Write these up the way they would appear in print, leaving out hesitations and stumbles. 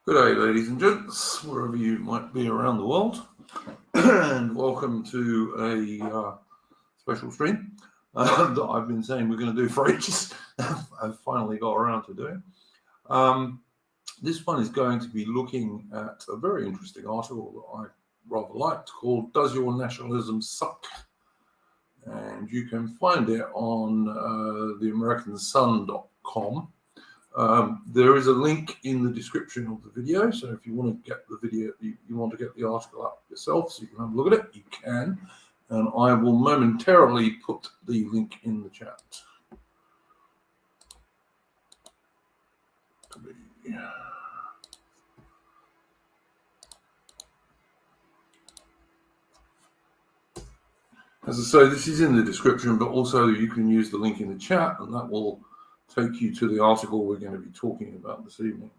Good day, ladies and gents, wherever you might be around the world, and welcome to a special stream that I've been saying we're going to do for ages. I've finally got around to doing. This one is going to be looking at a very interesting article that I rather liked called Does Your Nationalism Suck? And you can find it on theamericansun.com. There is a link in the description of the video, so if you want to get the video, you want to get the article up yourself so you can have a look at it, you can, and I will momentarily put the link in the chat. As I say, this is in the description, but also you can use the link in the chat, and that will take you to the article we're going to be talking about this evening.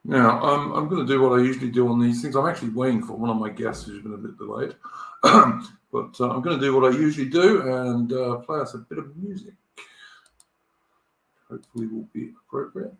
Now, I'm going to do what I usually do on these things. I'm actually waiting for one of my guests who's been a bit delayed. But I'm going to do what I usually do and play us a bit of music. Hopefully will be appropriate.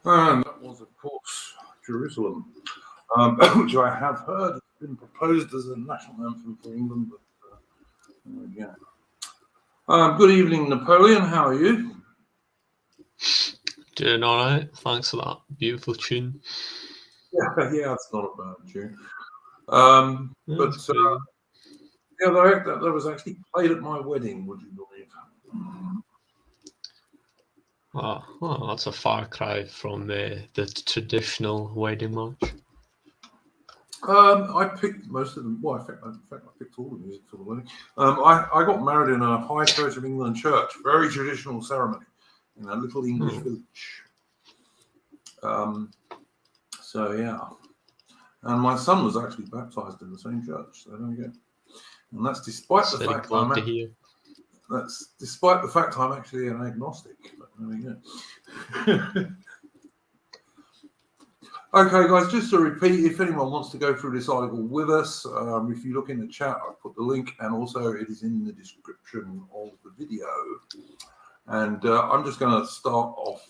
And that was, of course, Jerusalem, which I have heard been proposed as a national anthem for England, but there we go. Good evening, Napoleon. How are you? Doing all right. Thanks for that beautiful tune. Yeah, it's not a bad tune. But that was actually played at my wedding, would you believe? Oh, well, that's a far cry from the traditional wedding march. I picked most of them. Well, in fact, I picked all the music for the wedding. I got married in a High Church of England church, very traditional ceremony in a little English village. So yeah, and my son was actually baptized in the same church. So there we go. And that's despite the fact I'm actually an agnostic. But there we go. Okay, guys, just to repeat, if anyone wants to go through this article with us, if you look in the chat, I've put the link, and also it is in the description of the video. And I'm just going to start off.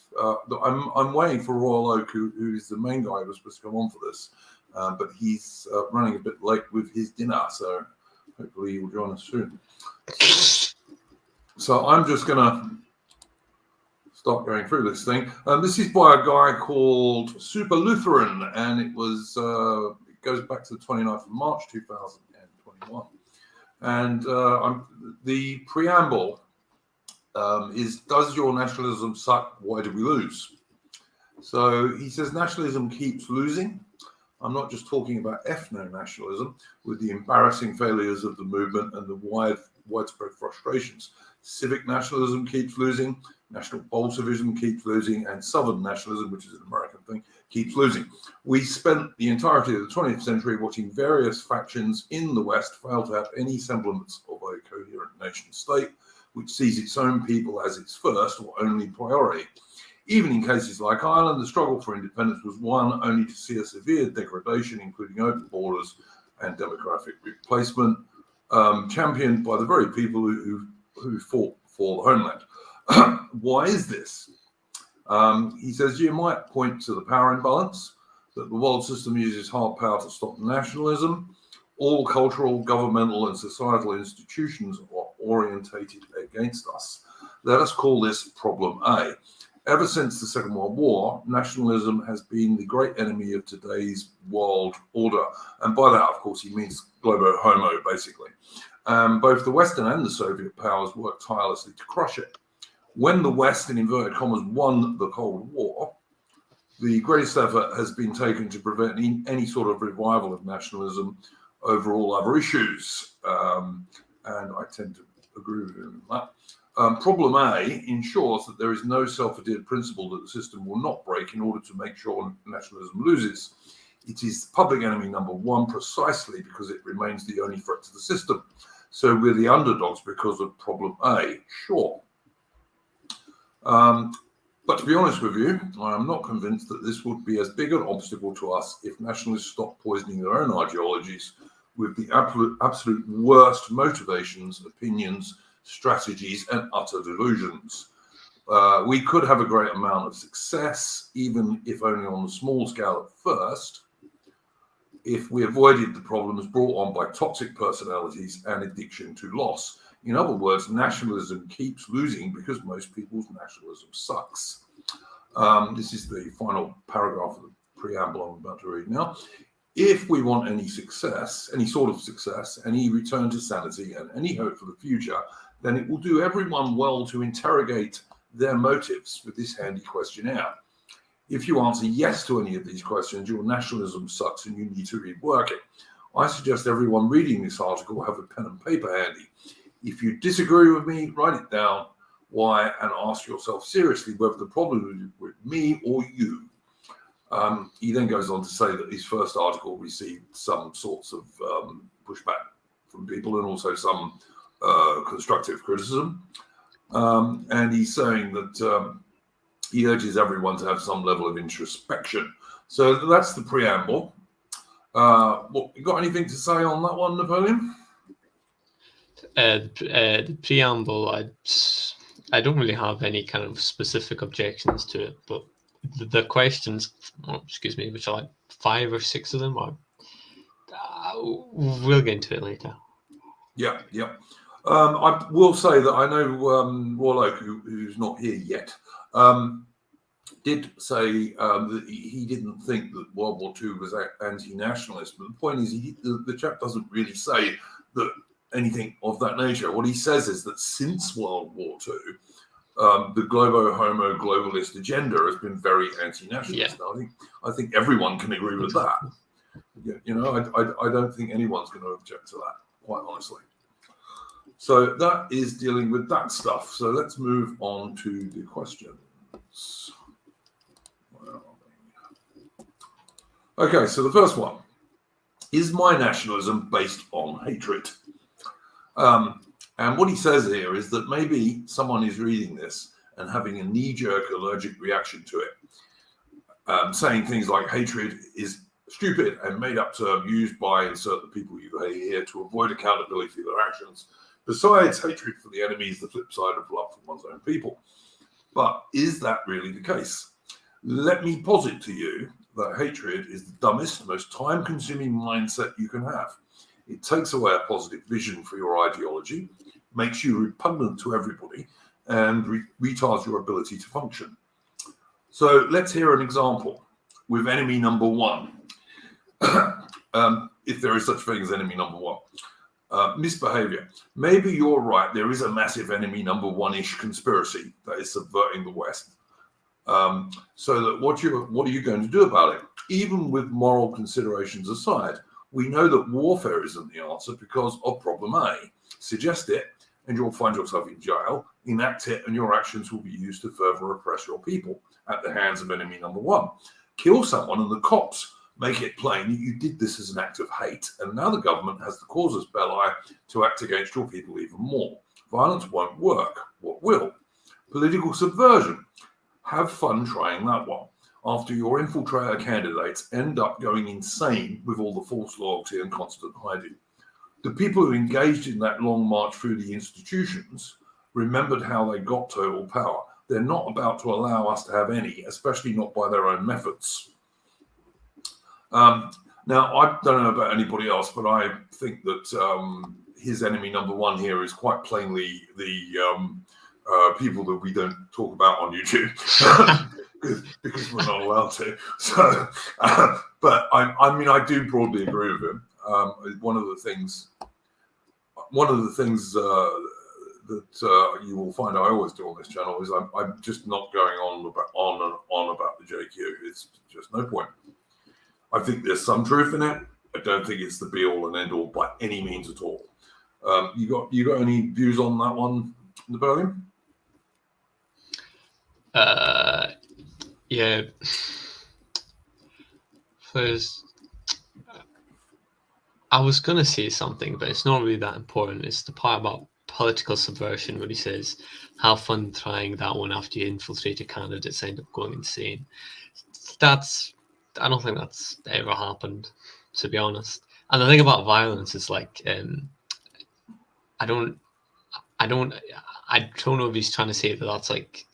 I'm waiting for Royal Oak, who is the main guy who was supposed to come on for this, but he's running a bit late with his dinner, so hopefully he will join us soon. So I'm just going to start going through this thing. This is by a guy called SUPERLUTHERAN, and it goes back to the 29th of March 2021. And the preamble is, Does your nationalism suck? Why do we lose? So he says nationalism keeps losing. I'm not just talking about ethno-nationalism with the embarrassing failures of the movement and the widespread frustrations. Civic nationalism keeps losing. National Bolshevism keeps losing, and Southern nationalism, which is an American thing, keeps losing. We spent the entirety of the 20th century watching various factions in the West fail to have any semblance of a coherent nation state, which sees its own people as its first or only priority. Even in cases like Ireland, the struggle for independence was won only to see a severe degradation, including open borders and demographic replacement, championed by the very people who fought for the homeland. Why is this? He says you might point to the power imbalance, that the world system uses hard power to stop nationalism. All cultural, governmental, and societal institutions are orientated against us. Let us call this problem A. Ever since the Second World War, nationalism has been the great enemy of today's world order. And by that, of course, he means globo homo, basically. Both the Western and the Soviet powers worked tirelessly to crush it. When the West, in inverted commas, won the Cold War, the greatest effort has been taken to prevent any sort of revival of nationalism over all other issues. And I tend to agree with him on that. Problem A ensures that there is no self-adhered principle that the system will not break in order to make sure nationalism loses. It is public enemy number one precisely because it remains the only threat to the system. So we're the underdogs because of problem A, sure. But to be honest with you, I am not convinced that this would be as big an obstacle to us if nationalists stopped poisoning their own ideologies with the absolute worst motivations, opinions, strategies, and utter delusions. We could have a great amount of success, even if only on a small scale at first, if we avoided the problems brought on by toxic personalities and addiction to loss. In other words, nationalism keeps losing because most people's nationalism sucks. This is the final paragraph of the preamble I'm about to read now. If we want any success, any sort of success, any return to sanity, and any hope for the future, then it will do everyone well to interrogate their motives with this handy questionnaire. If you answer yes to any of these questions, your nationalism sucks and you need to rework it. I suggest everyone reading this article have a pen and paper handy. If you disagree with me, write it down, why, and ask yourself seriously whether the problem is with me or you. He then goes on to say that his first article received some sorts of pushback from people and also some constructive criticism. And he's saying that he urges everyone to have some level of introspection. So that's the preamble. You got anything to say on that one, Napoleon? The preamble, I don't really have any kind of specific objections to it, but the questions, which are like 5 or 6 of them, We'll get into it later. Yeah. I will say that I know Warlock, who's not here yet, did say that he didn't think that World War II was anti-nationalist. But the point is, the chap doesn't really say that anything of that nature. What he says is that since World War II, the globo-homo globalist agenda has been very anti-nationalist. Yeah. I think everyone can agree with that. You know, I don't think anyone's going to object to that, quite honestly. So that is dealing with that stuff. So let's move on to the questions. Okay, so the first one. Is my nationalism based on hatred? And what he says here is that maybe someone is reading this and having a knee-jerk allergic reaction to it, saying things like hatred is stupid and made-up term used by insert the people you hate here to avoid accountability for their actions. Besides, hatred for the enemy is the flip side of love for one's own people. But is that really the case? Let me posit to you that hatred is the dumbest, most time-consuming mindset you can have. It takes away a positive vision for your ideology, makes you repugnant to everybody, and retards your ability to function. So let's hear an example with enemy number one. If there is such thing as enemy number one. Misbehavior. Maybe you're right. There is a massive enemy number one-ish conspiracy that is subverting the West. So that what are you going to do about it? Even with moral considerations aside, we know that warfare isn't the answer because of problem A. Suggest it, and you'll find yourself in jail. Enact it, and your actions will be used to further oppress your people at the hands of enemy number one. Kill someone, and the cops make it plain that you did this as an act of hate, and now the government has the casus belli to act against your people even more. Violence won't work. What will? Political subversion. Have fun trying that one. After your infiltrator candidates end up going insane with all the false loyalty and constant hiding. The people who engaged in that long march through the institutions remembered how they got total power. They're not about to allow us to have any, especially not by their own methods. Now, I don't know about anybody else, but I think that his enemy number one here is quite plainly the people that we don't talk about on YouTube because we're not allowed to. So, but I mean, I do broadly agree with him. One of the things that you will find I always do on this channel is I'm just not going on about the JQ. It's just no point. I think there's some truth in it. I don't think it's the be all and end all by any means at all. You got any views on that one, Napoleon? Yeah. First, I was going to say something, but it's not really that important. It's the part about political subversion where he says, have fun trying that one after you infiltrated candidates end up going insane. I don't think that's ever happened, to be honest. And the thing about violence is like, I don't know if he's trying to say that that's like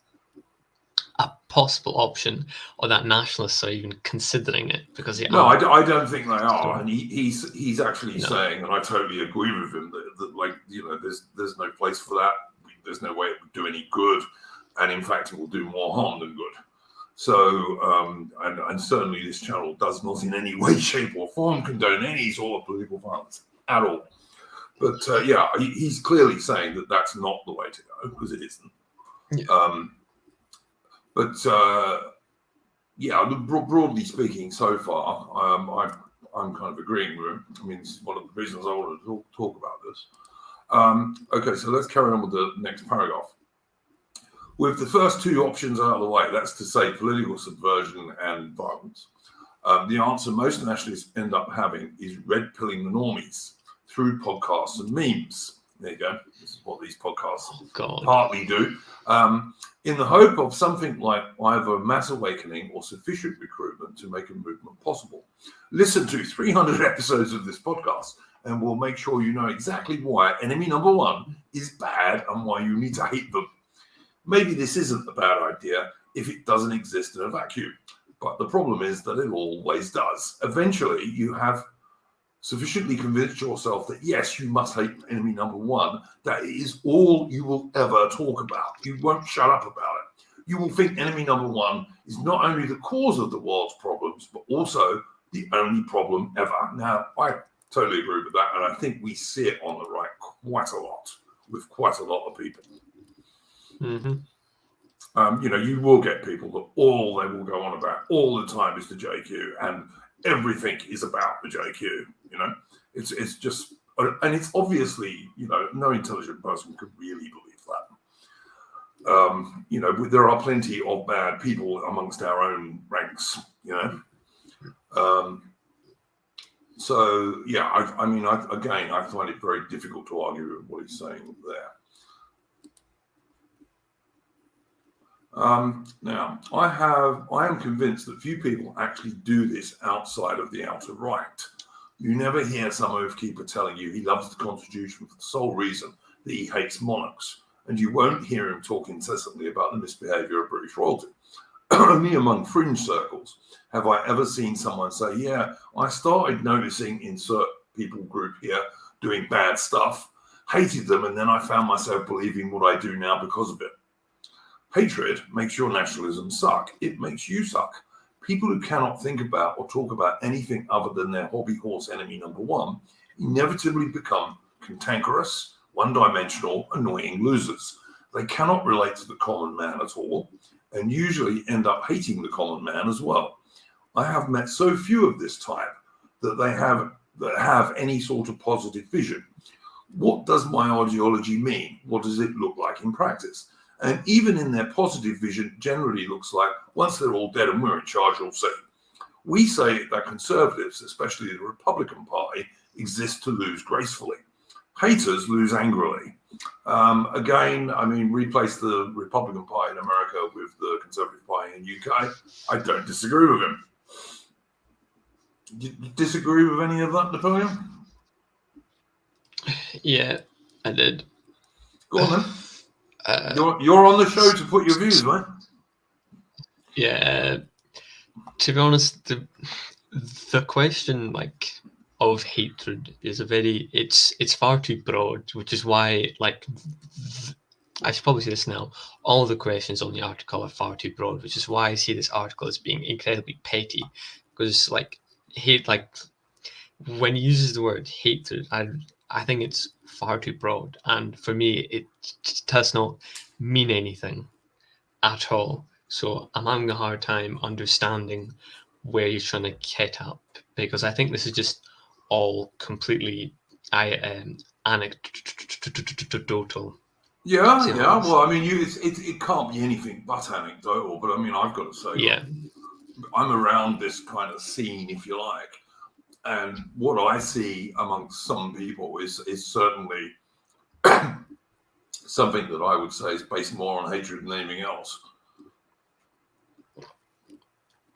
a possible option, or that nationalists are even considering it, because no, I don't think they are, and he's actually saying, and I totally agree with him that like, you know, there's no place for that. There's no way it would do any good, and in fact, it will do more harm than good. So, and certainly this channel does not in any way, shape, or form condone any sort of political violence at all. But yeah, he's clearly saying that that's not the way to go, because it isn't. Yeah. Yeah, broadly speaking, so far, I'm kind of agreeing with him. I mean, this is one of the reasons I wanted to talk about this. Okay, so let's carry on with the next paragraph. With the first two options out of the way, that's to say political subversion and violence, the answer most nationalists end up having is red-pilling the normies through podcasts and memes. There you go. This is what these podcasts partly do. In the hope of something like either mass awakening or sufficient recruitment to make a movement possible. Listen to 300 episodes of this podcast and we'll make sure you know exactly why enemy number one is bad and why you need to hate them. Maybe this isn't a bad idea if it doesn't exist in a vacuum, but the problem is that it always does. Eventually, you have sufficiently convinced yourself that, yes, you must hate enemy number one, that is all you will ever talk about. You won't shut up about it. You will think enemy number one is not only the cause of the world's problems, but also the only problem ever. Now, I totally agree with that, and I think we see it on the right quite a lot, with quite a lot of people. Mm-hmm. You will get people that all they will go on about all the time is the JQ, and everything is about the JQ. It's just, and it's obviously, no intelligent person could really believe that. There are plenty of bad people amongst our own ranks. So yeah, I find it very difficult to argue with what he's saying there. Now, I am convinced that few people actually do this outside of the outer right. You never hear some oath keeper telling you he loves the Constitution for the sole reason that he hates monarchs, and you won't hear him talk incessantly about the misbehavior of British royalty. Only among fringe circles have I ever seen someone say, yeah, I started noticing insert people group here doing bad stuff, hated them, and then I found myself believing what I do now because of it. Hatred makes your nationalism suck. It makes you suck. People who cannot think about or talk about anything other than their hobby horse enemy number one inevitably become cantankerous, one-dimensional, annoying losers. They cannot relate to the common man at all, and usually end up hating the common man as well. I have met so few of this type that have any sort of positive vision. What does my ideology mean? What does it look like in practice? And even in their positive vision, generally looks like once they're all dead and we're in charge, you'll see. We say that conservatives, especially the Republican Party, exist to lose gracefully. Haters lose angrily. Replace the Republican Party in America with the Conservative Party in the UK. I don't disagree with him. Do you disagree with any of that, Napoleon? Yeah, I did. Go on then. You're on the show to put your views, mate. Yeah, to be honest, the question of hatred is it's far too broad, which is why I should probably say this now. All the questions on the article are far too broad, which is why I see this article as being incredibly petty. Because hate, when he uses the word hatred, I think it's far too broad, and for me, it does not mean anything at all. So I'm having a hard time understanding where you're trying to get up, because I think this is just all completely anecdotal. Yeah. Well, it can't be anything but anecdotal. But I've got to say, yeah, I'm around this kind of scene, if you like, and what I see amongst some people is certainly something that I would say is based more on hatred than anything else.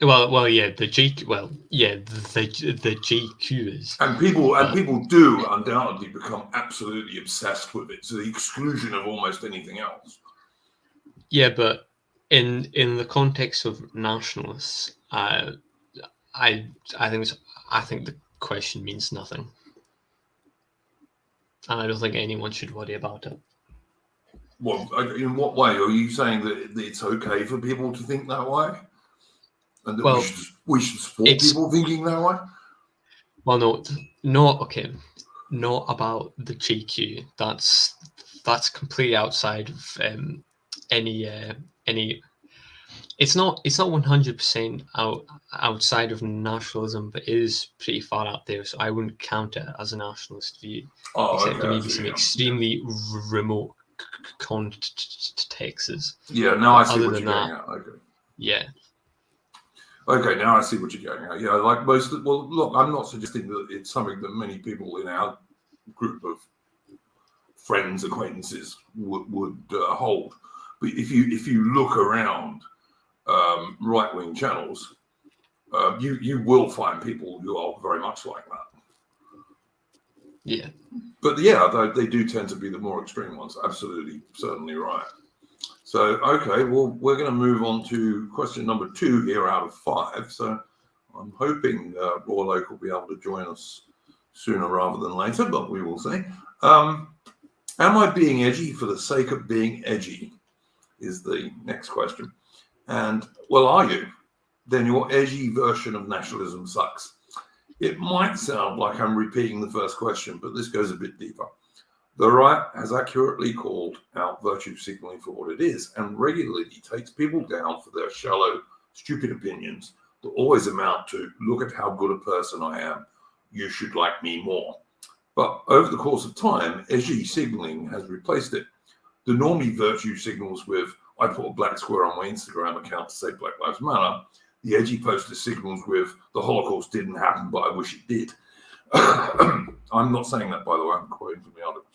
Well, yeah, the GQ is, and people do undoubtedly become absolutely obsessed with it to the exclusion of almost anything else. Yeah, but in the context of nationalists, I think the question means nothing, and I don't think anyone should worry about it. Well, in what way are you saying that it's okay for people to think that way? And that we should support people thinking that way? Well, not about the GQ. That's completely outside of any. It's not 100% outside of nationalism, but it is pretty far out there. So I wouldn't count it as a nationalist view, except for maybe some extremely remote contexts. Yeah, now I see what you're getting at. Okay. Yeah. Okay, now I see what you're getting at. Yeah, look, I'm not suggesting that it's something that many people in our group of friends, acquaintances would hold. But if you look around right-wing channels, you will find people who are very much like that. Yeah. But yeah, they do tend to be the more extreme ones. Absolutely, certainly right. So, okay, well, we're going to move on to question number 2 here out of 5. So I'm hoping Royal Oak will be able to join us sooner rather than later, but we will see. Am I being edgy for the sake of being edgy? Is the next question. And, well, are you? Then your edgy version of nationalism sucks. It might sound like I'm repeating the first question, but this goes a bit deeper. The right has accurately called out virtue signaling for what it is and regularly takes people down for their shallow, stupid opinions that always amount to, look at how good a person I am, you should like me more. But over the course of time, edgy signaling has replaced it. The normie virtue signals with, I put a black square on my Instagram account to say Black Lives Matter. The edgy poster signals with, the Holocaust didn't happen, but I wish it did. I'm not saying that, by the way, I'm quoting from the article.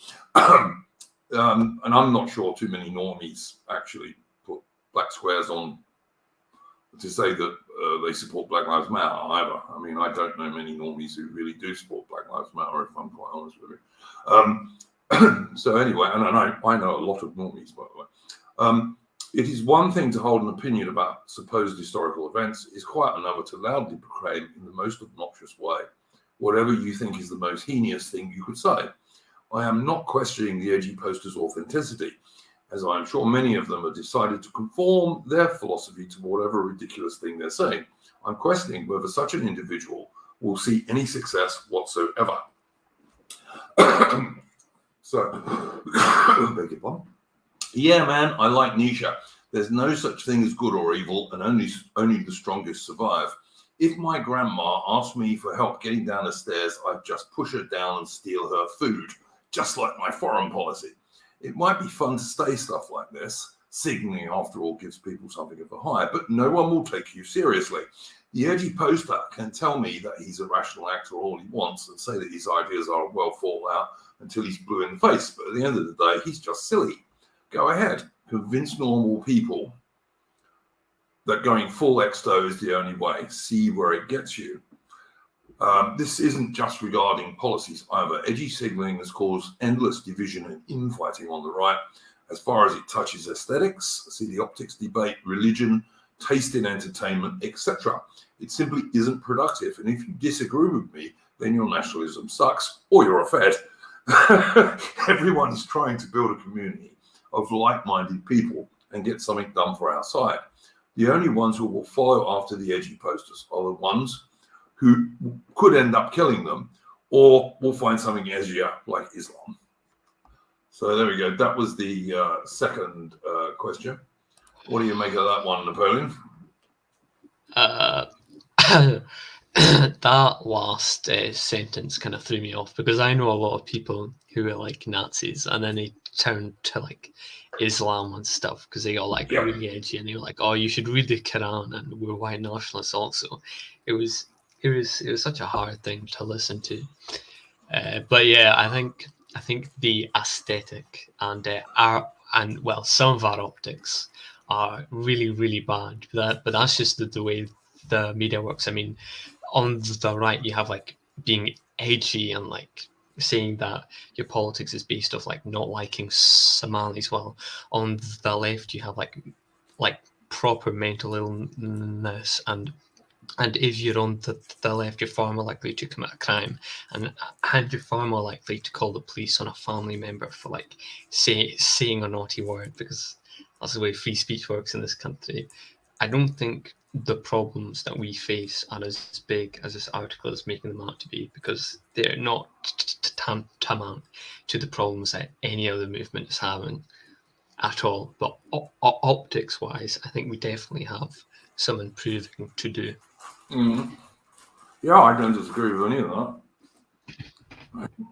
And I'm not sure too many normies actually put black squares on to say that they support Black Lives Matter either. I mean, I don't know many normies who really do support Black Lives Matter, if I'm quite honest with you. So anyway, and I know a lot of normies, by the way. It is one thing to hold an opinion about supposed historical events, it's quite another to loudly proclaim in the most obnoxious way whatever you think is the most heinous thing you could say. I am not questioning the edgy poster's authenticity, as I am sure many of them have decided to conform their philosophy to whatever ridiculous thing they're saying. I'm questioning whether such an individual will see any success whatsoever. So, beg your pardon. Yeah, man, I like Nietzsche. There's no such thing as good or evil, and only the strongest survive. If my grandma asked me for help getting down the stairs, I'd just push her down and steal her food, just like my foreign policy. It might be fun to say stuff like this. Signaling, after all, gives people something of a high, but no one will take you seriously. The edgy poster can tell me that he's a rational actor all he wants and say that his ideas are well thought out until he's blue in the face, but at the end of the day, he's just silly. Go ahead, convince normal people that going full exto is the only way. See where it gets you. This isn't just regarding policies either. Edgy signaling has caused endless division and infighting on the right as far as it touches aesthetics, see the optics debate, religion, taste in entertainment, etc. It simply isn't productive. And if you disagree with me, then your nationalism sucks or you're a fed. Everyone is trying to build a community of like-minded people and get something done for our side. The only ones who will follow after the edgy posters are the ones who could end up killing them or will find something edgier like Islam. So there we go. That was the second question. What do you make of that one, Napoleon? That last sentence kind of threw me off because I know a lot of people who are like Nazis and then they turn to like Islam and stuff because they got like really edgy and they were like, oh, you should read the Quran and we're white nationalists also. It was such a hard thing to listen to. But yeah, I think the aesthetic and some of our optics are really, really bad. But that's just the way the media works. I mean, on the right, you have like being edgy and like saying that your politics is based off like not liking Somalis. Well, on the left, you have like proper mental illness and if you're on the left, you're far more likely to commit a crime, and you're far more likely to call the police on a family member for like saying a naughty word, because that's the way free speech works in this country. I don't think the problems that we face are as big as this article is making them out to be, because they're not tantamount to the problems that any other movement is having at all. But optics-wise, I think we definitely have some improving to do. Yeah, I don't disagree with any of that.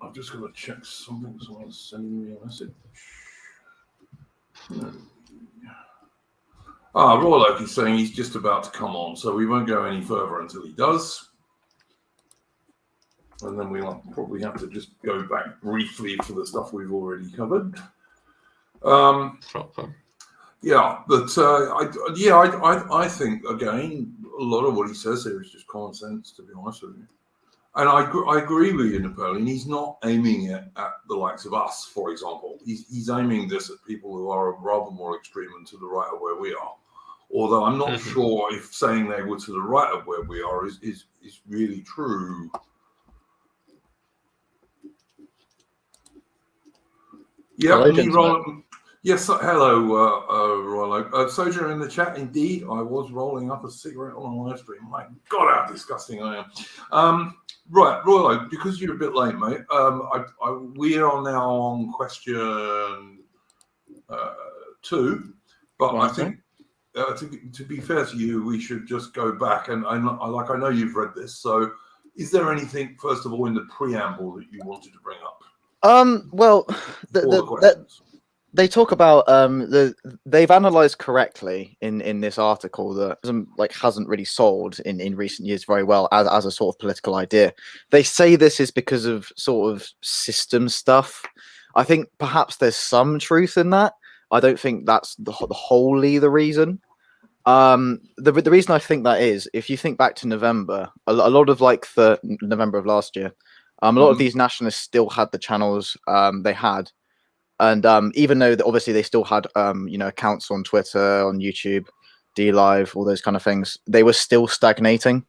I've just got to check something. Someone's sending me a message. Royal Oak is saying he's just about to come on, so we won't go any further until he does. And then we'll probably have to just go back briefly to the stuff we've already covered. Proper. Yeah, but I think, again, a lot of what he says here is just common sense, to be honest with you. And I agree with you, Napoleon. He's not aiming it at the likes of us, for example. He's aiming this at people who are rather more extreme and to the right of where we are. Although I'm not sure if saying they were to the right of where we are is really true. Yeah, Hello, me, gentlemen. Roland. Yes, hello, Rollo. Sojourner in the chat. Indeed, I was rolling up a cigarette on a live stream. My God, how disgusting I am. Right, Rollo, because you're a bit late, mate. We are now on question 2, but I think to be fair to you, we should just go back and I know you've read this. So, is there anything, first of all, in the preamble that you wanted to bring up? Well, questions. They talk about they've analysed correctly in this article that hasn't really sold in recent years very well as a sort of political idea. They say this is because of sort of system stuff. I think perhaps there's some truth in that. I don't think that's wholly the reason. The reason I think that is, if you think back to November, a lot of the November of last year, a lot of these nationalists still had the channels they had. And even though obviously they still had accounts on Twitter, on YouTube, DLive, all those kind of things, they were still stagnating.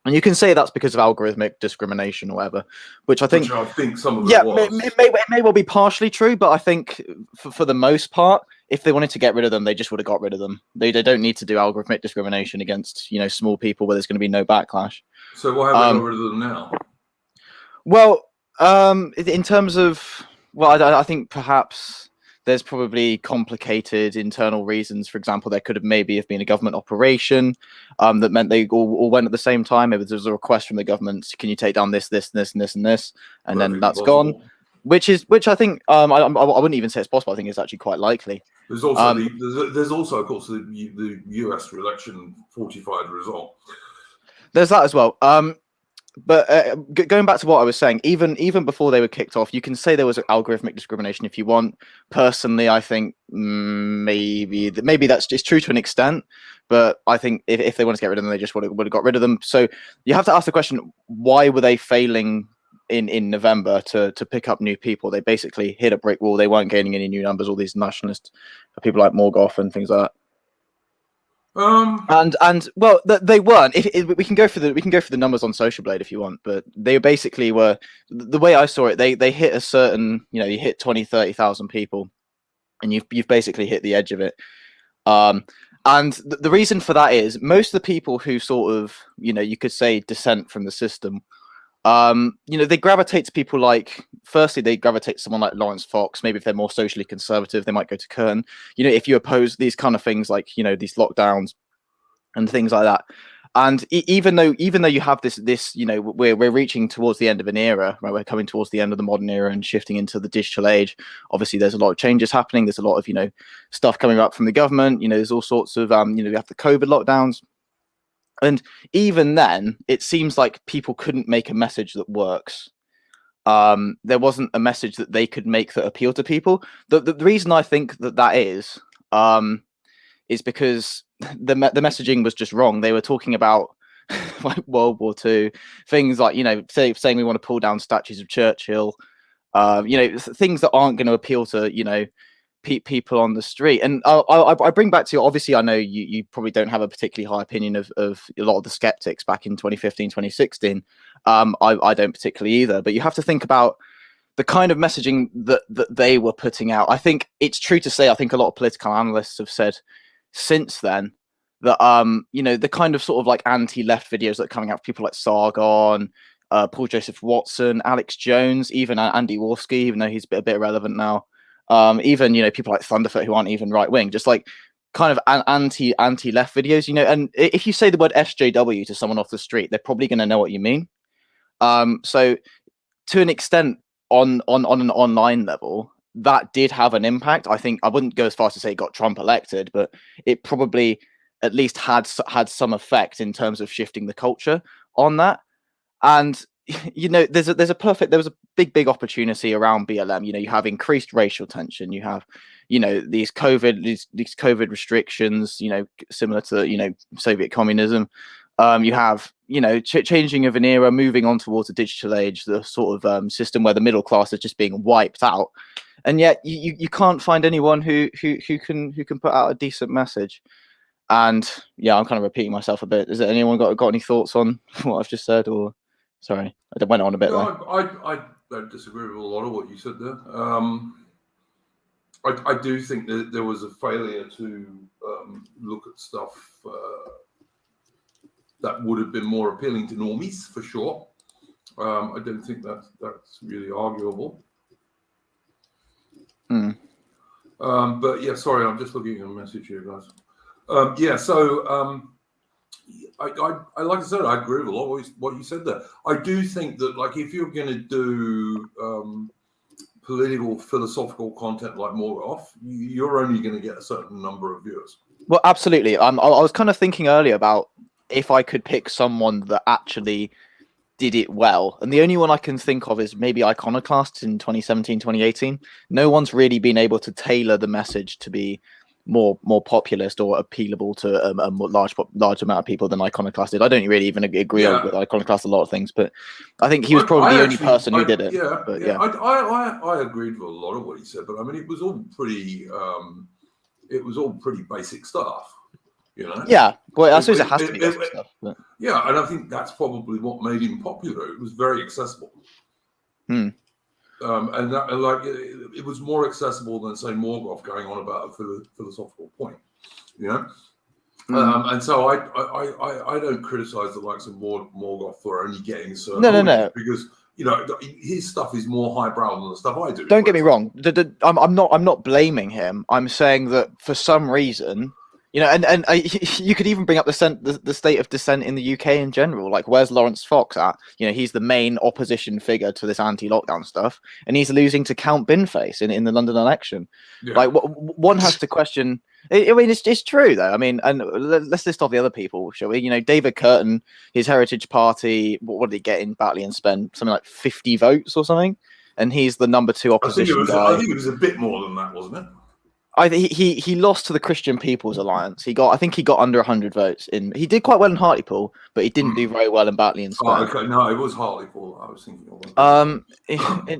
And you can say that's because of algorithmic discrimination or whatever, which I think some of it was. It may well be partially true, but I think for the most part, if they wanted to get rid of them, they just would have got rid of them. They don't need to do algorithmic discrimination against small people where there's going to be no backlash. So why have they got rid of them now? Well, in terms of I think perhaps there's probably complicated internal reasons. For example, there could have been a government operation that meant they all went at the same time. Maybe there was a request from the government, can you take down this, and this, and this, and then that's gone. Which I think I wouldn't even say it's possible. I think it's actually quite likely. There's also there's also of course the US election fortified result. There's that as well. But going back to what I was saying, even before they were kicked off, you can say there was algorithmic discrimination if you want. Personally, I think maybe that's just true to an extent. But I think if they wanted to get rid of them, they just would have got rid of them. So you have to ask the question: why were they failing in November to pick up new people? They basically hit a brick wall. They weren't gaining any new numbers. All these nationalists, people like Morgoth and things like that. They weren't. We can go for the numbers on Social Blade if you want, but they basically were, the way I saw it, they hit a certain, you hit 20, 30,000 people, and you've basically hit the edge of it. And the reason for that is most of the people who sort of, you could say dissent from the system, they gravitate to people like, firstly, they gravitate to someone like Lawrence Fox. Maybe if they're more socially conservative, they might go to Kern. If you oppose these kind of things like, these lockdowns and things like that. And even though you have this, we're reaching towards the end of an era, right? We're coming towards the end of the modern era and shifting into the digital age. Obviously, there's a lot of changes happening. There's a lot of, stuff coming up from the government. There's all sorts of, we have the COVID lockdowns. And even then, it seems like people couldn't make a message that works. There wasn't a message that they could make that appealed to people. The reason I think that is because the messaging was just wrong. They were talking about like World War II, things like, saying we want to pull down statues of Churchill, things that aren't going to appeal to, people on the street. And I bring back to you, obviously I know you probably don't have a particularly high opinion of a lot of the skeptics back in 2015, 2016. I don't particularly either, but you have to think about the kind of messaging that they were putting out. I think it's true to say, I think a lot of political analysts have said since then that the kind of sort of like anti-left videos that are coming out of people like Sargon, Paul Joseph Watson, Alex Jones, even Andy Warski, even though he's a bit irrelevant now, even people like Thunderfoot who aren't even right wing, just like kind of anti-left videos, and if you say the word SJW to someone off the street, they're probably going to know what you mean. So to an extent, on an online level, that did have an impact. I think I wouldn't go as far as to say it got Trump elected, but it probably at least had some effect in terms of shifting the culture on that. And there was a big opportunity around BLM. You have increased racial tension. You have these COVID restrictions. Similar to Soviet communism. You have changing of an era, moving on towards a digital age, the sort of system where the middle class is just being wiped out, and yet you can't find anyone who can put out a decent message. And yeah, I'm kind of repeating myself a bit. Has anyone got any thoughts on what I've just said? Or sorry, I went on a bit there. I don't disagree with a lot of what you said there. I do think that there was a failure to look at stuff that would have been more appealing to normies, for sure. I don't think that's really arguable. But yeah, sorry, I'm just looking at a message here, guys. Yeah, so I like I said, I agree with a lot of what you said there. I do think that, like, if you're going to do political, philosophical content like Morgoth, you're only going to get a certain number of viewers. Well, absolutely. I was kind of thinking earlier about if I could pick someone that actually did it well, and the only one I can think of is maybe Iconoclast in 2017, 2018. No one's really been able to tailor the message to be more populist or appealable to a more large amount of people than Iconoclast did. I don't really even agree with Iconoclast a lot of things, but I think he was probably the only person who did it. I agreed with a lot of what he said, but I mean, it was all pretty basic stuff, you know. Yeah, well, I suppose it has to be basic stuff. But... Yeah, and I think that's probably what made him popular. It was very accessible. And that, like, it was more accessible than, say, Morgoth going on about a philosophical point, you know. And so I don't criticize the likes of Morgoth for only getting certain no, because, you know, his stuff is more highbrow than the stuff I do. Don't get me wrong. I'm not blaming him. I'm saying that for some reason, you know, and you could even bring up the state of dissent in the UK in general. Like, where's Lawrence Fox at? You know, he's the main opposition figure to this anti-lockdown stuff, and he's losing to Count Binface in the London election. Yeah. Like, one has to question. I mean, it's true though. I mean, and let's list off the other people, shall we? You know, David Curtin, his Heritage Party. What did he get in Batley and Spend? Something like 50 votes or something, and he's the number 2 opposition guy. I think it was a bit more than that, wasn't it? He lost to the Christian People's Alliance. I think he got under 100 votes he did quite well in Hartlepool, but he didn't do very well in Batley and Spend. Oh, okay. No, it was Hartlepool. I was thinking of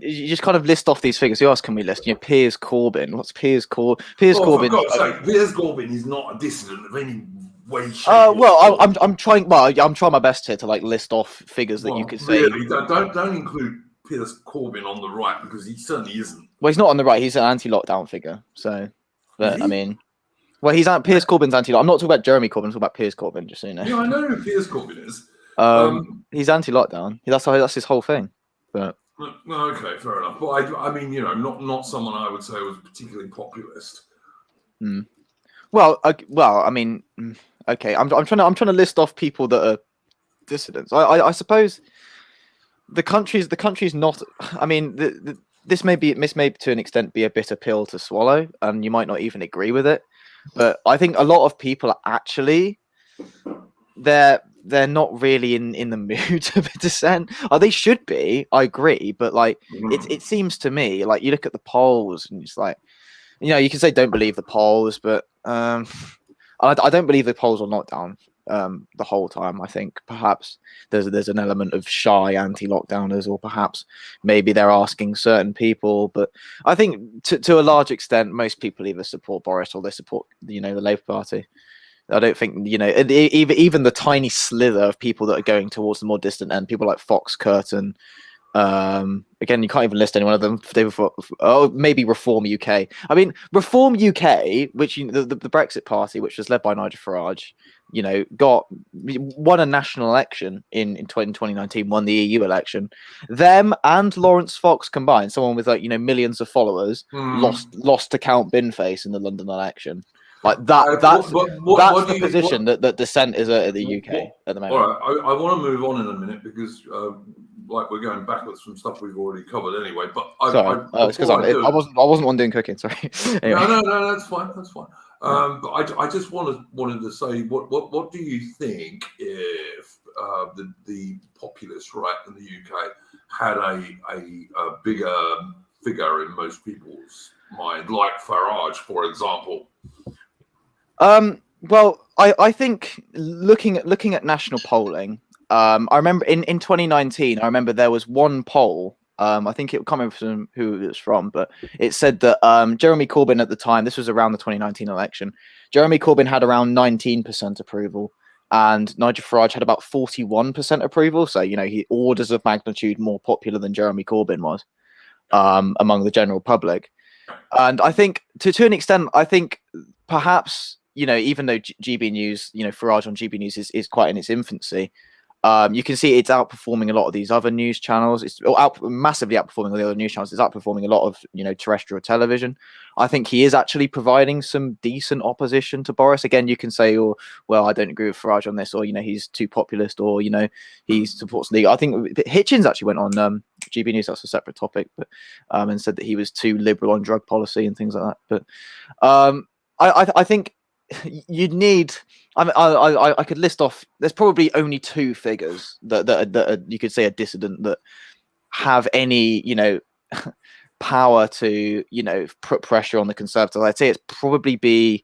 you just kind of list off these figures. Who else can we list? You know, Piers Corbyn. What's Piers Corbyn? For God's sake, Piers Corbyn is not a dissident of any way, shape. Well, I'm trying. Well, I'm trying my best here to like list off figures that you could say. Really, don't include Piers Corbyn on the right, because he certainly isn't. Well, he's not on the right. He's an anti-lockdown figure. So. But I mean, well, Piers Corbyn's anti-lockdown. I'm not talking about Jeremy Corbyn. I'm talking about Piers Corbyn, just so you know. Yeah, I know who Piers Corbyn is. He's anti-lockdown. That's his whole thing. But no, okay, fair enough. But I mean, you know, not someone I would say was particularly populist. Well, I mean, okay. I'm trying to list off people that are dissidents. I suppose the country's not. I mean, This may to an extent be a bitter pill to swallow, and you might not even agree with it. But I think a lot of people are actually they're not really in the mood of a dissent. They should be. I agree, but like it seems to me like you look at the polls and it's like, you know, you can say don't believe the polls, but I don't believe the polls are not down. The whole time. I think perhaps there's an element of shy anti-lockdowners, or perhaps maybe they're asking certain people. But I think to a large extent, most people either support Boris or they support, you know, the Labour Party. I don't think, you know, even the tiny slither of people that are going towards the more distant end, people like Fox, Curtin. Again, you can't even list any one of them. Maybe Reform UK. I mean, Reform UK, which the Brexit Party, which was led by Nigel Farage, you know, won a national election in 2019, won the EU election. Them and Lawrence Fox combined, someone with, like, you know, millions of followers, lost to Count Binface in the London election. Like that. That's the position that dissent is at the UK at the moment. All right, I want to move on in a minute because like we're going backwards from stuff we've already covered anyway. But it's because I wasn't one doing cooking. Sorry. Anyway. No, that's fine. That's fine. But I just wanted to say, what do you think if the populist right in the UK had a bigger figure in most people's mind, like Farage, for example? Well, I think looking at national polling, I remember in 2019, I remember there was one poll. I think it can't remember from who it was from, but it said that Jeremy Corbyn at the time, this was around the 2019 election, Jeremy Corbyn had around 19% approval, and Nigel Farage had about 41% approval. So, you know, he orders of magnitude more popular than Jeremy Corbyn was among the general public. And I think to an extent, I think perhaps, even though GB News, Farage on GB News is quite in its infancy, you can see it's outperforming a lot of these other news channels. It's massively outperforming all the other news channels. It's outperforming a lot of terrestrial television. I think he is actually providing some decent opposition to Boris. Again, you can say, "Oh, well, I don't agree with Farage on this," or he's too populist, or he supports the. I think Hitchens actually went on GB News. That's a separate topic, but and said that he was too liberal on drug policy and things like that. But I think you'd need. I could list off. There's probably only two figures that are, you could say, a dissident that have any power to put pressure on the Conservatives. I'd say it's probably be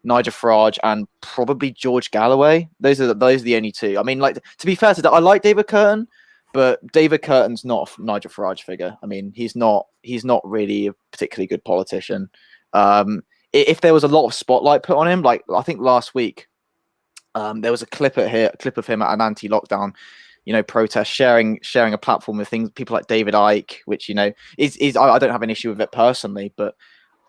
Nigel Farage and probably George Galloway. Those are the only two. I mean, like, to be fair to that, I like David Curtin, but David Curtin's not a Nigel Farage figure. I mean, he's not really a particularly good politician. If there was a lot of spotlight put on him, like I think last week, there was a clip of him at an anti-lockdown, protest, sharing a platform with people like David Icke, which is I don't have an issue with it personally, but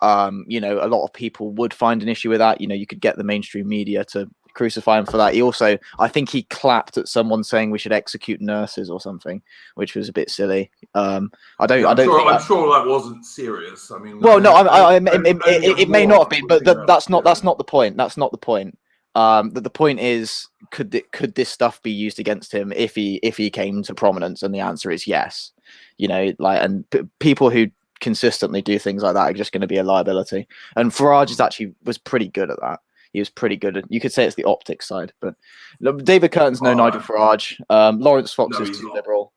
a lot of people would find an issue with that. You could get the mainstream media to crucify him for that. He also, I think he clapped at someone saying we should execute nurses or something, which was a bit silly. I'm sure that wasn't serious. I mean, well, no, it may not have been, but that's not the point. That's not the point. The point is, could this stuff be used against him if he came to prominence? And the answer is yes. And people who consistently do things like that are just going to be a liability. And Farage was pretty good at that. He was pretty good at. You could say it's the optics side, but David Curtin's no Nigel Farage. Lawrence Fox is too liberal.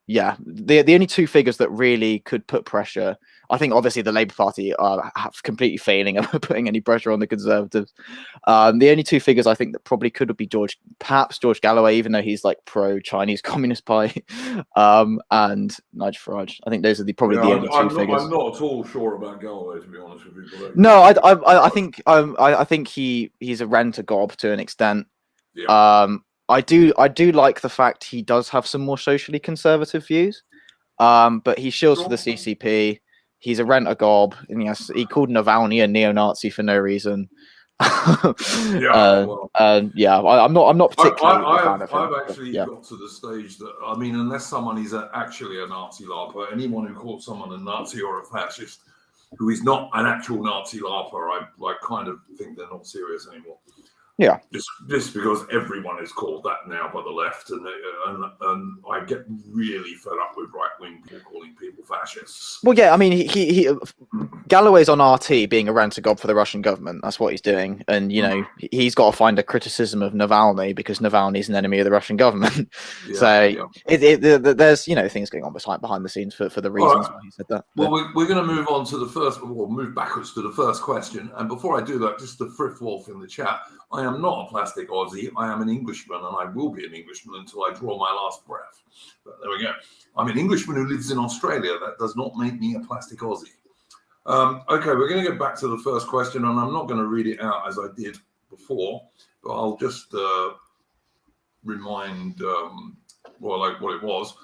Yeah, the only two figures that really could put pressure. I think obviously the Labour Party are completely failing at putting any pressure on the Conservatives. The only two figures I think that probably could be perhaps George Galloway, even though he's like pro-Chinese Communist Party, and Nigel Farage. I think those are probably the only two figures. I'm not at all sure about Galloway, to be honest with you. No, I think he's a rent-a-gob to an extent. Yeah. I do like the fact he does have some more socially conservative views, but he shills for the CCP. He's a rent-a-gob, and yes, he called Navalny a neo-Nazi for no reason. I'm not particularly a fan of him. I've actually got to the stage that, I mean, unless someone is actually a Nazi LARPer, anyone who calls someone a Nazi or a fascist who is not an actual Nazi LARPer, I kind of think they're not serious anymore. Yeah, just because everyone is called that now by the left, and I get really fed up with right-wing people calling people fascists. Well, yeah, I mean, he Galloway's on RT being a rent-a-gob for the Russian government. That's what he's doing, and he's got to find a criticism of Navalny because Navalny's an enemy of the Russian government. There's things going on behind the scenes for the reasons why he said that. Well, we're going to move on to move backwards to the first question, and before I do that, just to Frith Wolf in the chat. I am not a plastic Aussie. I am an Englishman, and I will be an Englishman until I draw my last breath. But there we go. I'm an Englishman who lives in Australia. That does not make me a plastic Aussie. Okay, we're going to get back to the first question, and I'm not going to read it out as I did before, but I'll just remind what it was.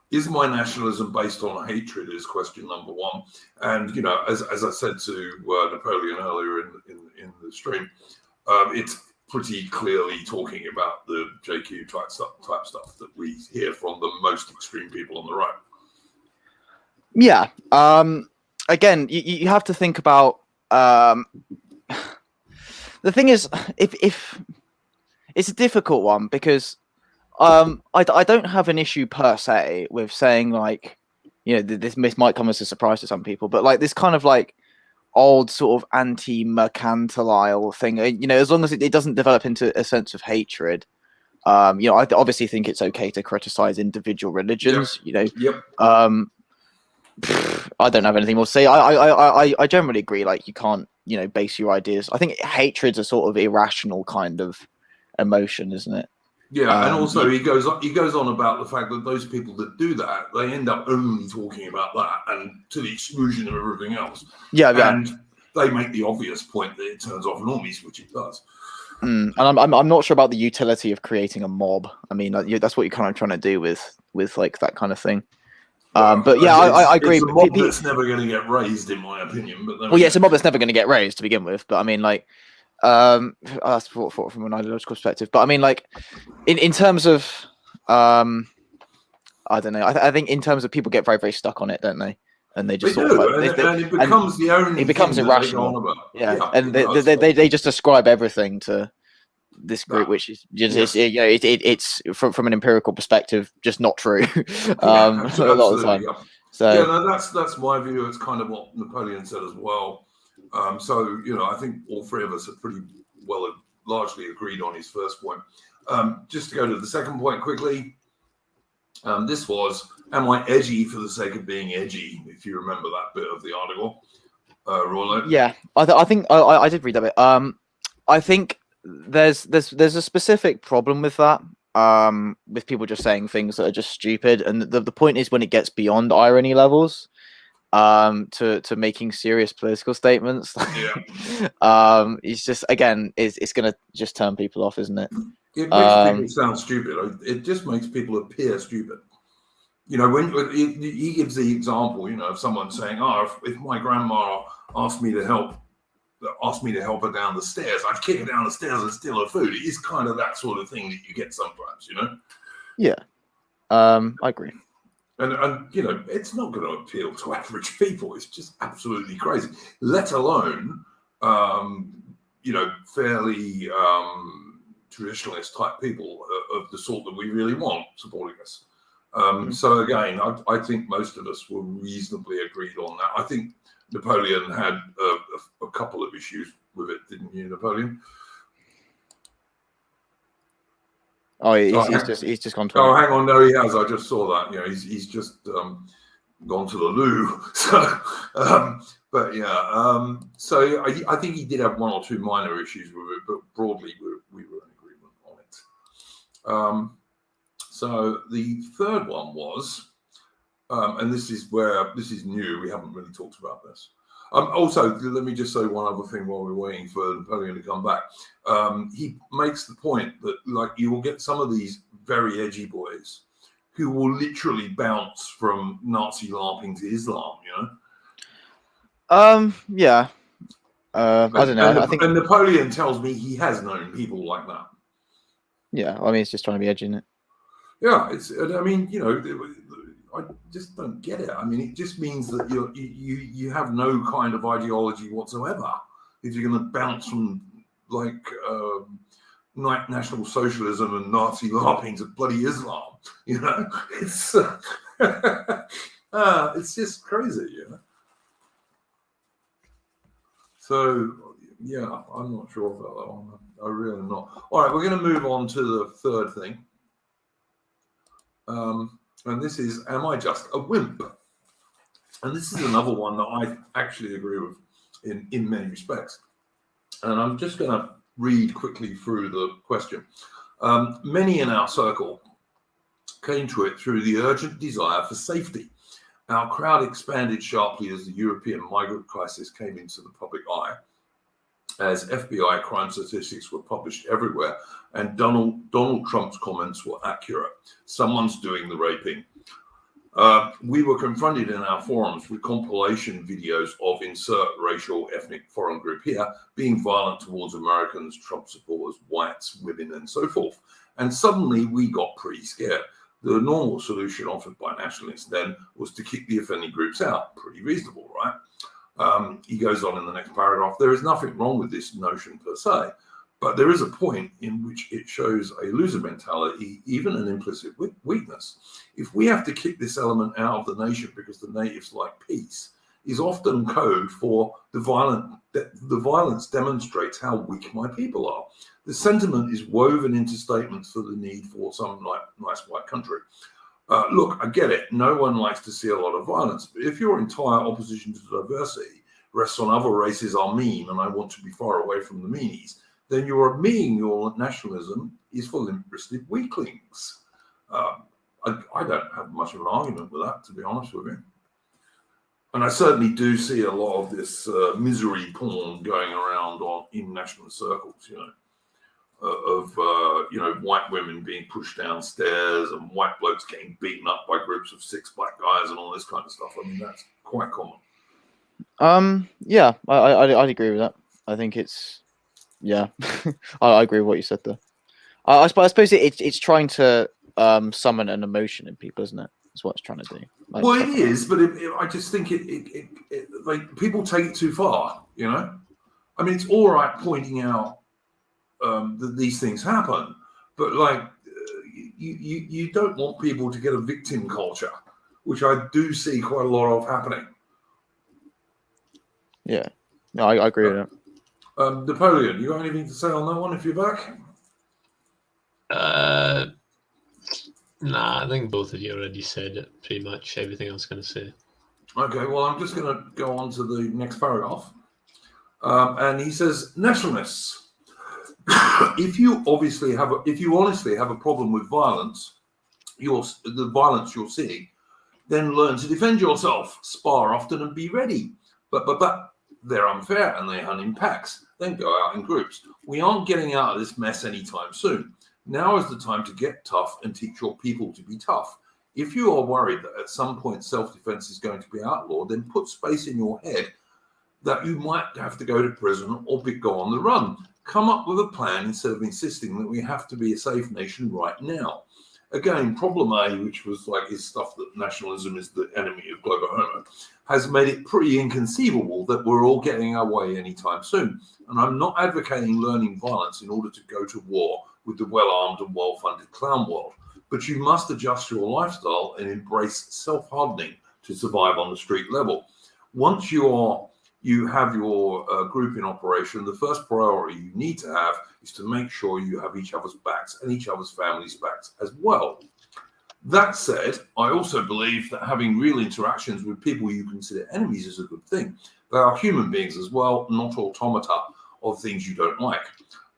Is my nationalism based on hatred? Is question number one. And as I said to Napoleon earlier in the stream. It's pretty clearly talking about the JQ type stuff that we hear from the most extreme people on the right. Yeah. Again, you have to think about. The thing is, if it's a difficult one because I don't have an issue per se with saying like this might come as a surprise to some people, but like this kind of like old sort of anti-mercantile thing, as long as it doesn't develop into a sense of hatred. I obviously think it's okay to criticize individual religions. Yep. I don't have anything more to say. I generally agree. Like you can't, base your ideas. I think hatred's a sort of irrational kind of emotion, isn't it? Yeah, and also he goes on about the fact that those people that do that, they end up only talking about that and to the exclusion of everything else. Yeah. And they make the obvious point that it turns off normies, which it does. And I'm not sure about the utility of creating a mob. I mean, that's what you're kind of trying to do with like that kind of thing. But yeah, I agree. It's a mob that's never going to get raised, in my opinion. But well, yeah, it's a mob that's never going to get raised to begin with. But I mean, like, that's from an ideological perspective. But I mean, like, in terms of, I don't know. I think in terms of people get very, very stuck on it, don't they? And they just sort of like, and it becomes the only. It becomes irrational. And they just ascribe everything to this group, which is just it's from an empirical perspective just not true. A lot of the time. So yeah, no, that's my view. It's kind of what Napoleon said as well. So I think all three of us are pretty well largely agreed on his first point. Just to go to the second point quickly. This was, am I edgy for the sake of being edgy? If you remember that bit of the article, Rollo. Yeah, I think I did read that bit. I think there's a specific problem with that. With people just saying things that are just stupid, and the point is when it gets beyond irony levels, to making serious political statements. It's just it's gonna just turn people off, isn't it? It makes people sound stupid. It just makes people appear stupid. When he gives the example, of someone saying, "Oh, if my grandma asked me to help her down the stairs, I'd kick her down the stairs and steal her food." It is kind of that sort of thing that you get sometimes, Yeah, I agree. And it's not going to appeal to average people. It's just absolutely crazy. Let alone, fairly traditionalist type people of the sort that we really want supporting us. So again, I think most of us were reasonably agreed on that. I think Napoleon had a couple of issues with it, didn't you, Napoleon? Oh, he's just gone to. Oh, hang on, no, he has. I just saw that. He's just gone to the loo. So, but yeah. So I think he did have one or two minor issues with it, but broadly we were in agreement on it. So the third one was, and this is new. We haven't really talked about this. Also, let me just say one other thing while we're waiting for Napoleon to come back. He makes the point that, like, you will get some of these very edgy boys who will literally bounce from Nazi LARPing to Islam, Yeah. I don't know. I think Napoleon tells me he has known people like that. Yeah, I mean, it's just trying to be edgy, isn't it? Yeah, I just don't get it. I mean, it just means that you have no kind of ideology whatsoever if you're going to bounce from like National Socialism and Nazi LARPing to bloody Islam. It's it's just crazy. So yeah, I'm not sure about that one. I really am not. All right, we're going to move on to the third thing. And this is, am I just a wimp? And this is another one that I actually agree with in many respects. And I'm just going to read quickly through the question. Many in our circle came to it through the urgent desire for safety. Our crowd expanded sharply as the European migrant crisis came into the public eye, as FBI crime statistics were published everywhere, and Donald Trump's comments were accurate. Someone's doing the raping. We were confronted in our forums with compilation videos of insert racial, ethnic, foreign group here being violent towards Americans, Trump supporters, whites, women, and so forth. And suddenly we got pretty scared. The normal solution offered by nationalists then was to kick the offending groups out. Pretty reasonable, right? He goes on in the next paragraph. There is nothing wrong with this notion per se, but there is a point in which it shows a loser mentality, even an implicit weakness. If we have to kick this element out of the nation because the natives like peace, is often code for the violence demonstrates how weak my people are. The sentiment is woven into statements for the need for some nice white country. Look, I get it. No one likes to see a lot of violence. But if your entire opposition to diversity rests on other races are mean and I want to be far away from the meanies, then you're admitting your nationalism is for limp-wristed weaklings. I don't have much of an argument with that, to be honest with you. And I certainly do see a lot of this misery porn going around in national circles, white women being pushed downstairs and white blokes getting beaten up by groups of 6 black guys and all this kind of stuff. I mean, that's quite common. Yeah, I'd agree with that. I think it's, yeah, I agree with what you said there. I suppose it's trying to summon an emotion in people, isn't it? That's what it's trying to do. Like, well, it is, but I just think it like people take it too far. I mean, it's all right pointing out that these things happen, but like you don't want people to get a victim culture, which I do see quite a lot of happening. Yeah, no, I agree with that. Napoleon, you got anything to say on that one? If you're back, nah, I think both of you already said pretty much everything I was going to say. Okay, well, I'm just going to go on to the next paragraph, and he says, nationalists, if you honestly have a problem with violence, the violence you're seeing, then learn to defend yourself, spar often, and be ready. But they're unfair and they hunt in packs. Then go out in groups. We aren't getting out of this mess anytime soon. Now is the time to get tough and teach your people to be tough. If you are worried that at some point self-defense is going to be outlawed, then put space in your head that you might have to go to prison or go on the run. Come up with a plan instead of insisting that we have to be a safe nation right now. Again, problem A, which was like his stuff that nationalism is the enemy of global homo, has made it pretty inconceivable that we're all getting our way anytime soon. And I'm not advocating learning violence in order to go to war with the well-armed and well-funded clown world. But you must adjust your lifestyle and embrace self-hardening to survive on the street level. Once you have your group in operation, the first priority you need to have is to make sure you have each other's backs and each other's families' backs as well. That said, I also believe that having real interactions with people you consider enemies is a good thing. They are human beings as well, not automata of things you don't like.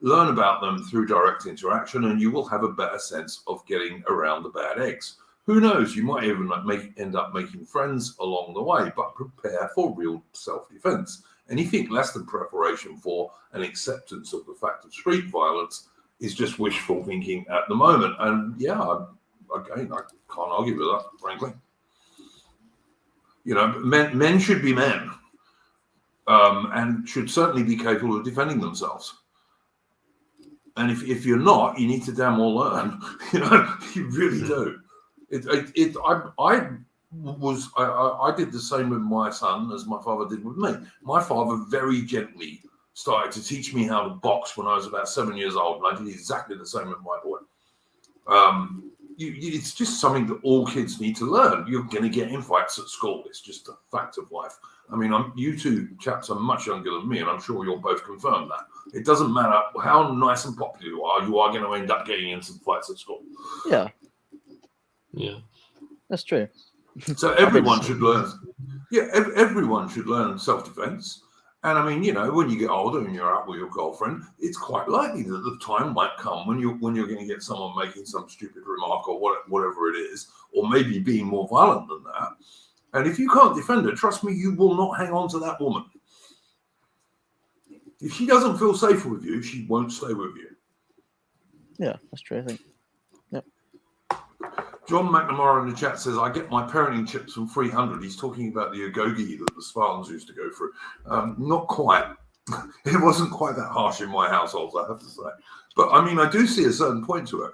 Learn about them through direct interaction and you will have a better sense of getting around the bad eggs. Who knows, you might even end up making friends along the way, but prepare for real self-defense. Anything less than preparation for an acceptance of the fact of street violence is just wishful thinking at the moment. And yeah, again, I can't argue with that, frankly. Men should be men and should certainly be capable of defending themselves. And if you're not, you need to damn well learn. You really do. I did the same with my son as my father did with me. My father very gently started to teach me how to box when I was about 7 years old, and I did exactly the same with my boy. It's just something that all kids need to learn. You're going to get in fights at school. It's just a fact of life. I mean, you two chaps are much younger than me, and I'm sure you'll both confirm that. It doesn't matter how nice and popular you are going to end up getting in some fights at school. Yeah. Yeah, that's true. So everyone should learn. Yeah, everyone should learn self-defense. And I mean, when you get older and you're out with your girlfriend, it's quite likely that the time might come when you're going to get someone making some stupid remark or whatever it is, or maybe being more violent than that. And if you can't defend her, trust me, you will not hang on to that woman. If she doesn't feel safe with you, she won't stay with you. Yeah, that's true, I think. Yep. John McNamara in the chat says, I get my parenting chips from 300. He's talking about the agoge that the Spartans used to go through. Not quite. It wasn't quite that harsh in my household, I have to say. But I mean, I do see a certain point to it.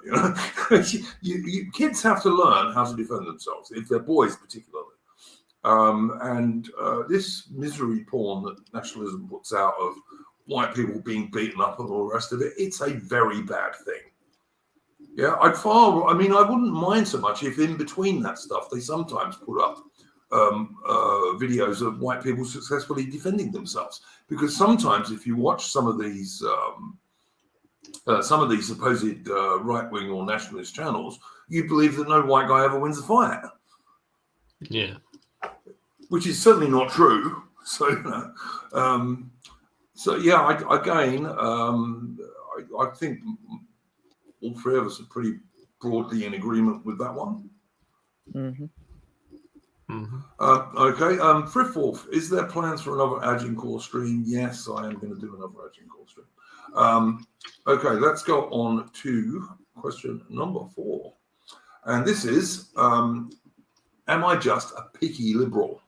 Kids have to learn how to defend themselves, if they're boys particularly. This misery porn that nationalism puts out of white people being beaten up and all the rest of it, it's a very bad thing. Yeah, I wouldn't mind so much if in between that stuff they sometimes put up videos of white people successfully defending themselves. Because sometimes if you watch some of these supposed right-wing or nationalist channels, you believe that no white guy ever wins a fight. Yeah. Which is certainly not true. So, I think all three of us are pretty broadly in agreement with that one. Mm-hmm. Okay. Frith Wolf, is there plans for another Agincourt stream? Yes, I am going to do another Agincourt stream. Okay, let's go on to question number 4. And this is, am I just a picky liberal?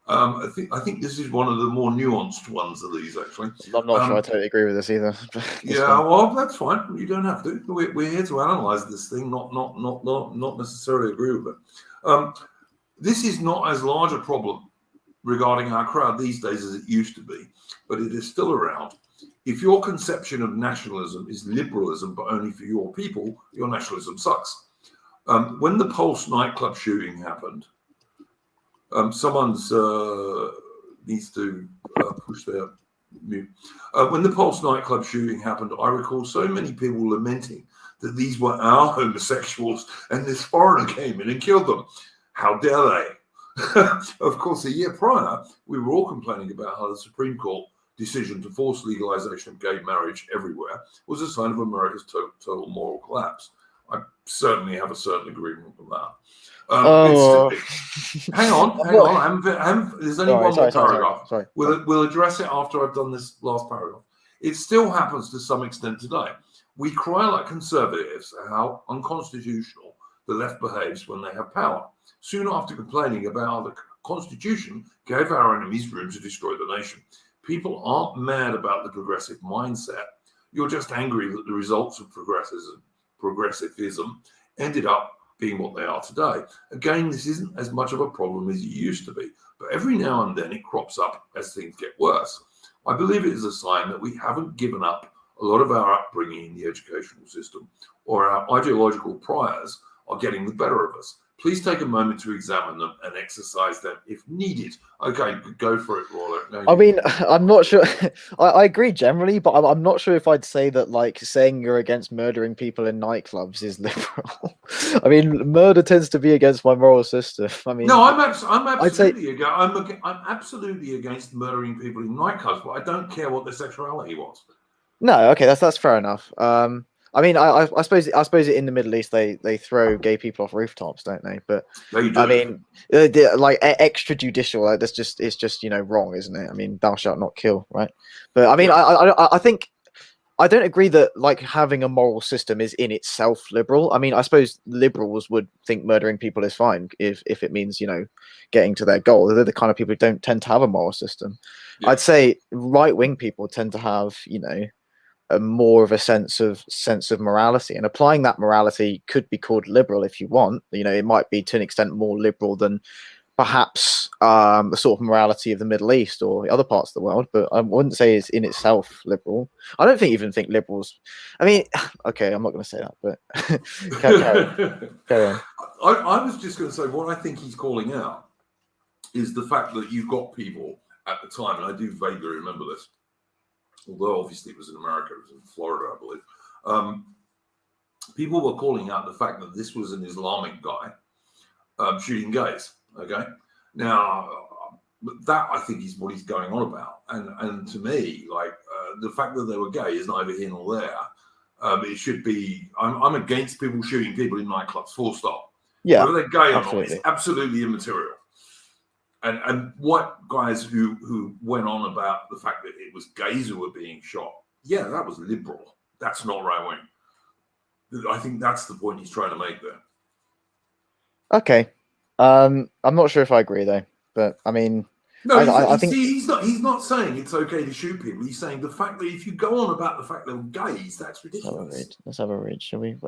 I think this is one of the more nuanced ones of these, actually. I'm not sure I totally agree with this either. Yeah, well, that's fine. You don't have to. We're here to analyze this thing, not necessarily agree with it. This is not as large a problem regarding our crowd these days as it used to be, but it is still around. If your conception of nationalism is liberalism, but only for your people, your nationalism sucks. When the Pulse nightclub shooting happened, someone's needs to push their mute. When the Pulse nightclub shooting happened, I recall so many people lamenting that these were our homosexuals and this foreigner came in and killed them. How dare they? Of course, a year prior, we were all complaining about how the Supreme Court decision to force legalization of gay marriage everywhere was a sign of America's total moral collapse. I certainly have a certain agreement with that. Hang on. There's only one more paragraph. Sorry. We'll address it after I've done this last paragraph. It still happens to some extent today. We cry like conservatives at how unconstitutional the left behaves when they have power. Soon after complaining about how the Constitution gave our enemies room to destroy the nation. People aren't mad about the progressive mindset. You're just angry that the results of progressivism ended up being what they are today. Again, this isn't as much of a problem as it used to be, but every now and then it crops up as things get worse. I believe it is a sign that we haven't given up a lot of our upbringing in the educational system, or our ideological priors are getting the better of us. Please take a moment to examine them and exercise them if needed. Okay, go for it, Roller. No, I mean, I'm not sure. I agree generally, but I'm not sure if I'd say that, like, saying you're against murdering people in nightclubs is liberal. I mean, murder tends to be against my moral system. I mean, no, I'm absolutely against murdering people in nightclubs, but I don't care what their sexuality was. No, okay, that's fair enough. I mean, I suppose in the Middle East they throw gay people off rooftops, don't they? But they do. I mean, like extrajudicial, like it's just wrong, isn't it? I mean, thou shalt not kill, right? But I mean, yeah. I think I don't agree that like having a moral system is in itself liberal. I mean, I suppose liberals would think murdering people is fine if it means getting to their goal. They're the kind of people who don't tend to have a moral system. Yeah. I'd say right-wing people tend to have a more of a sense of morality, and applying that morality could be called liberal if you want. It might be to an extent more liberal than perhaps the sort of morality of the Middle East or other parts of the world, but I wouldn't say it's in itself liberal. I don't even think liberals. I mean, okay, I'm not going to say that, but carry on. I was just going to say what I think he's calling out is the fact that you've got people at the time, and I do vaguely remember this, although obviously it was in America, it was in Florida, I believe. People were calling out the fact that this was an Islamic guy shooting gays. Okay, now that I think is what he's going on about, and to me, like the fact that they were gay is neither here nor there. It should be. I'm against people shooting people in nightclubs. Full stop. Yeah, whether they're gay or not, it's absolutely immaterial. And what guys who went on about the fact that it was gays who were being shot, yeah, that was liberal. That's not right wing. I think that's the point he's trying to make there. Okay. I'm not sure if I agree though, but I mean, no, I think he's not saying it's okay to shoot people. He's saying the fact that if you go on about the fact they're gays, that's ridiculous. Let's have a read, shall we? It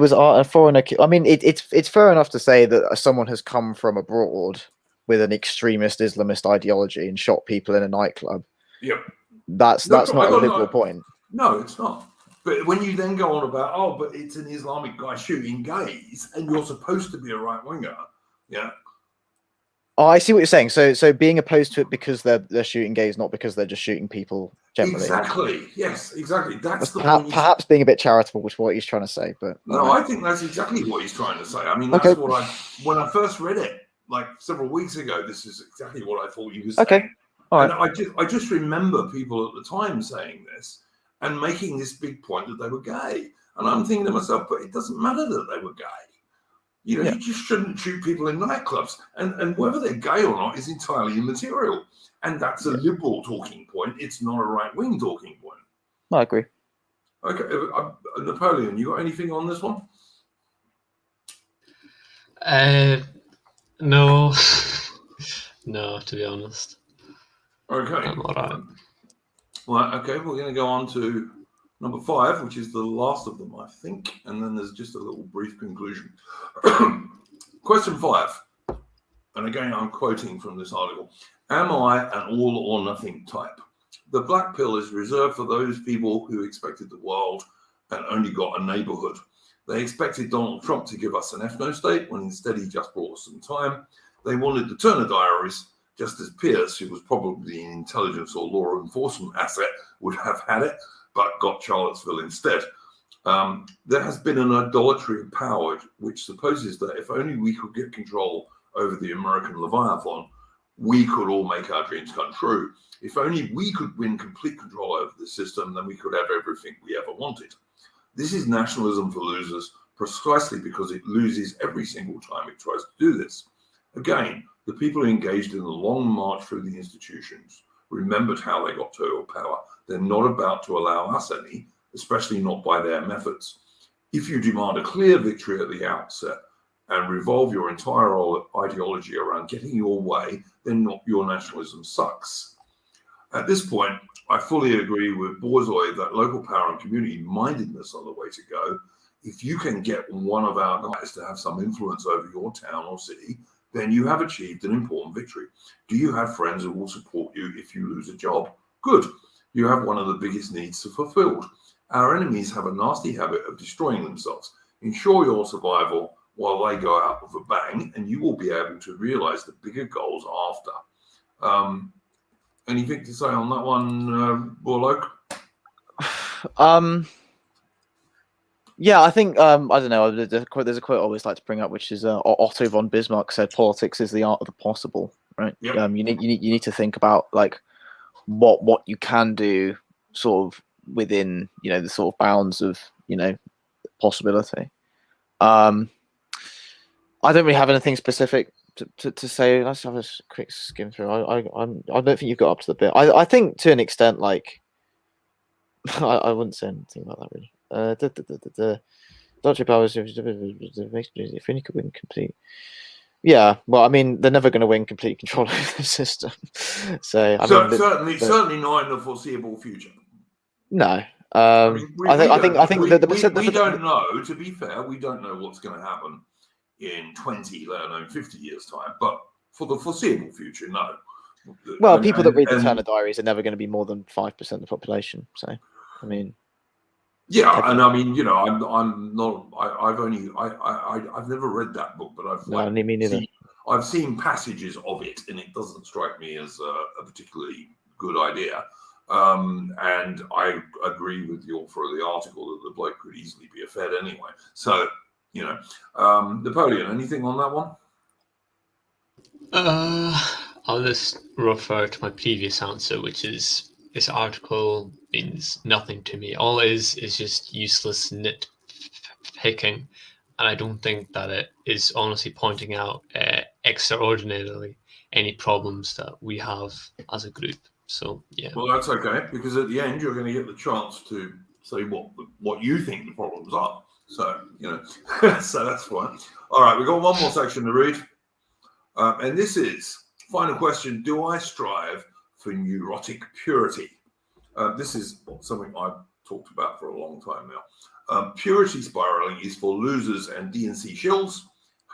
was a foreigner. I mean, it's fair enough to say that someone has come from abroad with an extremist Islamist ideology and shot people in a nightclub. Yep. That's not a liberal point. No, it's not. But when you then go on about, but it's an Islamic guy shooting gays, and you're supposed to be a right winger, yeah. Oh, I see what you're saying. So being opposed to it because they're shooting gays, not because they're just shooting people generally. Exactly. Yes, exactly. That's the perhaps being a bit charitable is what he's trying to say. But no, I think that's exactly what he's trying to say. I mean, that's what when I first read it, like several weeks ago, this is exactly what I thought he was saying. Okay. All right. And I just remember people at the time saying this and making this big point that they were gay. And I'm thinking to myself, but it doesn't matter that they were gay. You Yeah. just shouldn't shoot people in nightclubs. And whether they're gay or not is entirely immaterial. And that's a liberal talking point. It's not a right-wing talking point. I agree. Okay, Napoleon, you got anything on this one? No. No, to be honest. Okay. I'm all right. Well, okay, we're going to go on to number 5, which is the last of them, I think. And then there's just a little brief conclusion. Question 5. And again, I'm quoting from this article. Am I an all or nothing type? The black pill is reserved for those people who expected the world and only got a neighborhood. They expected Donald Trump to give us an ethno-state when instead he just brought us some time. They wanted the Turner Diaries, just as Pierce, who was probably an intelligence or law enforcement asset, would have had it, but got Charlottesville instead. There has been an idolatry of power, which supposes that if only we could get control over the American Leviathan, we could all make our dreams come true. If only we could win complete control over the system, then we could have everything we ever wanted. This is nationalism for losers, precisely because it loses every single time it tries to do this. Again, the people engaged in the long march through the institutions remembered how they got total power. They're not about to allow us any, especially not by their methods. If you demand a clear victory at the outset and revolve your entire ideology around getting your way, then your nationalism sucks. At this point, I fully agree with Borzoi that local power and community mindedness are the way to go. If you can get one of our guys to have some influence over your town or city, then you have achieved an important victory. Do you have friends who will support you if you lose a job? Good. You have one of the biggest needs fulfilled. Our enemies have a nasty habit of destroying themselves. Ensure your survival while they go out with a bang, and you will be able to realize the bigger goals after. Anything to say on that one, Borloke? Yeah, I think I don't know. There's a quote I always like to bring up, which is Otto von Bismarck said, "Politics is the art of the possible." Right? Yep. You need to think about like what you can do, sort of within the sort of bounds of possibility. I don't really have anything specific to say. Let's have a quick skim through. I don't think you've got up to the bit. I think to an extent, like I wouldn't say anything about that really. Military powers, if any could win complete. Yeah, well, I mean, they're never going to win complete control of the system. So certainly not in the foreseeable future. No. I think we the don't know. To be fair, we don't know what's going to happen in 20, let alone 50 years' time. But for the foreseeable future, no. Well, people that read the Turner Diaries are never going to be more than 5% of the population. So, I mean, yeah, and I mean, I'm not. I've never read that book, but me neither. I've seen passages of it, and it doesn't strike me as a particularly good idea. And I agree with the author of the article that the bloke could easily be a Fed anyway. So, Napoleon, anything on that one? I'll just refer to my previous answer, which is this article means nothing to me. All it is just useless nitpicking, and I don't think that it is honestly pointing out extraordinarily any problems that we have as a group. So yeah. Well, that's okay, because at the end you're going to get the chance to say what you think the problems are. So so that's fine. All right, we've got one more section to read, and this is final question: do I strive for neurotic purity? This is something I've talked about for a long time now. Purity spiraling is for losers and DNC shills.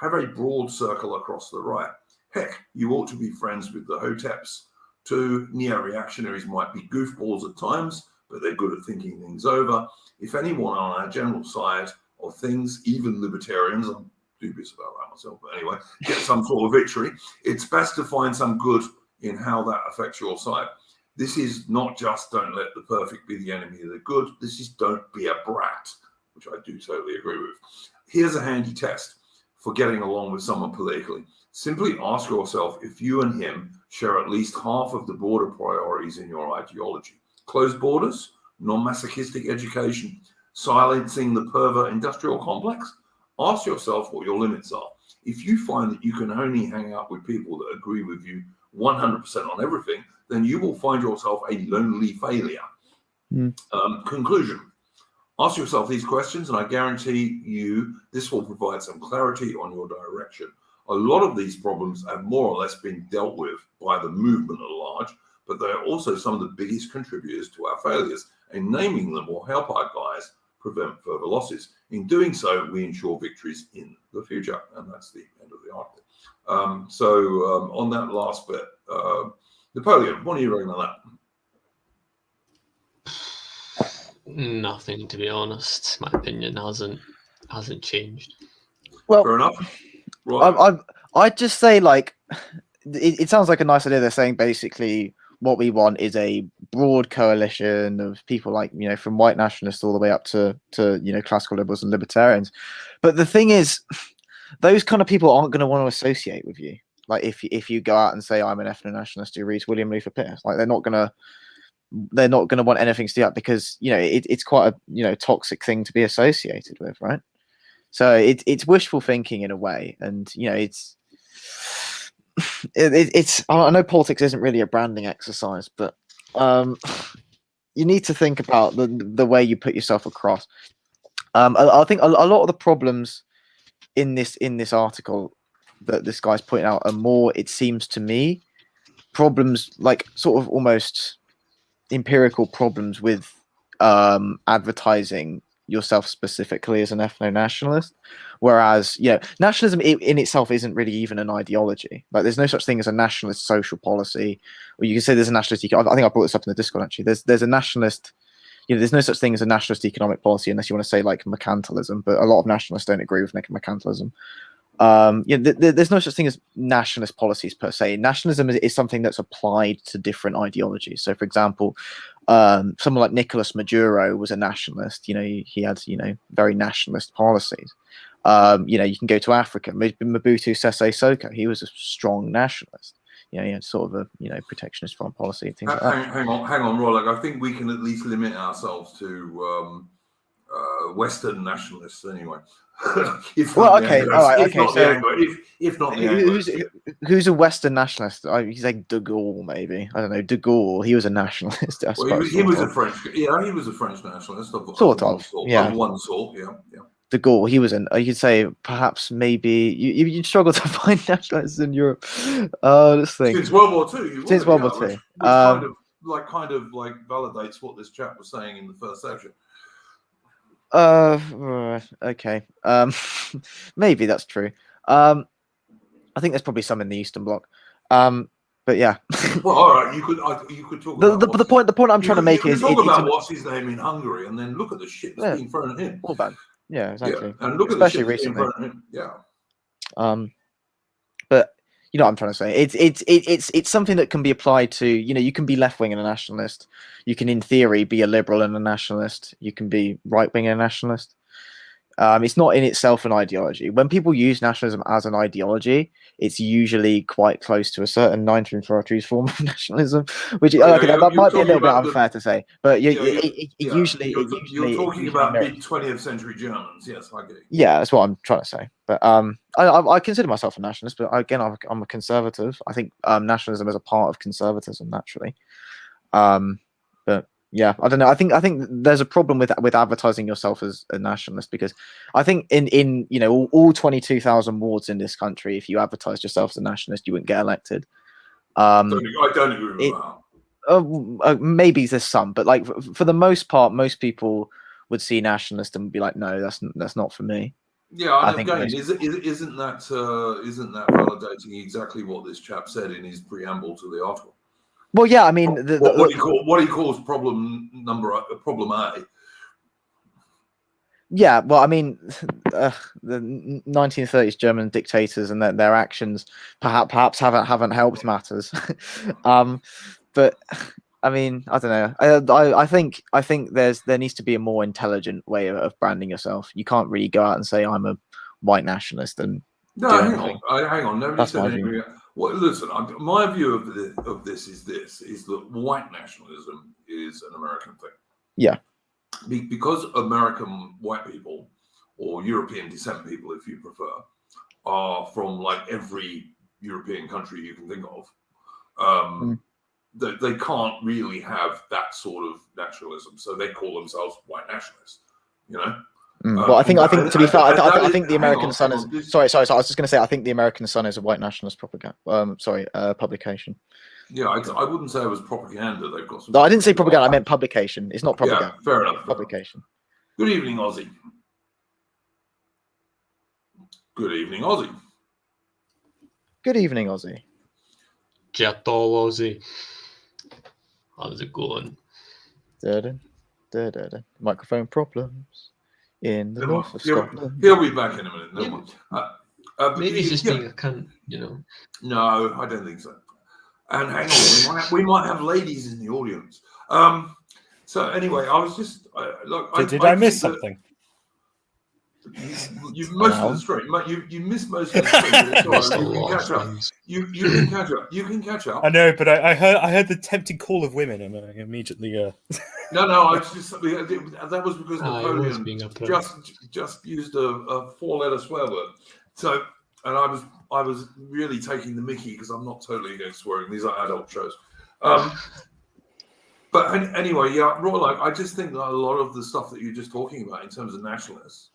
Have a broad circle across the right. Heck, you ought to be friends with the Hoteps. 2, neo-reactionaries might be goofballs at times, but they're good at thinking things over. If anyone on our general side of things, even libertarians, I'm dubious about that myself, but anyway, get some sort of victory, it's best to find some good in how that affects your side. This is not just don't let the perfect be the enemy of the good. This is don't be a brat, which I do totally agree with. Here's a handy test for getting along with someone politically. Simply ask yourself if you and him share at least half of the border priorities in your ideology. Closed borders, non-masochistic education, silencing the pervert industrial complex, Ask yourself what your limits are. If you find that you can only hang out with people that agree with you 100% on everything, then you will find yourself a lonely failure. Conclusion. Ask yourself these questions, and I guarantee you this will provide some clarity on your direction. A lot of these problems have more or less been dealt with by the movement at large, but they are also some of the biggest contributors to our failures, and naming them will help our guys prevent further losses. In doing so, we ensure victories in the future. And that's the end of the article. On that last bit, Napoleon, what do you reckon on that? Nothing, to be honest. My opinion hasn't changed. Well, fair enough. Right. I'd just say, like, it sounds like a nice idea. They're saying basically what we want is a broad coalition of people, like, you know, from white nationalists all the way up to you know, classical liberals and libertarians. But the thing is, those kind of people aren't going to want to associate with you. Like, if you go out and say I'm an ethno-nationalist who reads William Luther Pierce, like, they're not going to want anything to do that, because, you know, it's quite a, you know, toxic thing to be associated with, right? So it's wishful thinking in a way, and, you know, it's I know politics isn't really a branding exercise, but you need to think about the way you put yourself across. I think a lot of the problems in this article that this guy's pointing out are more, it seems to me, problems like sort of almost empirical problems with advertising yourself specifically as an ethno-nationalist, whereas, you know, nationalism in itself isn't really even an ideology. Like, there's no such thing as a nationalist social policy, or you can say there's a nationalist. I think I brought this up in the Discord actually. There's a nationalist. You know, there's no such thing as a nationalist economic policy unless you want to say like mercantilism, but a lot of nationalists don't agree with mercantilism. Yeah, there's no such thing as nationalist policies per se. Nationalism is something that's applied to different ideologies. So, for example, someone like Nicolas Maduro was a nationalist. You know, he had, you know, very nationalist policies. You know, you can go to Africa. Mobutu Sese Seko, he was a strong nationalist. You know, he had sort of a, you know, protectionist foreign policy and things like that. Hang on, Rollo. I think we can at least limit ourselves to Western nationalists anyway. If not the Anglos. Who's a Western nationalist? He's like De Gaulle, maybe. I don't know. De Gaulle, he was a nationalist. I suppose, he was a French. Yeah, he was a French nationalist. Sort of. Yeah. Of one sort. Yeah. De Gaulle, he was an. You could say perhaps maybe you'd struggle to find nationalists in Europe. Let's think. Since World War II. Since World War II. Which kind of validates what this chap was saying in the first section. Okay. Maybe that's true. I think there's probably some in the Eastern Bloc. But yeah. Well, all right. You could talk. The point I'm trying to make is talk about what's his name in Hungary, and then look at the shit that's being thrown at him. Orban. Yeah, exactly. Yeah, and look especially at the shit recently. Being thrown at him. Yeah. But you know what I'm trying to say. It's something that can be applied to. You know, you can be left wing and a nationalist. You can, in theory, be a liberal and a nationalist. You can be right wing and a nationalist. It's not in itself an ideology. When people use nationalism as an ideology, it's usually quite close to a certain 1930s form of nationalism, which that might be a little bit unfair to say. But usually you're talking about mid-20th century Germans. Yes, I get it. Yeah, that's what I'm trying to say. But I consider myself a nationalist, but again, I'm a conservative. I think nationalism is a part of conservatism naturally. But yeah, I don't know. I think there's a problem with advertising yourself as a nationalist, because I think in you know, all 22,000 wards in this country, if you advertised yourself as a nationalist, you wouldn't get elected. I don't agree with that. Maybe there's some, but like for the most part, most people would see nationalist and be like, no, that's not for me. Yeah, and again, isn't that validating exactly what this chap said in his preamble to the article? Well, yeah, I mean, what he calls problem A. Yeah, well, I mean, the 1930s German dictators and their actions perhaps haven't helped matters. But I mean, I don't know. I think there needs to be a more intelligent way of branding yourself. You can't really go out and say I'm a white nationalist and hang on. Nobody said anything. Well, listen, my view of this is that white nationalism is an American thing. Yeah. Because American white people or European descent people, if you prefer, are from like every European country you can think of. They can't really have that sort of nationalism, so they call themselves white nationalists. You know. Well, I think to be fair, I think the American Sun is. Sorry. I was just going to say, I think the American Sun is a white nationalist propaganda. Publication. Yeah, I wouldn't say it was propaganda. They've got some. No, I didn't say propaganda. I meant publication. It's not propaganda. Yeah, fair enough. Publication. Good evening, Aussie. Good evening, Aussie. Good evening, Aussie. Jatol Aussie. How's it going? Microphone problems in the north of Scotland. He'll be back in a minute. No one. Maybe he's just being a cunt, you know. No, I don't think so. And hang on, we might have ladies in the audience. So anyway, I was just did I miss something? You most of the stream. You missed most of the stream. You can catch up. You can catch up. You can catch up. I know, but I heard the tempting call of women, and I immediately. No. I just that was because Napoleon just used a 4-letter swear word. So, and I was really taking the mickey because I'm not totally against swearing. These are adult shows. But anyway, yeah, Roy, I just think that a lot of the stuff that you're just talking about in terms of nationalists,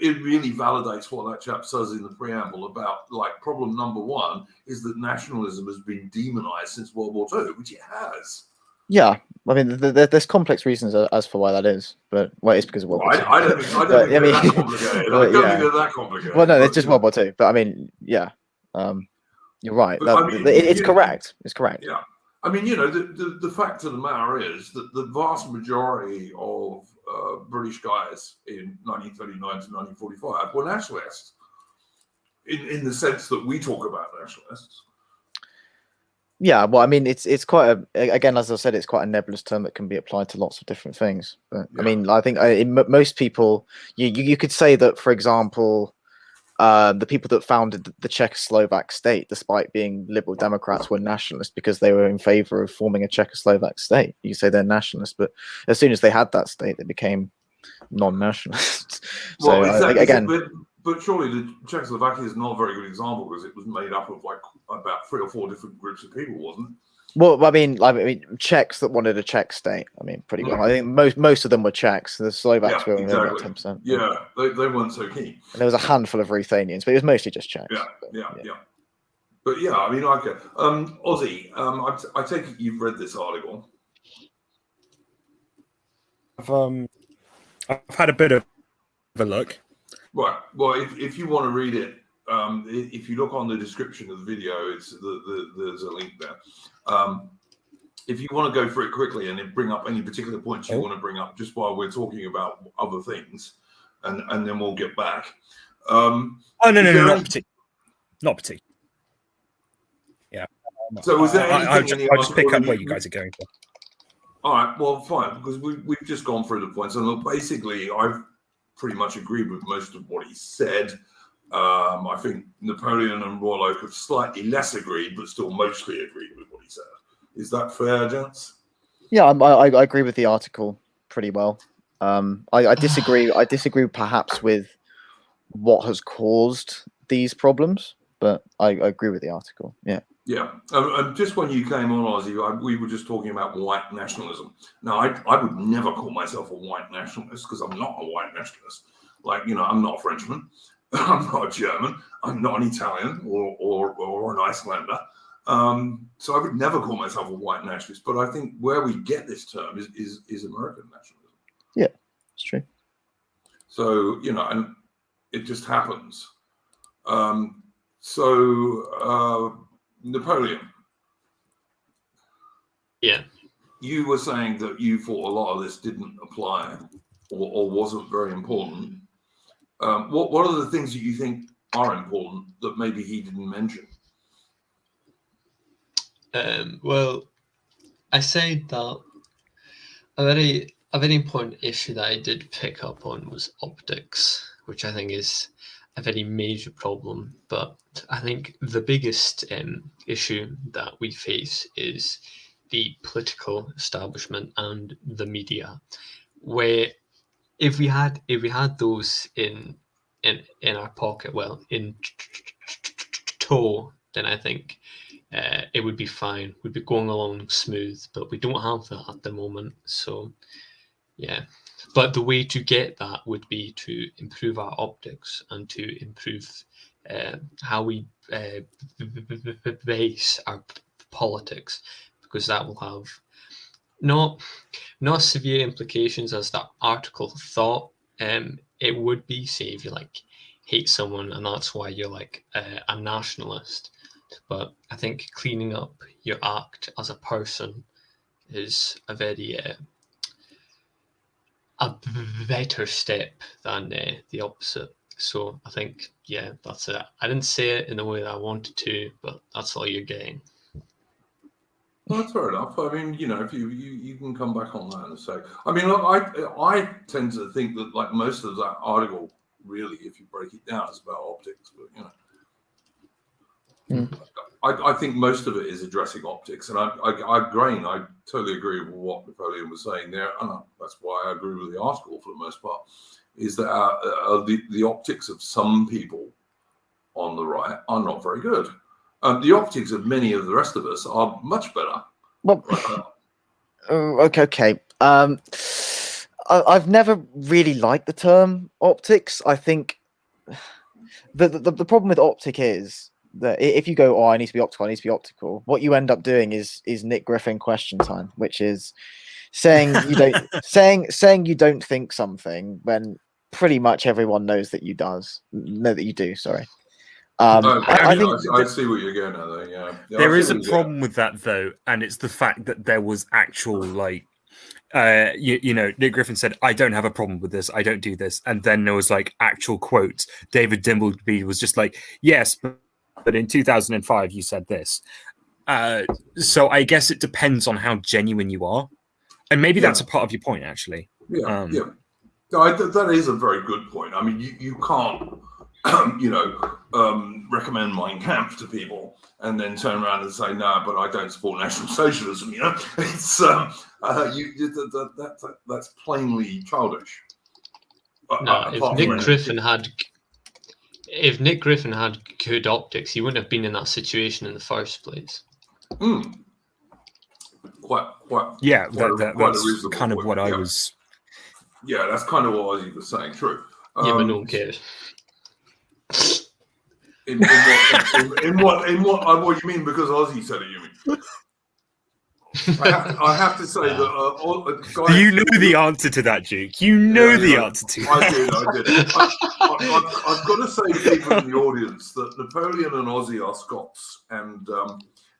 it really validates what that chap says in the preamble about, like, problem number one is that nationalism has been demonized since World War II, which it has. Yeah, I mean, there's complex reasons as for why that is, but it's because of World War II. I don't think they're that complicated. I don't think they're that complicated. Well, no, it's just World War II. But I mean, yeah, you're right. It's correct. It's correct. Yeah, I mean, you know, the fact of the matter is that the vast majority of British guys in 1939 to 1945 were nationalists, in the sense that we talk about nationalists. Yeah, well, I mean, it's quite again, as I said, it's quite a nebulous term that can be applied to lots of different things. But yeah. I mean, I think most people, you could say that, for example, the people that founded the Czechoslovak state, despite being liberal Democrats, were nationalists because they were in favor of forming a Czechoslovak state. You say they're nationalists, but as soon as they had that state, they became non-nationalists. So well, exactly. Again. But surely the Czechoslovakia is not a very good example because it was made up of like about 3 or 4 different groups of people, wasn't it? Well, I mean, Czechs that wanted a Czech state. I mean, pretty well. I think most of them were Czechs. The Slovaks were only about 10%. Yeah, they weren't so keen. And there was a handful of Ruthenians, but it was mostly just Czechs. Yeah. But yeah, I mean, okay. Ozzy, I take it you've read this article. I've had a bit of a look. Right. Well, if you want to read it, if you look on the description of the video, there's a link there. If you want to go through it quickly and then bring up any particular points you want to bring up just while we're talking about other things, and then we'll get back. No, not particularly. Yeah. So was there anything I'll just pick up where you guys are going for. All right. Well, fine, because we've just gone through the points, and look, basically, I've pretty much agreed with most of what he said. I think Napoleon and Royal Oak have slightly less agreed, but still mostly agreed with what he said. Is that fair, gents? Yeah, I agree with the article pretty well. I disagree. I disagree perhaps with what has caused these problems, but I agree with the article. Yeah. Yeah. And just when you came on, Ozzy, we were just talking about white nationalism. Now, I would never call myself a white nationalist because I'm not a white nationalist. Like, you know, I'm not a Frenchman. I'm not a German. I'm not an Italian or an Icelander. So I would never call myself a white nationalist. But I think where we get this term is American nationalism. Yeah, it's true. So, you know, and it just happens. Napoleon. Yeah. You were saying that you thought a lot of this didn't apply or wasn't very important. What are the things that you think are important that maybe he didn't mention? Well, I say that a very important issue that I did pick up on was optics, which I think is a very major problem. But I think the biggest issue that we face is the political establishment and the media, where if we had those in our pocket, well, in tow, then I think it would be fine. We'd be going along smooth, but we don't have that at the moment. So yeah, but the way to get that would be to improve our optics and to improve how we base our politics, because that will have not severe implications as that article thought. It would be, say, if you like hate someone and that's why you're like a nationalist. But I think cleaning up your act as a person is a very a better step than the opposite. So I think, yeah, that's it. I didn't say it in the way that I wanted to, but that's all you're getting. Well, that's fair enough. I mean, you know, if you can come back on that and say, I mean, look, I tend to think that like most of that article, really, if you break it down, is about optics. But you know, I think most of it is addressing optics, and I totally agree with what Napoleon was saying there, and that's why I agree with the article for the most part. Is that the optics of some people on the right are not very good. The optics of many of the rest of us are much better. Well, okay. I've never really liked the term optics. I think the problem with optic is that if you go, I need to be optical, I need to be optical, what you end up doing is Nick Griffin question time, which is saying you don't saying you don't think something when pretty much everyone knows that you do. Sorry. I see what you're getting at there. Yeah, there is a problem with that though, and it's the fact that there was actual like, you know, Nick Griffin said, "I don't have a problem with this. I don't do this," and then there was like actual quotes. David Dimbleby was just like, "Yes, but in 2005 you said this." So I guess it depends on how genuine you are, and maybe that's a part of your point actually. Yeah, that is a very good point. I mean, you can't. Recommend Mein Kampf to people and then turn around and say, no, but I don't support National Socialism. You know, it's that's plainly childish. No, if Nick Griffin had good optics, he wouldn't have been in that situation in the first place. Quite. Yeah, that's kind of what I was. Yeah, that's kind of what I was saying. True. Yeah, but no one cares. In what you mean? Because Ozzy said it, you mean? I have to say that guys, you know the answer to that, Duke. You know the answer to that. I did. I've got to say, people in the audience, that Napoleon and Ozzy are Scots, and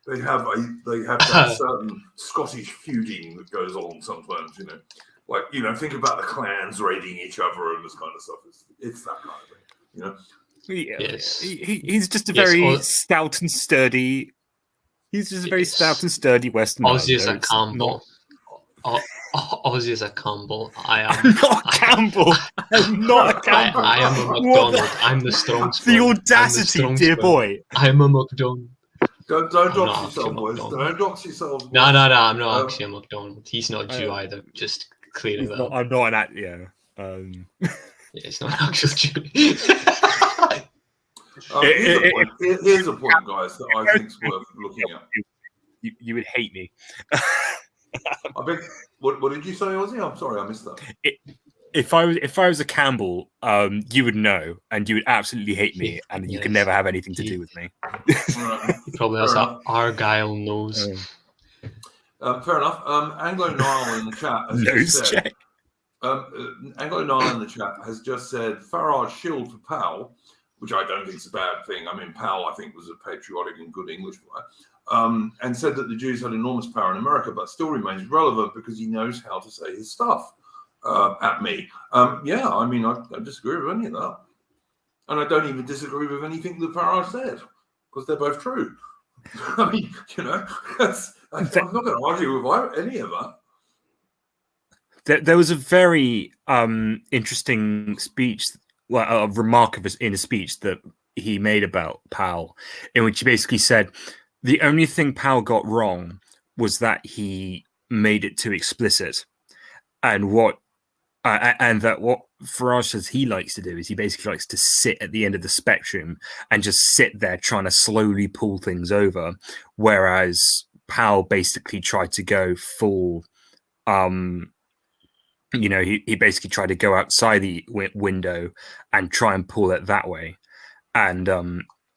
they have that certain Scottish feuding that goes on sometimes. You know, like think about the clans raiding each other and this kind of stuff. It's that kind of thing. You know. Yes, he's just a very stout and sturdy. He's just a very stout and sturdy Western. Ozzy is a Campbell. Ozzy is a Campbell. I am not Campbell. I'm not a Campbell. I am a McDonald. I'm the strong. The audacity, dear boy. I'm a McDonald. Don't dox yourself, boys. Don't dox yourselves. No. I'm not actually a McDonald. He's not Jew either. Just clearing that. I'm not an act. Yeah. It's not an actual Jew. Here's a point, guys, that I think is worth looking at. You would hate me. What did you say, Ozzy? I'm sorry, I missed that. If I was a Campbell, you would know, and you would absolutely hate me, and you could never have anything to do with me. He probably has that Argyle nose. Fair enough. Anglo Nile in the chat has just said, Anglo Nile in the chat has just said Farage shield for Powell, which I don't think is a bad thing. I mean, Powell, I think, was a patriotic and good English guy, and said that the Jews had enormous power in America, but still remains relevant because he knows how to say his stuff at me. Yeah, I mean, I don't disagree with any of that. And I don't even disagree with anything that Farage said, because they're both true. I mean, I'm not going to argue with any of that. There was a very interesting speech, a remark in a speech that he made about Powell, in which he basically said the only thing Powell got wrong was that he made it too explicit. And what and that what Farage says he likes to do is he basically likes to sit at the end of the spectrum and just sit there trying to slowly pull things over, whereas Powell basically tried to go full. He basically tried to go outside the window and try and pull it that way, and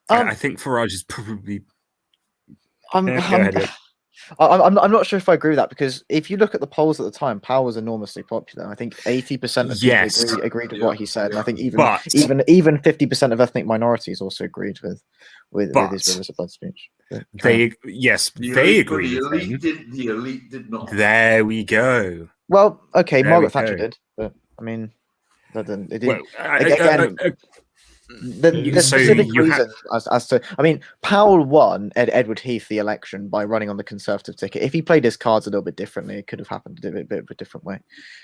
I think Farage is probably. Go ahead. I'm not sure if I agree with that, because if you look at the polls at the time, Powell was enormously popular. I think 80% of people agreed with what he said, and I think even 50% of ethnic minorities also agreed with his Rivers of Blood speech. They agreed. The elite did not. There we go. Well, okay, Margaret Thatcher did, but I mean, it didn't. Well, there's specific reasons as to. I mean, Powell won Edward Heath the election by running on the Conservative ticket. If he played his cards a little bit differently, it could have happened a bit of a different way.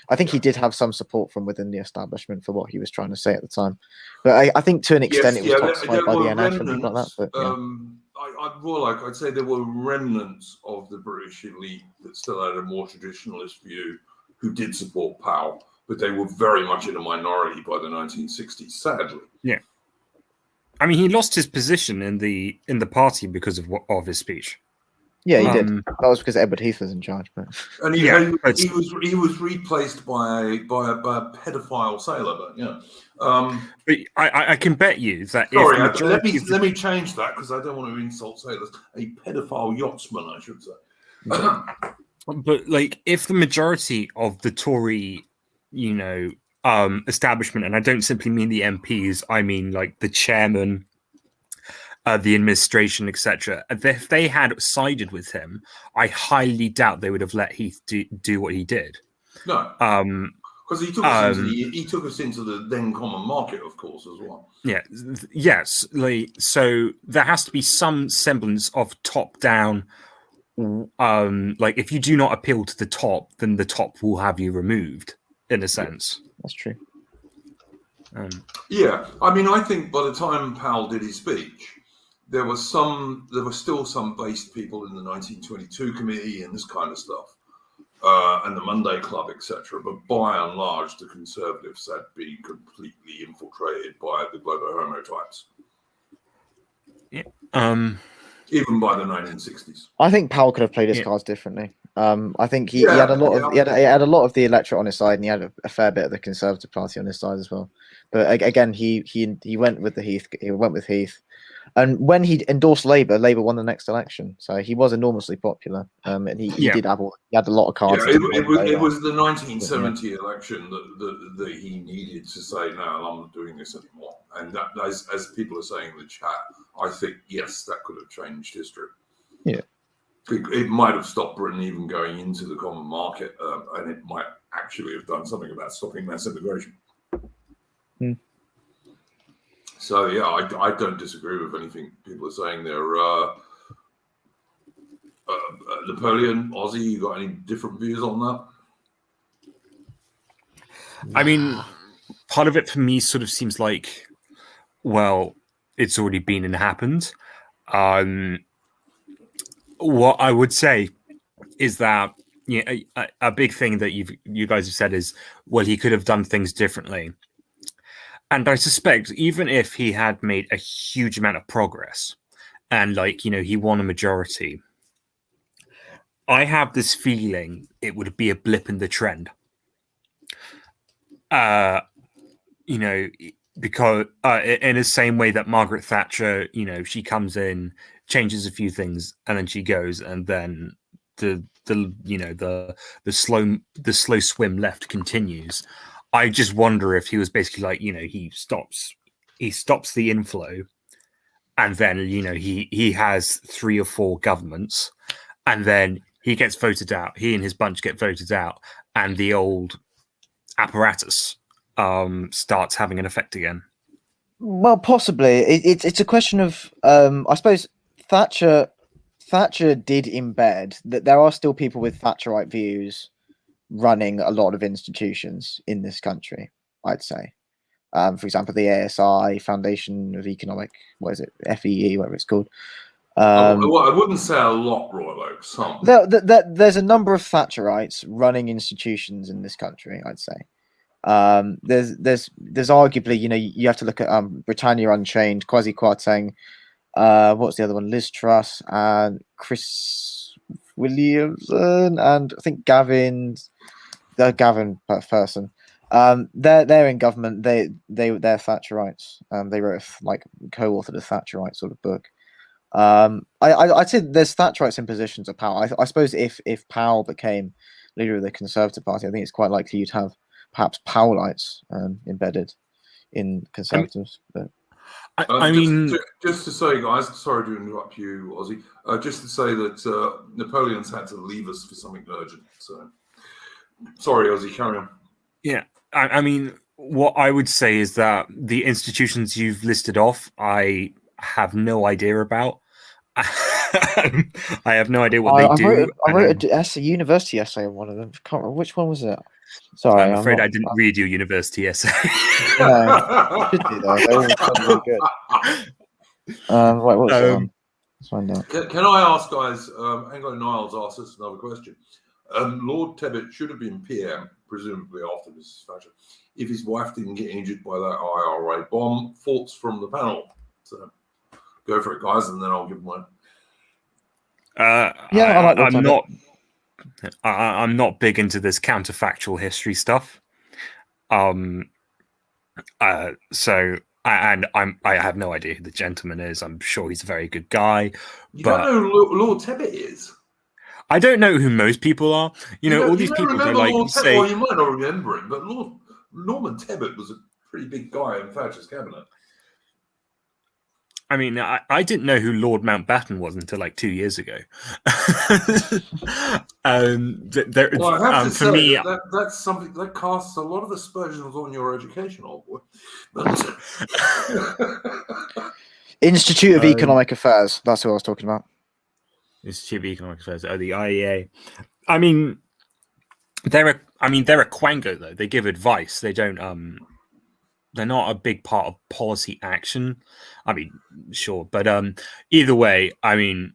I think he did have some support from within the establishment for what he was trying to say at the time, but I think to an extent it was toxified by the NF and things like that. But I'd say there were remnants of the British elite that still had a more traditionalist view who did support Powell, but they were very much in a minority by the 1960s, sadly. Yeah. I mean, he lost his position in the party because of his speech. Yeah, he did. That was because Edward Heath was in charge. But and he was replaced by a pedophile sailor. But yeah, but I can bet you that. Sorry, let me change that, because I don't want to insult sailors. A pedophile yachtsman, I should say. But like, if the majority of the Tory, establishment, and I don't simply mean the MPs, I mean like the chairman, the administration, etc. If they had sided with him, I highly doubt they would have let Heath do what he did. No, because he took us into the then common market, of course, as well. Yeah, yes. So there has to be some semblance of top-down. Like, if you do not appeal to the top, then the top will have you removed, in a sense. That's true. Yeah, I mean, I think by the time Powell did his speech, there were still some based people in the 1922 committee and this kind of stuff, and the Monday Club, etc. But by and large, the Conservatives had been completely infiltrated by the Globo Homo types. Yeah. Even by the 1960s. I think Powell could have played his cards differently. I think he had a lot of the electorate on his side, and he had a fair bit of the Conservative Party on his side as well. But again, he went with Heath. He went with Heath, and when he endorsed Labour, Labour won the next election. So he was enormously popular, and he did have he had a lot of cards. Yeah, it was the 1970 election that he needed to say, no, I'm not doing this anymore. And that, as people are saying in the chat, I think, yes, that could have changed history. Yeah. It might have stopped Britain even going into the common market, and it might actually have done something about stopping mass immigration. Mm. So, yeah, I don't disagree with anything people are saying there. Napoleon, Aussie, you got any different views on that? I mean, part of it for me sort of seems like, well, it's already been and happened. What I would say is that a big thing that you guys have said is, well, he could have done things differently. And I suspect even if he had made a huge amount of progress and he won a majority, I have this feeling it would be a blip in the trend. Because in the same way that Margaret Thatcher, she comes in, changes a few things, and then she goes, and then the slow swim left continues. I just wonder if he was basically he stops the inflow, and then he has 3 or 4 governments, and then he gets voted out. He and his bunch get voted out, and the old apparatus starts having an effect again. Well, possibly. It's a question of I suppose Thatcher did embed that there are still people with Thatcherite views running a lot of institutions in this country, I'd say. For example, the ASI, Foundation of Economic, what is it, FEE, whatever it's called. I wouldn't say a lot, Royal. Some. There's a number of Thatcherites running institutions in this country, I'd say. There's arguably, you have to look at Britannia Unchained, Kwasi Kwarteng, what's the other one? Liz Truss and Chris Williamson, and I think Gavin person. They're in government. They're Thatcherites. They wrote co-authored a Thatcherite sort of book. I'd say there's Thatcherites in positions of power. I suppose if Powell became leader of the Conservative Party, I think it's quite likely you'd have perhaps Powellites embedded in Conservatives. I mean, just to say, guys, sorry to interrupt you, Ozzy. Just to say that Napoleon's had to leave us for something urgent. So, sorry, Ozzy, carry on. Yeah, I mean, what I would say is that the institutions you've listed off, I have no idea about. I have no idea what they do. I wrote a university essay on one of them. Can't remember which one was it. Sorry, I'm afraid I didn't read your university essay. No, should be though. They're all really good. Wait, what was it on? Let's find out. Can I ask, guys? Anglo Niles asked us another question. Lord Tebbit should have been PM, presumably after Mrs. Thatcher, if his wife didn't get injured by that IRA bomb. Thoughts from the panel? So go for it, guys, and then I'll give mine. I'm not big into this counterfactual history stuff. I have no idea who the gentleman is. I'm sure he's a very good guy. Don't know who Lord Tebbit is? I don't know who most people are. All these people are like Lord Tebbit, well, you might not remember him, but Lord Norman Tebbit was a pretty big guy in Thatcher's cabinet. I mean, I didn't know who Lord Mountbatten was until like 2 years ago. Well, I have to say that's something that casts a lot of aspersions on your education, old boy. Institute of Economic Affairs. That's who I was talking about. Institute of Economic Affairs, the IEA. I mean, they're a quango though. They give advice. They don't. They're not a big part of policy action. I mean, sure, but either way, I mean,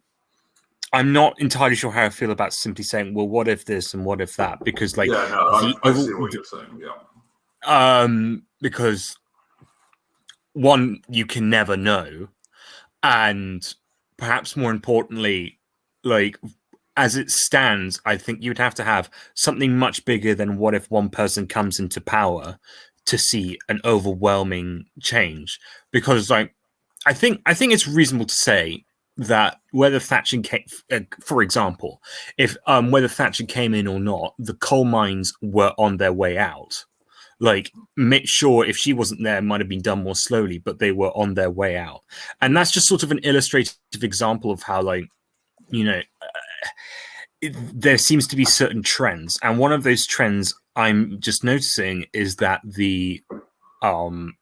I'm not entirely sure how I feel about simply saying, "Well, what if this and what if that?" Because, I see what you're saying. Yeah. Because one, you can never know, and perhaps more importantly, as it stands, I think you'd have to have something much bigger than what if one person comes into power to see an overwhelming change. Because I think it's reasonable to say that whether Thatcher came, for example, if whether Thatcher came in or not, the coal mines were on their way out. Make sure if she wasn't there, it might have been done more slowly, but they were on their way out. And that's just sort of an illustrative example of how, there seems to be certain trends. And one of those trends I'm just noticing is that the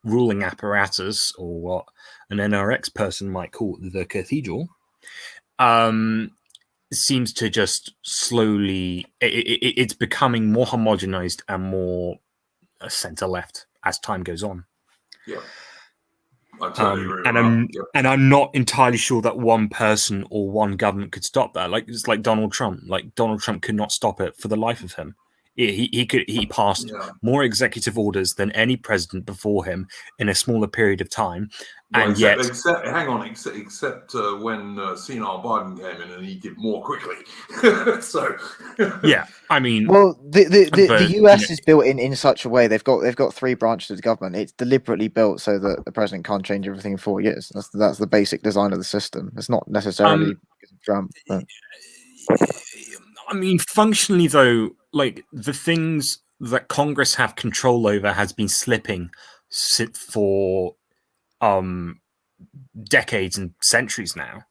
ruling apparatus, or what an NRX person might call the cathedral, seems to just slowly, it's becoming more homogenized and more center-left as time goes on. Yeah. I totally agree and I'm not entirely sure that one person or one government could stop that. It's like Donald Trump. Donald Trump could not stop it for the life of him. He passed more executive orders than any president before him in a smaller period of time. Well, and except when senile Biden came in, and he did more quickly. So yeah, I mean, well, the US is built in such a way. They've got three branches of the government. It's deliberately built so that the president can't change everything in 4 years. That's the basic design of the system. It's not necessarily because of Trump. But... I mean, functionally though, the things that Congress have control over has been slipping for decades and centuries now.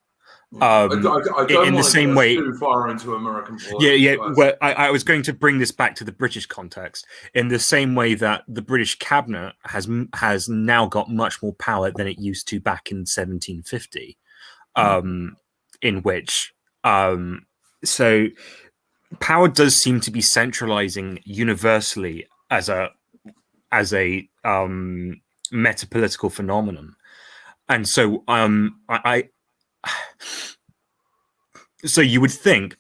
I don't in the same way, too far into American politics. Yeah. Well, I was going to bring this back to the British context. In the same way that the British cabinet has now got much more power than it used to back in 1750, in which so power does seem to be centralizing universally as a metapolitical phenomenon. And so so you would think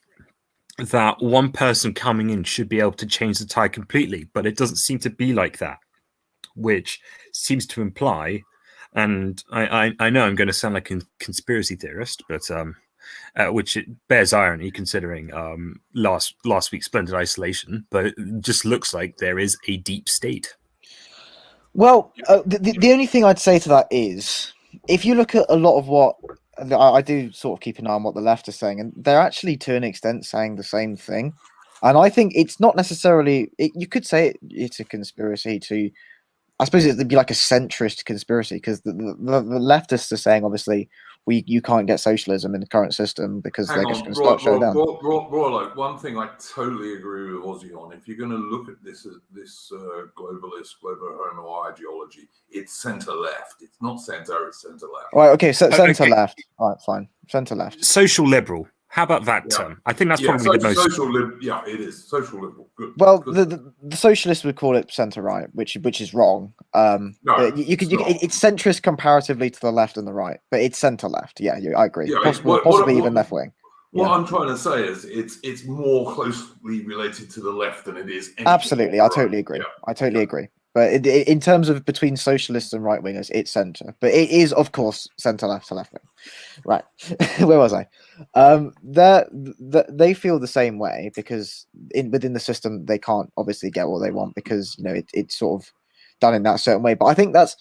that one person coming in should be able to change the tide completely, but it doesn't seem to be like that, which seems to imply, and I know I'm going to sound like a conspiracy theorist, but which it bears irony considering last week's splendid isolation, but it just looks like there is a deep state. Well, the only thing I'd say to that is, if you look at a lot of what I do, sort of keep an eye on what the left is saying, and they're actually to an extent saying the same thing. And I think it's not necessarily. You could say it's a conspiracy to. I suppose it'd be like a centrist conspiracy, because the leftists are saying, obviously, you can't get socialism in the current system because they're just going to start shutting down. Like, one thing I totally agree with Ozzy on. If you're going to look at this globalist, global homo ideology, it's centre left. It's not centre. It's centre left. Right. Okay. So centre left. All right. Fine. Centre left. Social liberal. How about that term? I think that's probably the most social liberal. Yeah, it is social liberal. Good. Well, good. The socialists would call it centre right, which is wrong. No, it's centrist comparatively to the left and the right, but it's centre left. Yeah, I agree. Yeah, possibly even left wing. What I'm trying to say is it's more closely related to the left than it is. Absolutely, I totally agree. Yeah. I totally agree. But in terms of between socialists and right wingers, it's centre. But it is, of course, centre left to left wing. Right. Where was I? They feel the same way, because within the system they can't obviously get what they want, because it's sort of done in that certain way. But I think that's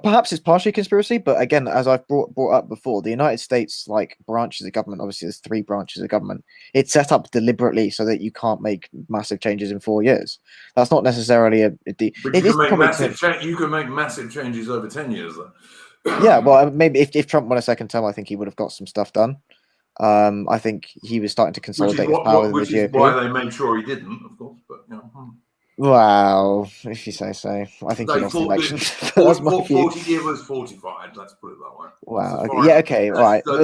perhaps it's partially conspiracy. But again, as I've brought up before, the United States, like, branches of government, obviously there's 3 branches of government. It's set up deliberately so that you can't make massive changes in 4 years. That's not necessarily But you can make massive changes over 10 years, though. Yeah, well, maybe if Trump won a second term, I think he would have got some stuff done. I think he was starting to consolidate his power. Which is why they made sure he didn't, of course. But Well, if you say so. I think he lost the election. That's my view. 40 years was 45. Let's put it that way. Wow. Okay. Yeah. Okay. Right. There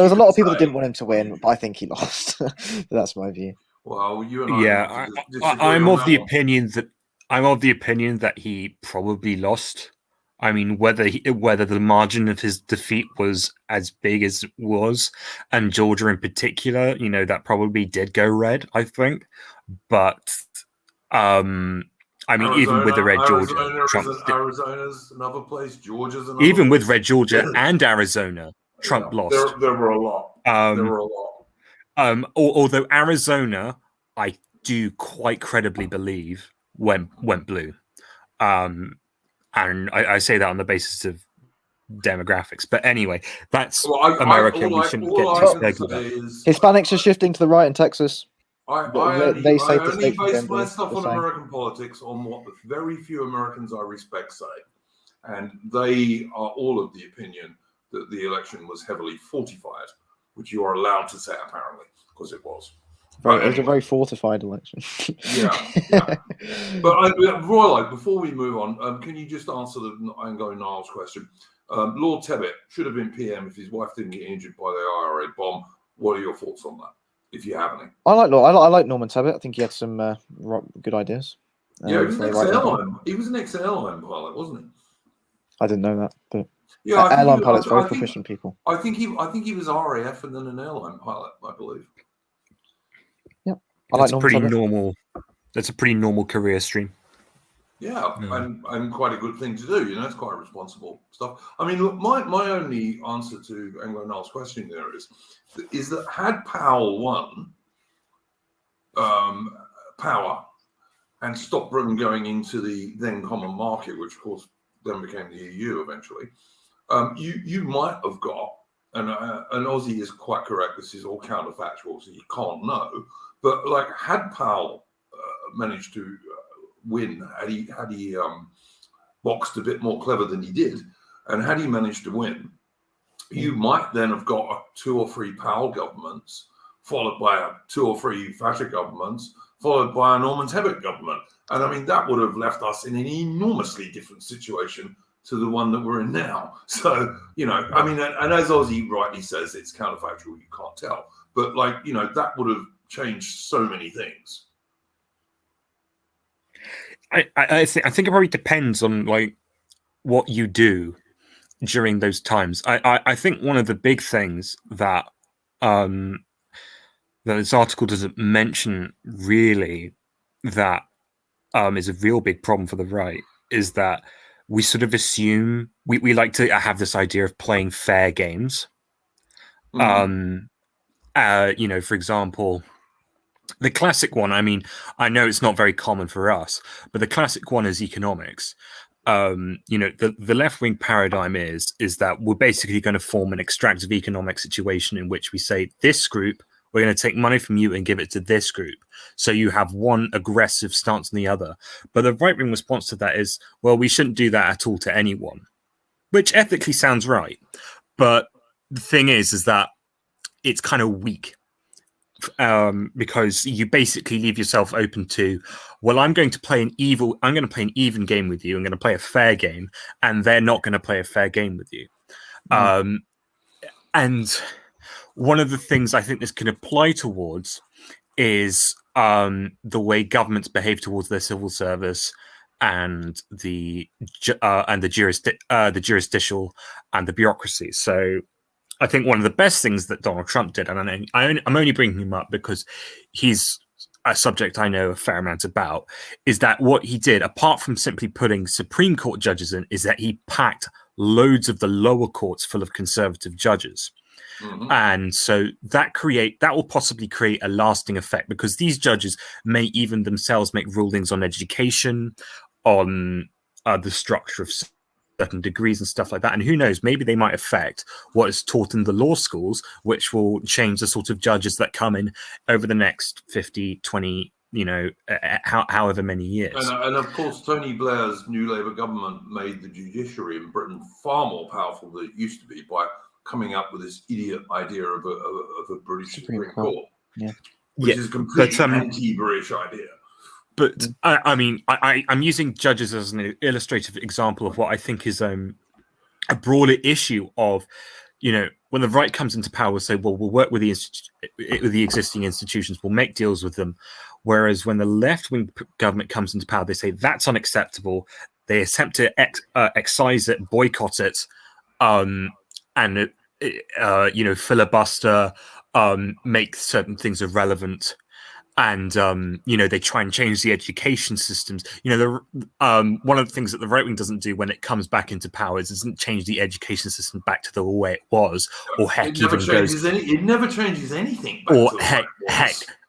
was a lot of people that didn't want him to win, but I think he lost. That's my view. Well, you and I. I'm of the opinion that he probably lost. I mean, whether the margin of his defeat was as big as it was, and Georgia in particular, that probably did go red, I think. But I mean, Arizona, even with the red Georgia, Arizona's another place. Georgia's another. Even with red Georgia and Arizona, Trump lost. There were a lot. Although Arizona, I do quite credibly believe went blue. And I say that on the basis of demographics. But anyway, that's America. We shouldn't get too speculative. Hispanics are shifting to the right in Texas. I only base my stuff on American politics on what the very few Americans I respect say. And they are all of the opinion that the election was heavily fortified, which you are allowed to say, apparently, because it was. It was a very fortified election. yeah. But Roy, before we move on, can you just answer the ongoing Niles question? Lord Tebbit should have been PM if his wife didn't get injured by the IRA bomb. What are your thoughts on that, if you have any? I like Norman Tebbit. I think he had some good ideas. He was an ex-airline pilot, wasn't he? I didn't know that, but yeah, airline pilots are very proficient people. I think he was RAF and then an airline pilot, I believe. That's a pretty normal career stream. Yeah, and quite a good thing to do. It's quite responsible stuff. I mean, look, my only answer to Anglo-Niles' question there is that had Powell won power and stopped Britain going into the then common market, which of course then became the EU eventually, you might have got, and Ozzy is quite correct, this is all counterfactual, so you can't know. But had Powell managed to win, had he boxed a bit more clever than he did, and had he managed to win, you might then have got 2 or 3 Powell governments, followed by 2 or 3 Thatcher governments, followed by a Norman Tebbit government. And I mean, that would have left us in an enormously different situation to the one that we're in now. So, I mean, and as Ozzy rightly says, it's counterfactual, you can't tell. But that would have changed so many things. I think it probably depends on what you do during those times. I think one of the big things that this article doesn't mention really that is a real big problem for the right, is that we sort of assume we like to have this idea of playing fair games. Mhm. For example, the classic one, I mean, I know it's not very common for us, but the classic one is economics. The left-wing paradigm is that we're basically going to form an extractive economic situation in which we say, this group, we're going to take money from you and give it to this group. So you have one aggressive stance on the other. But the right-wing response to that is, well, we shouldn't do that at all to anyone, which ethically sounds right. But the thing is that it's kind of weak. Because you basically leave yourself open to, well, I'm going to play an even game with you. I'm going to play a fair game, and they're not going to play a fair game with you. And one of the things I think this can apply towards is the way governments behave towards their civil service and the jurisdictional and the bureaucracy. So I think one of the best things that Donald Trump did, and I'm only bringing him up because he's a subject I know a fair amount about, is that what he did, apart from simply putting Supreme Court judges in, is that he packed loads of the lower courts full of conservative judges. Mhm. And so that will possibly create a lasting effect, because these judges may even themselves make rulings on education, on the structure of certain degrees and stuff like that. And who knows, maybe they might affect what is taught in the law schools, which will change the sort of judges that come in over the next 50, 20, however many years. And of course, Tony Blair's New Labour government made the judiciary in Britain far more powerful than it used to be by coming up with this idiot idea of a British Supreme Court, which is a completely anti-British idea. But I mean, I'm using judges as an illustrative example of what I think is a broader issue of, when the right comes into power, we'll say, well, we'll work with the existing institutions, we'll make deals with them. Whereas when the left-wing government comes into power, they say that's unacceptable. They attempt to excise it, boycott it, and filibuster, make certain things irrelevant. And they try and change the education systems. One of the things that the right wing doesn't do when it comes back into power is doesn't change the education system back to the way it was, or heck, it never changes anything. Back or to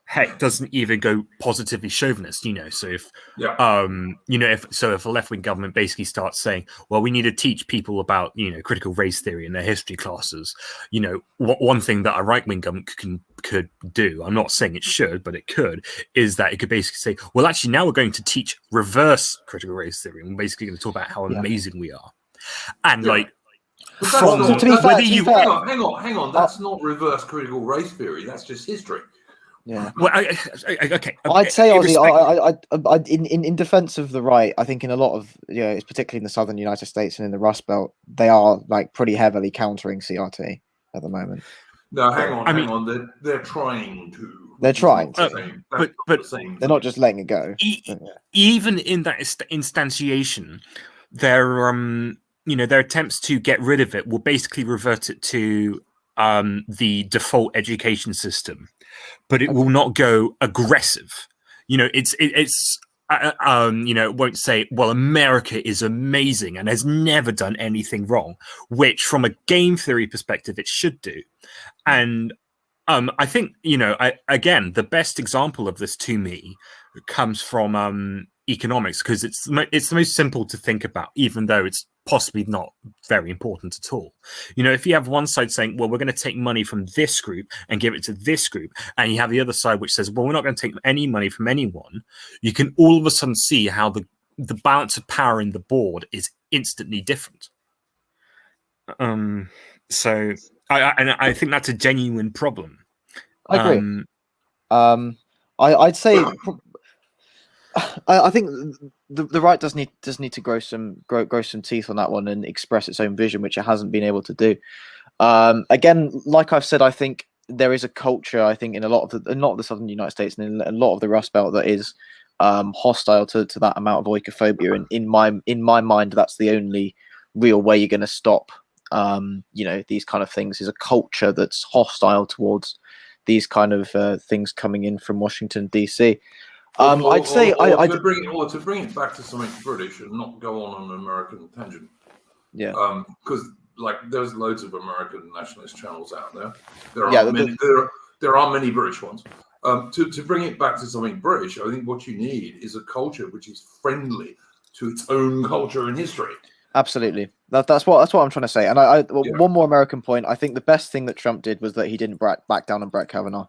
heck doesn't even go positively chauvinist. So if if a left wing government basically starts saying, well, we need to teach people about critical race theory in their history classes. One thing that a right wing government could do, I'm not saying it should, but it could, is that it could basically say, well, actually, now we're going to teach reverse critical race theory, and we're basically going to talk about how amazing we are. And hang on, that's not reverse critical race theory. That's just history. Yeah. Well, okay. I'd say, Ozzy, in defense of the right, I think in a lot of, it's particularly in the southern United States and in the Rust Belt, they are like pretty heavily countering CRT at the moment. No, hang on. They're trying to. They're trying to. But they're not just letting it go. Even in that instantiation, their attempts to get rid of it will basically revert it to the default education system, but it will not go aggressive. It won't say, well, America is amazing and has never done anything wrong, which from a game theory perspective, it should do. And I think, again, the best example of this to me comes from economics, because it's the most simple to think about, even though it's possibly not very important at all. If you have one side saying, well, we're going to take money from this group and give it to this group, and you have the other side which says, well, we're not going to take any money from anyone, you can all of a sudden see how the balance of power in the board is instantly different. So I think that's a genuine problem. I agree. I'd say I think the right does need to grow some teeth on that one and express its own vision, which it hasn't been able to do. Again, like I've said, I think there is a culture, I think, in a lot of the southern United States and in a lot of the Rust Belt that is hostile to that amount of oikophobia. And in my mind, that's the only real way you're going to stop these kind of things, is a culture that's hostile towards these kind of things coming in from Washington DC. Or to bring it back to something British and not go on an American tangent. Yeah. Because there's loads of American nationalist channels out there. There are many British ones. To bring it back to something British, I think what you need is a culture which is friendly to its own culture and history. Absolutely. That's what I'm trying to say. And one more American point. I think the best thing that Trump did was that he didn't back down on Brett Kavanaugh.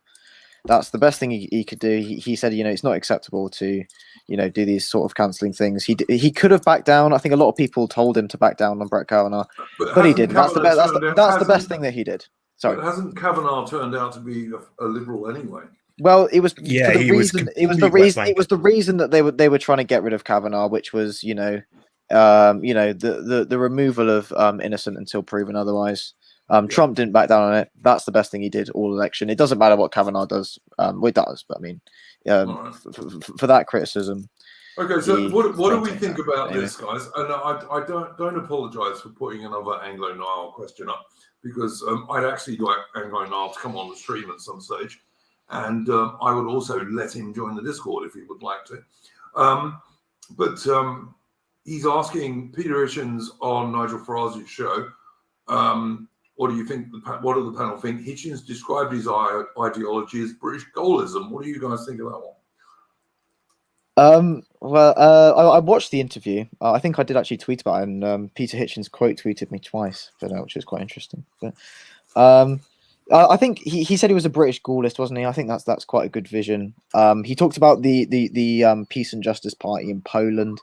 That's the best thing he could do. He said, it's not acceptable to, do these sort of cancelling things. He could have backed down. I think a lot of people told him to back down on Brett Kavanaugh, but he didn't. That's the best thing that he did. Sorry. But hasn't Kavanaugh turned out to be a liberal anyway? Well, it was the reason that they were trying to get rid of Kavanaugh, which was the removal of innocent until proven otherwise. Trump didn't back down on it. That's the best thing he did all election. It doesn't matter what Kavanaugh does. It does, but I mean, for that criticism. Okay, so what do we think about this, guys? And I don't apologise for putting another Anglo-Nile question up, because I'd actually like Anglo-Nile to come on the stream at some stage, and I would also let him join the Discord if he would like to. But he's asking Peter Hitchens on Nigel Farage's show, what do you think? What do the panel think? Hitchens described his ideology as British Gaullism. What do you guys think of that one? I watched the interview. I think I did actually tweet about it, and Peter Hitchens quote tweeted me twice, which was quite interesting. But I think he said he was a British Gaullist, wasn't he? I think that's quite a good vision. He talked about the Peace and Justice Party in Poland,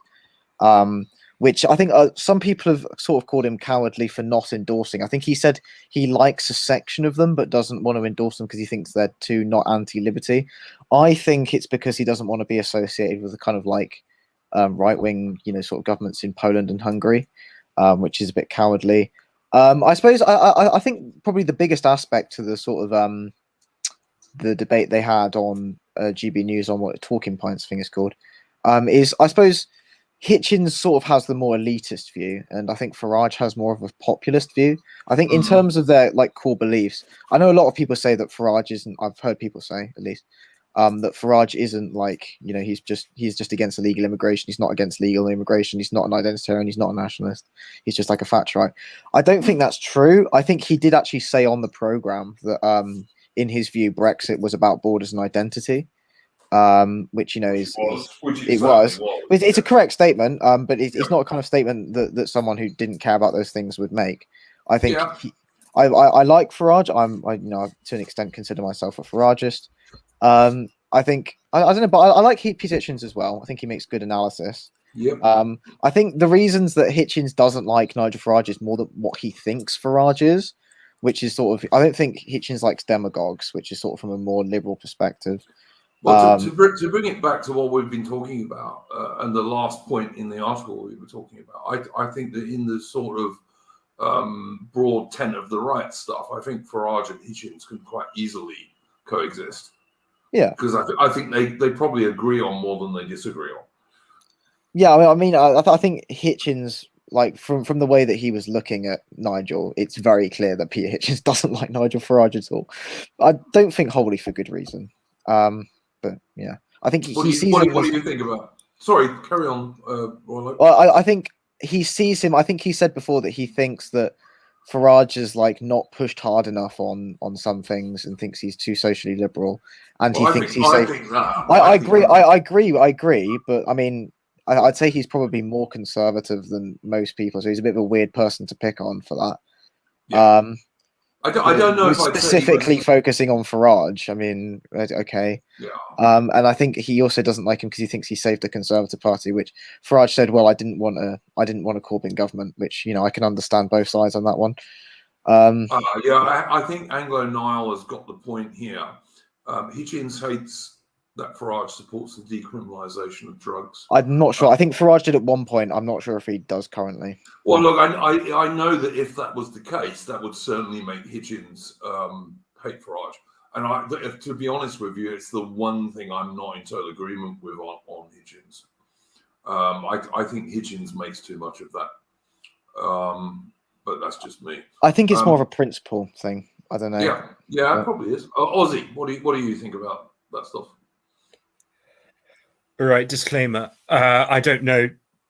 which I think some people have sort of called him cowardly for not endorsing. I think he said he likes a section of them but doesn't want to endorse them because he thinks they're too not anti-liberty. I think it's because he doesn't want to be associated with the kind of right-wing, sort of governments in Poland and Hungary, which is a bit cowardly. I suppose I think probably the biggest aspect to the sort of the debate they had on GB News on what Talking Points thing is called is, I suppose, Hitchens sort of has the more elitist view, and I think Farage has more of a populist view. I think in terms of their core beliefs, I know a lot of people say that Farage isn't. I've heard people say at least that Farage isn't he's just against illegal immigration. He's not against legal immigration. He's not an identitarian. He's not a nationalist. He's just like a Thatcherite. I don't think that's true. I think he did actually say on the program that in his view Brexit was about borders and identity. Which it's a correct statement, but it's not a kind of statement that someone who didn't care about those things would make. I think I like Farage. I to an extent consider myself a Farageist. I think I don't know, but I like Peter Hitchens as well. I think he makes good analysis. Yep. I think the reasons that Hitchens doesn't like Nigel Farage is more than what he thinks Farage is, which is sort of, I don't think Hitchens likes demagogues, which is sort of from a more liberal perspective. Well, to bring it back to what we've been talking about, and the last point in the article we were talking about, I think that in the sort of broad tent of the right stuff, I think Farage and Hitchens can quite easily coexist. Yeah, because I think they probably agree on more than they disagree on. Yeah, I think Hitchens, from the way that he was looking at Nigel, it's very clear that Peter Hitchens doesn't like Nigel Farage at all. I don't think wholly for good reason. But yeah, I think what do you think about? Sorry, carry on. Well, I think he sees him. I think he said before that he thinks that Farage is not pushed hard enough on some things and thinks he's too socially liberal, and he thinks he's safe. I agree. But I mean, I'd say he's probably more conservative than most people, so he's a bit of a weird person to pick on for that. Yeah. I don't know if specifically focusing on Farage. I mean, okay. Yeah. And I think he also doesn't like him because he thinks he saved the Conservative Party, which Farage said, "Well, I didn't want a Corbyn government," which I can understand both sides on that one. I think Anglo-Nile has got the point here. Hitchens hates that Farage supports the decriminalisation of drugs. I'm not sure. I think Farage did at one point. I'm not sure if he does currently. Well, look, I know that if that was the case, that would certainly make Hitchens hate Farage. And to be honest with you, it's the one thing I'm not in total agreement with on Hitchens. I think Hitchens makes too much of that. But that's just me. I think it's more of a principle thing. I don't know. Yeah, it probably is. Ozzy, what do you think about that stuff? All right, disclaimer. I don't know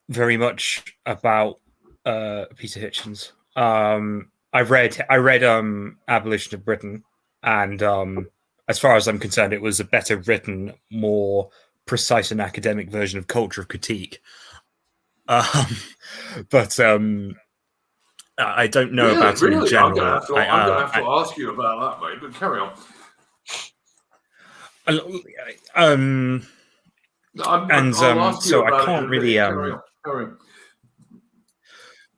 very much about Peter Hitchens. I read Abolition of Britain, and as far as I'm concerned, it was a better written, more precise and academic version of Culture of Critique. But I don't know about him in general. I'm gonna have to ask you about that, mate. But carry on. So I can't really. Carry on.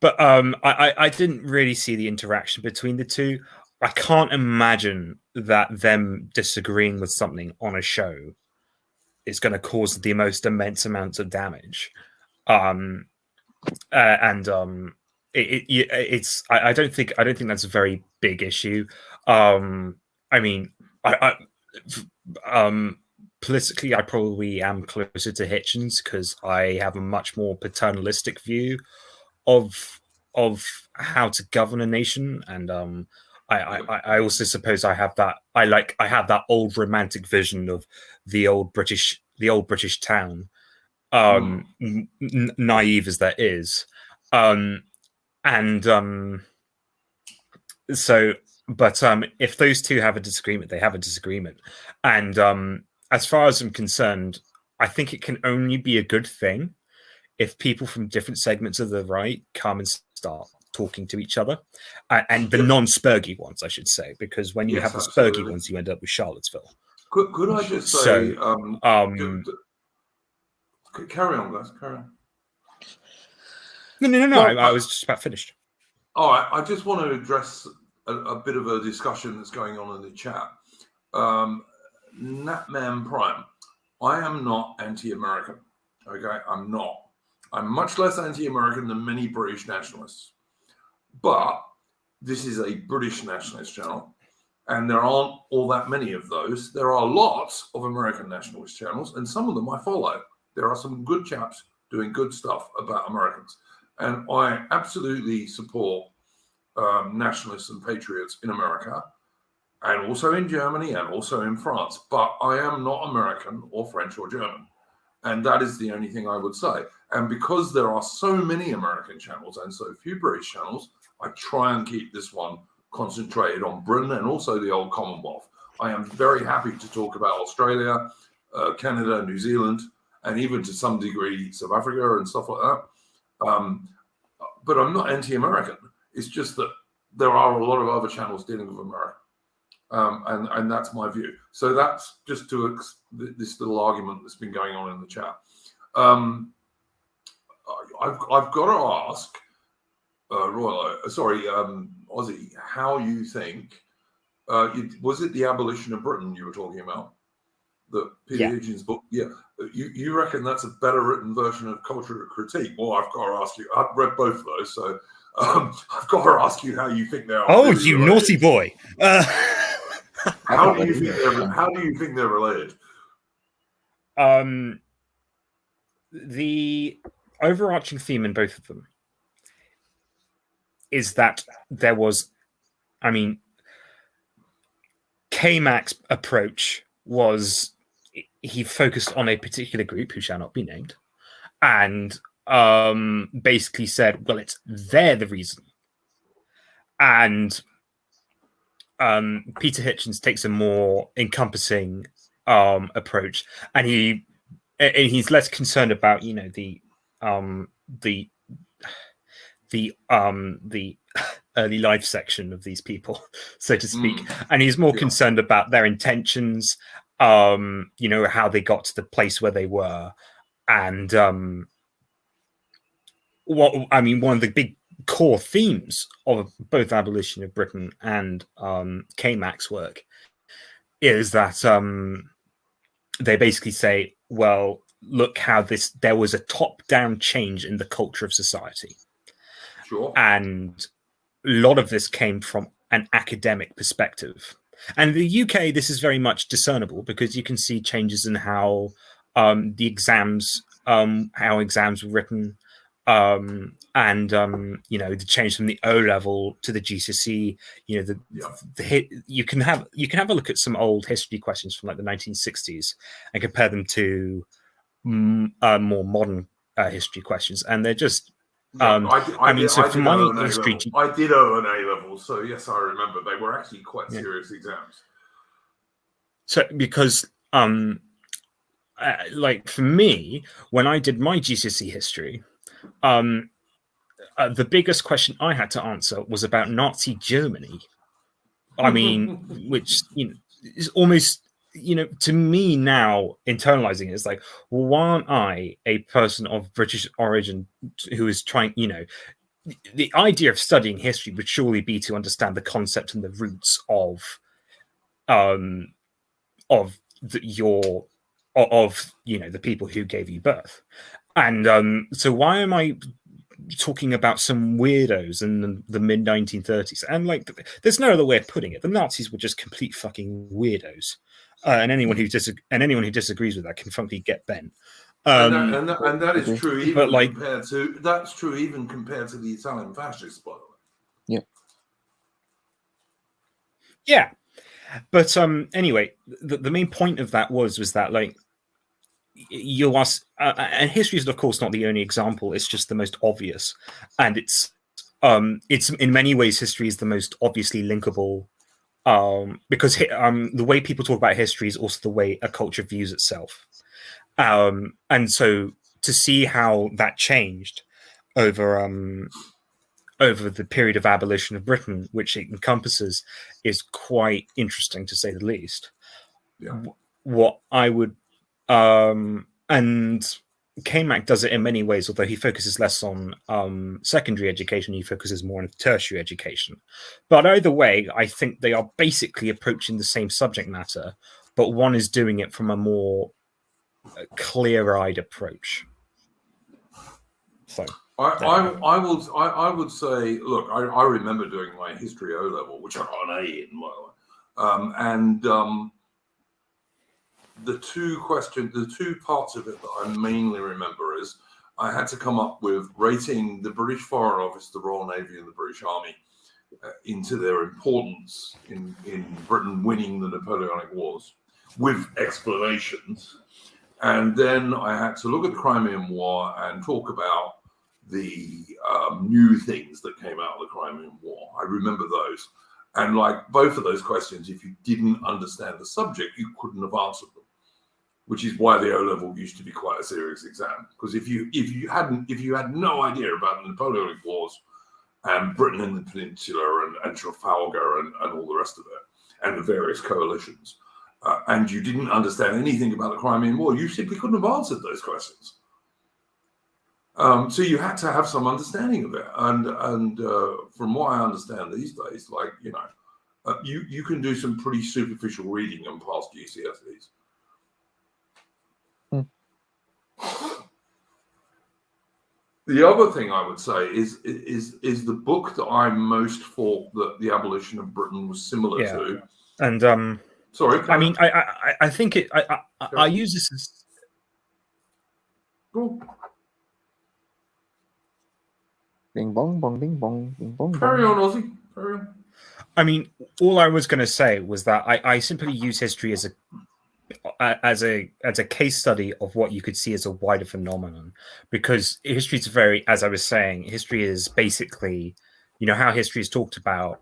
But I didn't really see the interaction between the two. I can't imagine that them disagreeing with something on a show is going to cause the most immense amounts of damage. It's I don't think that's a very big issue. I mean, politically, I probably am closer to Hitchens because I have a much more paternalistic view of how to govern a nation, and I also suppose I have that I have that old romantic vision of the old British town, naive as that is, so. But if those two have a disagreement, they have a disagreement, and as far as I'm concerned, I think it can only be a good thing if people from different segments of the right come and start talking to each other, and the non-Spurgy ones, I should say, because when you have the Spurgy ones, you end up with Charlottesville. Could I just say, carry on, guys, carry on. No. Well, I was just about finished. All right, I just want to address a bit of a discussion that's going on in the chat. Natman Prime, I am not anti-American. Okay, I'm not. I'm much less anti-American than many British nationalists. But this is a British nationalist channel, and there aren't all that many of those. There are lots of American nationalist channels, and some of them I follow. There are some good chaps doing good stuff about Americans. And I absolutely support nationalists and patriots in America, and also in Germany, and also in France. But I am not American or French or German. And that is the only thing I would say. And because there are so many American channels and so few British channels, I try and keep this one concentrated on Britain and also the old Commonwealth. I am very happy to talk about Australia, Canada, New Zealand, and even to some degree South Africa and stuff like that. But I'm not anti-American. It's just that there are a lot of other channels dealing with America. And that's my view. So that's just to this little argument that's been going on in the chat. I've got to ask Ozzy, how you think was it the Abolition of Britain you were talking about? The Peter Hitchens book? Yeah. You reckon that's a better written version of Culture of Critique? Well, I've got to ask you. I've read both of those, so I've got to ask you how you think they are. Oh, really, you related. Naughty boy! How do you think they're related? The overarching theme in both of them is that there was, K-Mac's approach was he focused on a particular group who shall not be named, and basically said, well, they're the reason. And Peter Hitchens takes a more encompassing approach, and he's less concerned about the early life section of these people, so to speak, and he's more concerned about their intentions, how they got to the place where they were, and one of the big core themes of both Abolition of Britain and K-Mac's work is that they basically say, well, look how there was a top-down change in the culture of society. Sure. And a lot of this came from an academic perspective. And in the UK, this is very much discernible because you can see changes in how the exams, how exams were written, You know, the change from the O level to the GCSE. You know, you can have a look at some old history questions from like the 1960s and compare them to more modern history questions, and they're just. I mean, so for my history, I did owe an A level, so yes, I remember they were actually quite serious exams. So because like for me, when I did my GCSE history, the biggest question I had to answer was about Nazi Germany. I mean, which, you know, is almost, you know, to me now, internalizing it is like, well, why aren't I a person of British origin who is trying, you know, the idea of studying history would surely be to understand the concept and the roots of you know, the people who gave you birth. And so why am I talking about some weirdos in the mid 1930s? And like, there's no other way of putting it. The Nazis were just complete fucking weirdos, and anyone who disagrees with that can frankly get bent. And that is true even like, compared to the Italian fascists, by the way. Yeah. But anyway, the main point of that was that, like, you ask, and history is of course not the only example. It's just the most obvious, and it's in many ways history is the most obviously linkable, because the way people talk about history is also the way a culture views itself, and so to see how that changed over the period of abolition of Britain, which it encompasses, is quite interesting to say the least. Yeah. What I would, and K-Mac does it in many ways, although he focuses less on secondary education, he focuses more on tertiary education. But either way, I think they are basically approaching the same subject matter, but one is doing it from a more clear-eyed approach. So. I would say, look, I remember doing my history O level, which I got an A in, by the way. The two parts of it that I mainly remember is I had to come up with rating the British Foreign Office, the Royal Navy, and the British Army into their importance in Britain winning the Napoleonic Wars, with explanations. And then I had to look at the Crimean War and talk about the new things that came out of the Crimean War. I remember those. And like both of those questions, if you didn't understand the subject, you couldn't have answered them, which is why the O level used to be quite a serious exam. Because if you had no idea about the Napoleonic Wars and Britain and the Peninsula and Trafalgar and all the rest of it, and the various coalitions, and you didn't understand anything about the Crimean War, you simply couldn't have answered those questions. So you had to have some understanding of it, and from what I understand these days, like, you know, you can do some pretty superficial reading and pass GCSEs. The other thing I would say is the book that I most thought that the abolition of Britain was similar to. And sorry, I mean, I think it. I use this as. Cool. Bing bong bong bing bong bing bong. Carry on, Ozzy. Carry on. I mean, all I was going to say was that I simply use history as a case study of what you could see as a wider phenomenon, because history is very, as I was saying, history is basically, you know, how history is talked about,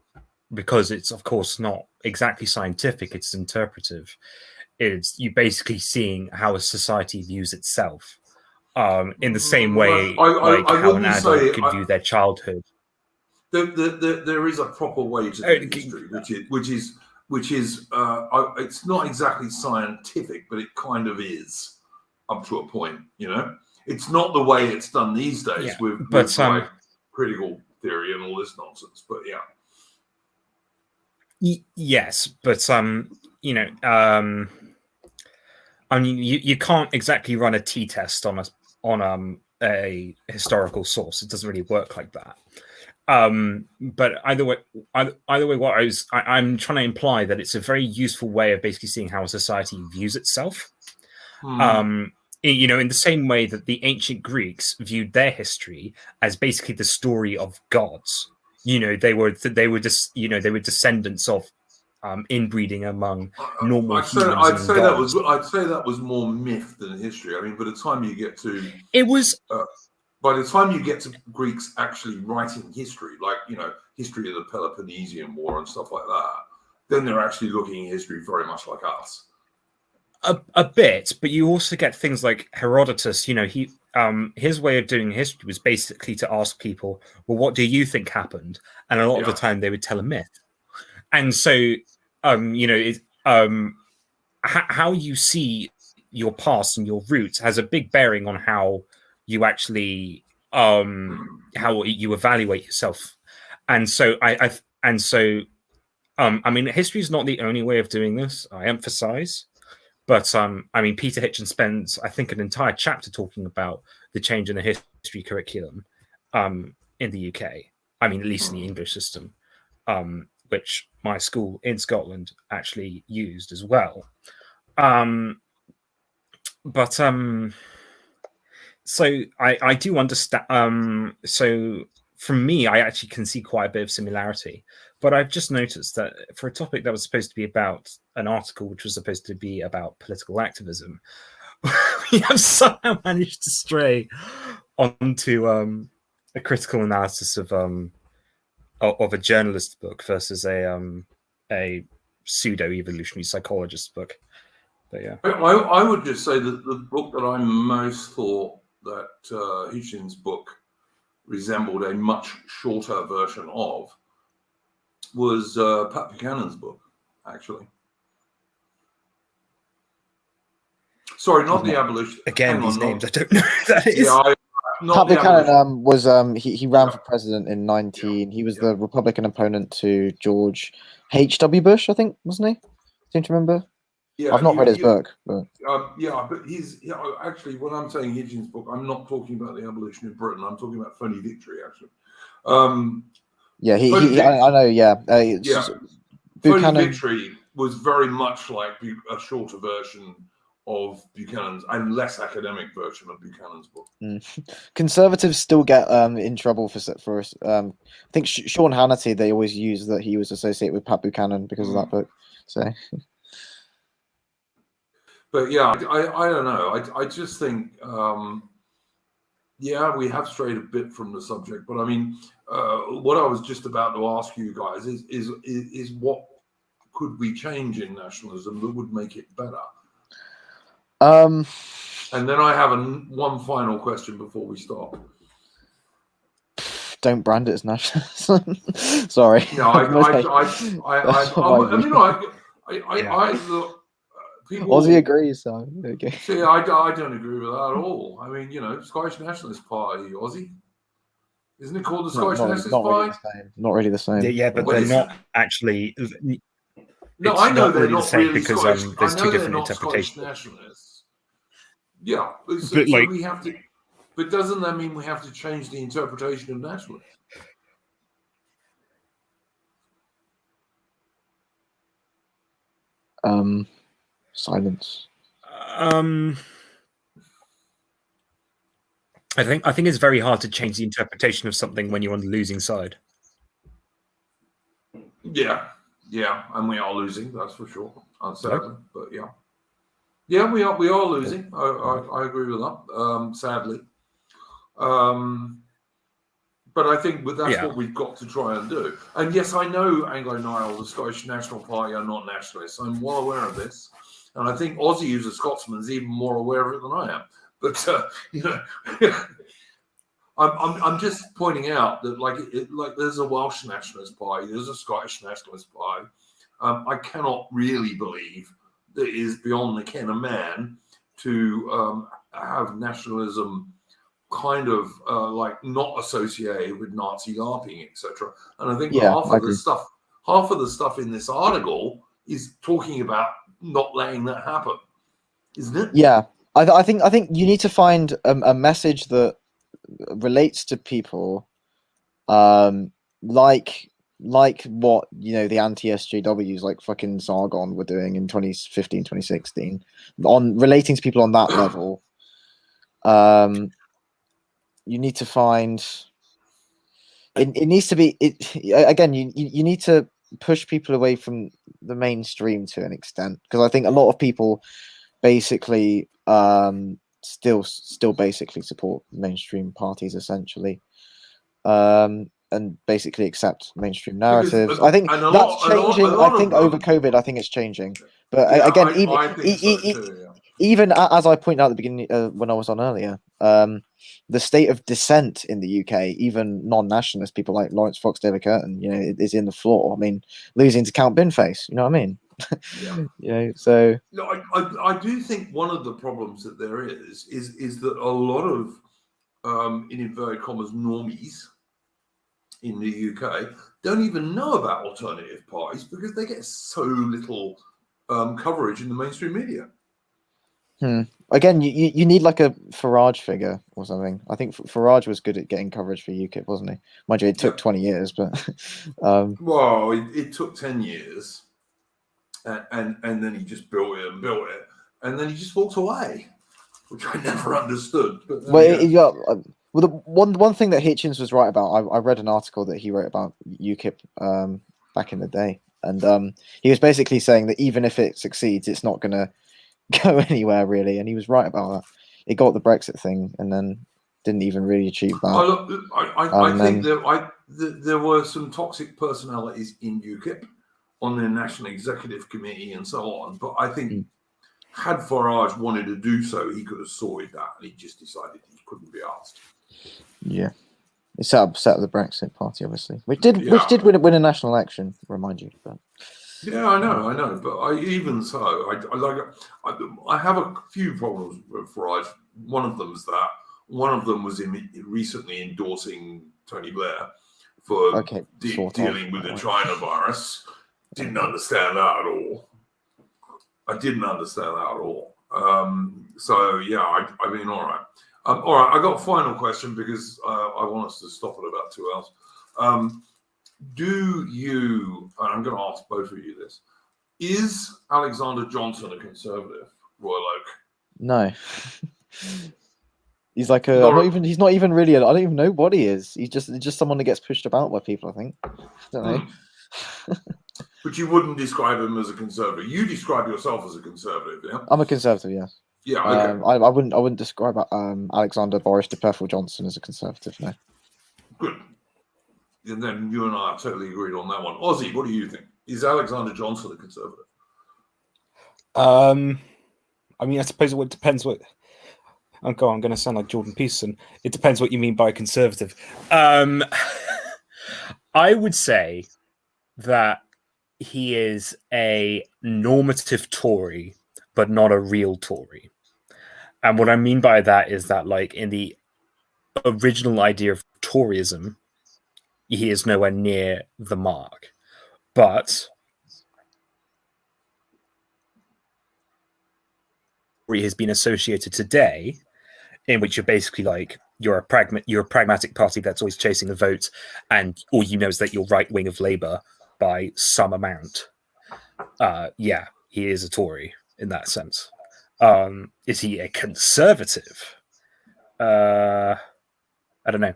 because it's of course not exactly scientific, it's interpretive. It's you basically seeing how a society views itself. In the same way, how an adult could view their childhood. There is a proper way to do history, which is it's not exactly scientific, but it kind of is up to a point. You know, it's not the way it's done these days with like critical theory and all this nonsense. But yes, but you know, I mean, you can't exactly run a t-test on a historical source. It doesn't really work like that. But either way, what I'm trying to imply that it's a very useful way of basically seeing how a society views itself. in the same way that the ancient Greeks viewed their history as basically the story of gods. They were descendants of inbreeding among normal I'd say, humans. I'd say gods. I'd say that was more myth than history. I mean, by the time you get to by the time you get to Greeks actually writing history, like history of the Peloponnesian War and stuff like that, then they're actually looking at history very much like us. A bit, but you also get things like Herodotus. His way of doing history was basically to ask people, well, what do you think happened? And a lot of the time they would tell a myth. And so, how you see your past and your roots has a big bearing on how you actually, how you evaluate yourself. And so, I mean, history is not the only way of doing this. I emphasize. But I mean, Peter Hitchens spends, I think, an entire chapter talking about the change in the history curriculum in the UK. I mean, at least in the English system, which my school in Scotland actually used as well. So I do understand. So from me, I actually can see quite a bit of similarity. But I've just noticed that for a topic that was supposed to be about an article which was supposed to be about political activism, we have somehow managed to stray onto a critical analysis of a journalist book versus a pseudo-evolutionary psychologist book. But yeah, I would just say that the book that I most thought that Hitchens' book resembled a much shorter version of was Pat Buchanan's book, actually. Sorry, not the abolition. Again, these names, I don't know who that is. Pat Buchanan was he ran for president in 19. He was the Republican opponent to George H.W. Bush, I think, wasn't he? Seem to remember. Yeah, I've not read his book, but but he's actually, when I'm saying Hitchens' book, I'm not talking about the abolition of Britain. I'm talking about Phony Victory, actually. I know. Yeah, Buchanan. Phony Victory was very much like a shorter version of Buchanan's and less academic version of Buchanan's book. Conservatives still get in trouble for I think Sean Hannity, they always use that he was associated with Pat Buchanan because of that book. So, but yeah, I don't know. I just think we have strayed a bit from the subject, but I mean, what I was just about to ask you guys is what could we change in nationalism that would make it better? And then I have one final question before we stop. Don't brand it as nationalism. Sorry. No, people. Ozzy agrees, so okay. See, I don't agree with that at all. I mean, Scottish Nationalist Party, Ozzy. Isn't it called the Scottish Nationalist Party? Not really the same. Yeah, but they're not actually. No, I know they're not really because there's two different interpretations. Nationalists. Yeah, so we have to. But doesn't that mean we have to change the interpretation of nationalism? Silence. I think it's very hard to change the interpretation of something when you're on the losing side. Yeah, and we are losing. That's for sure. Uncertain, but we are losing. I agree with that. Sadly, but I think that's what we've got to try and do. And yes, I know Anglo-Nile, the Scottish National Party, are not nationalists. I'm well aware of this, and I think Ozzy, who's a Scotsman, is even more aware of it than I am. But I'm just pointing out that like there's a Welsh Nationalist Party, there's a Scottish Nationalist Party. I cannot really believe that it is beyond the ken of man to have nationalism kind of not associated with Nazi LARPing, etc. And I think half of the stuff in this article is talking about not letting that happen, isn't it? Yeah, I think you need to find a message that relates to people, like what the anti-SJWs like fucking Sargon were doing in 2015, 2016, on relating to people on that level. you need to find. It needs to be again. You need to push people away from the mainstream to an extent, because I think a lot of people basically still basically support mainstream parties essentially, and basically accept mainstream narratives. I think that's changing. I think over COVID, I think it's changing. But Yeah, again, I think so too, yeah. even as I pointed out at the beginning when I was on earlier, the state of dissent in the UK, even non-nationalist people like Lawrence Fox, David Curtin, is in the floor. I mean, losing to Count Binface, you know what I mean? Yeah. So no, I do think one of the problems that there is that a lot of in inverted commas normies in the UK don't even know about alternative parties because they get so little coverage in the mainstream media. Again, you need like a Farage figure or something. I think Farage was good at getting coverage for UKIP, wasn't he? Mind you, it took 20 years, but well, it took 10 years, and then he just built it, and then he just walked away, which I never understood. But well, the one thing that Hitchens was right about, I read an article that he wrote about UKIP back in the day, and he was basically saying that even if it succeeds, it's not going to go anywhere really, and he was right about that. It got the Brexit thing, and then didn't even really achieve that. I think there were some toxic personalities in UKIP on their national executive committee and so on, but I think had Farage wanted to do so, he could have sorted that, and he just decided he couldn't be asked. Yeah, he set up the Brexit party, obviously, which did win a national election, remind you, but. Yeah, I know, but I have a few problems with Farage. One of them is that one of them was recently endorsing Tony Blair for dealing with the China virus. Didn't understand that at all. I didn't understand that at all. So yeah, I mean, all right. All right, I got a final question because I want us to stop at about 2 hours. Do you, and I'm going to ask both of you this, is Alexander Johnson a conservative, Royal Oak? No. He's like he's not even really, I don't even know what he is. He's just someone that gets pushed about by people, I think. I don't know. But you wouldn't describe him as a conservative. You describe yourself as a conservative, yeah? I'm a conservative, yes. Yeah, okay. I wouldn't describe Alexander Boris de Pfeffel Johnson as a conservative, no. Good. And then you and I are totally agreed on that one. Ozzy, what do you think? Is Alexander Johnson a conservative? I mean, I suppose it depends what. I'm going to sound like Jordan Peterson. It depends what you mean by conservative. I would say that he is a normative Tory, but not a real Tory. And what I mean by that is that, like, in the original idea of Toryism, he is nowhere near the mark. But he has been associated today, in which you're basically like you're a pragmatic party that's always chasing the vote, and all you know is that you're right wing of Labour by some amount. Yeah, he is a Tory in that sense. Is he a conservative? I don't know.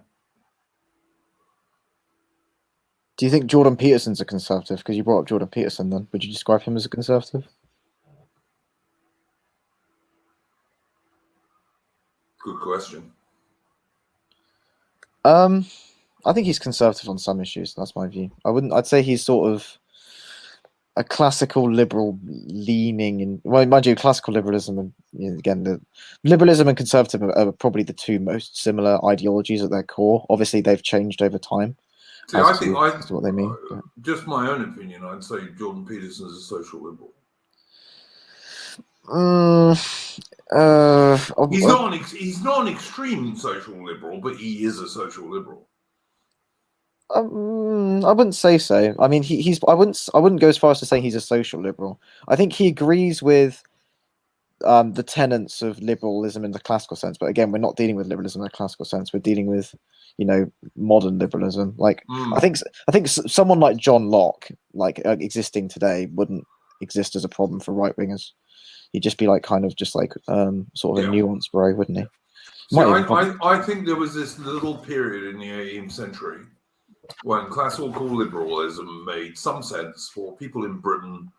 Do you think Jordan Peterson's a conservative? Because you brought up Jordan Peterson, then would you describe him as a conservative? Good question. I think he's conservative on some issues. That's my view. I'd say he's sort of a classical liberal leaning in. Well, mind you, classical liberalism and again, the liberalism and conservatism are probably the two most similar ideologies at their core. Obviously, they've changed over time. See, I think that's what they mean. Just my own opinion, I'd say Jordan Peterson is a social liberal. He's not an extreme social liberal, but he is a social liberal. I wouldn't say so. I mean, I wouldn't go as far as to say he's a social liberal. I think he agrees with the tenets of liberalism in the classical sense. But again, we're not dealing with liberalism in the classical sense. We're dealing with, modern liberalism. Like I think someone like John Locke, existing today, wouldn't exist as a problem for right wingers. He'd just be sort of a nuanced bro, wouldn't he? I think there was this little period in the 18th century when classical liberalism made some sense for people in Britain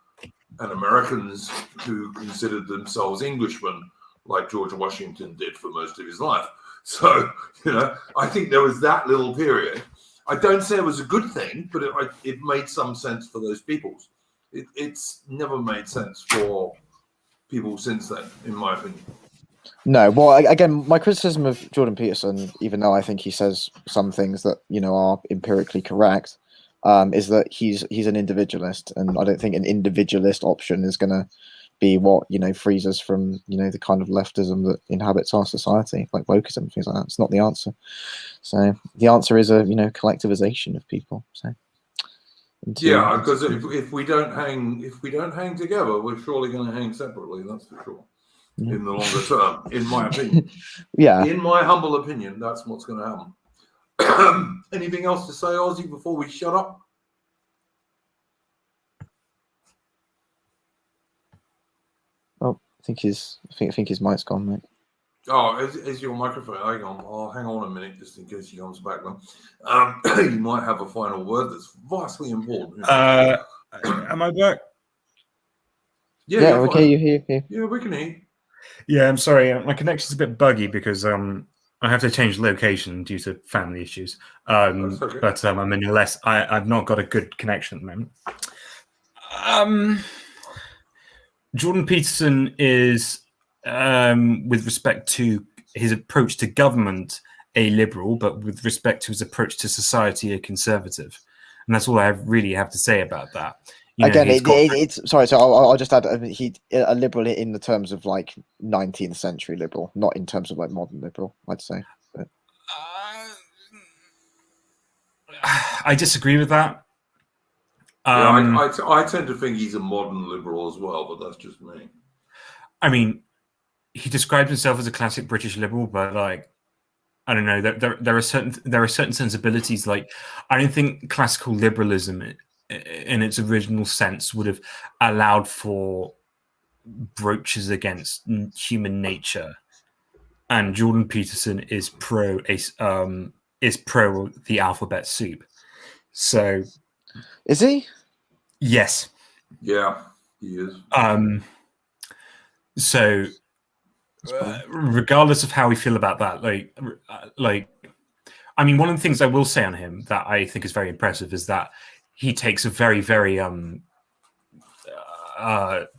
and Americans who considered themselves Englishmen, like George Washington did for most of his life. So, I think there was that little period. I don't say it was a good thing, but it made some sense for those peoples. It's never made sense for people since then, in my opinion. No, well, again, my criticism of Jordan Peterson, even though I think he says some things that are empirically correct, is that he's an individualist, and I don't think an individualist option is going to be what frees us from the kind of leftism that inhabits our society, like wokeism, things like that. It's not the answer. So the answer is a collectivization of people. So yeah, because if we don't hang together, we're surely going to hang separately. That's for sure. Yeah. In the longer term, in my opinion. Yeah. In my humble opinion, that's what's going to happen. Anything else to say, Ozzy, before we shut up? Oh, I think his mic's gone, mate. Oh, is your microphone? Hang on. I'll hang on a minute just in case he comes back then. You might have a final word that's vastly important. Am I back? Yeah, okay, you hear. Yeah, we can hear. Yeah, I'm sorry. My connection's a bit buggy because I have to change location due to family issues. Okay. But I'm in I've not got a good connection at the moment. Jordan Peterson is, with respect to his approach to government, a liberal, but with respect to his approach to society, a conservative. And that's all I really have to say about that. Again, it's sorry. So I'll just add, he a liberal in the terms of like 19th century liberal, not in terms of like modern liberal, I'd say. But... I disagree with that. I tend to think he's a modern liberal as well, but that's just me. I mean, he described himself as a classic British liberal, but like, I don't know. There are certain sensibilities. Like, I don't think classical liberalism, in its original sense, would have allowed for broaches against human nature. And Jordan Peterson is pro the alphabet soup. So, is he? Yes. Yeah, he is. So, regardless of how we feel about that, like, I mean, one of the things I will say on him that I think is very impressive is that he takes a very, very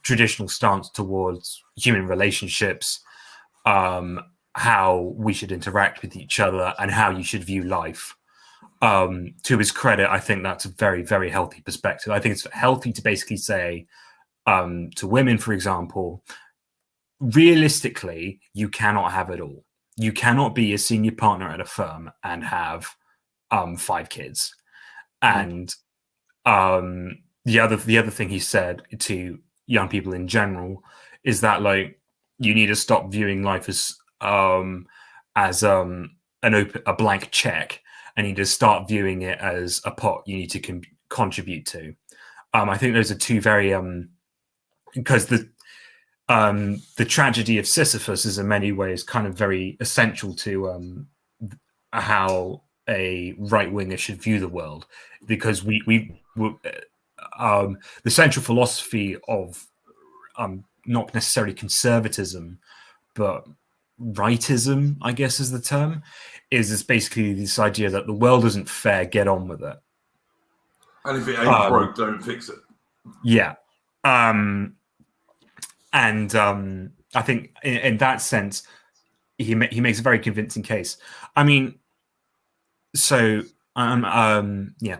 traditional stance towards human relationships, how we should interact with each other, and how you should view life. To his credit, I think that's a very, very healthy perspective. I think it's healthy to basically say to women, for example, realistically, you cannot have it all. You cannot be a senior partner at a firm and have 5 kids. And the other thing he said to young people in general is that, like, you need to stop viewing life as a blank check, and you need to start viewing it as a pot you need to contribute to. I think those are two very because the tragedy of Sisyphus is in many ways kind of very essential to how a right winger should view the world, because we the central philosophy of not necessarily conservatism, but rightism, I guess is the term, is basically this idea that the world isn't fair, get on with it. And if it ain't broke, don't fix it. Yeah. And I think in that sense, he makes a very convincing case. I mean, so yeah.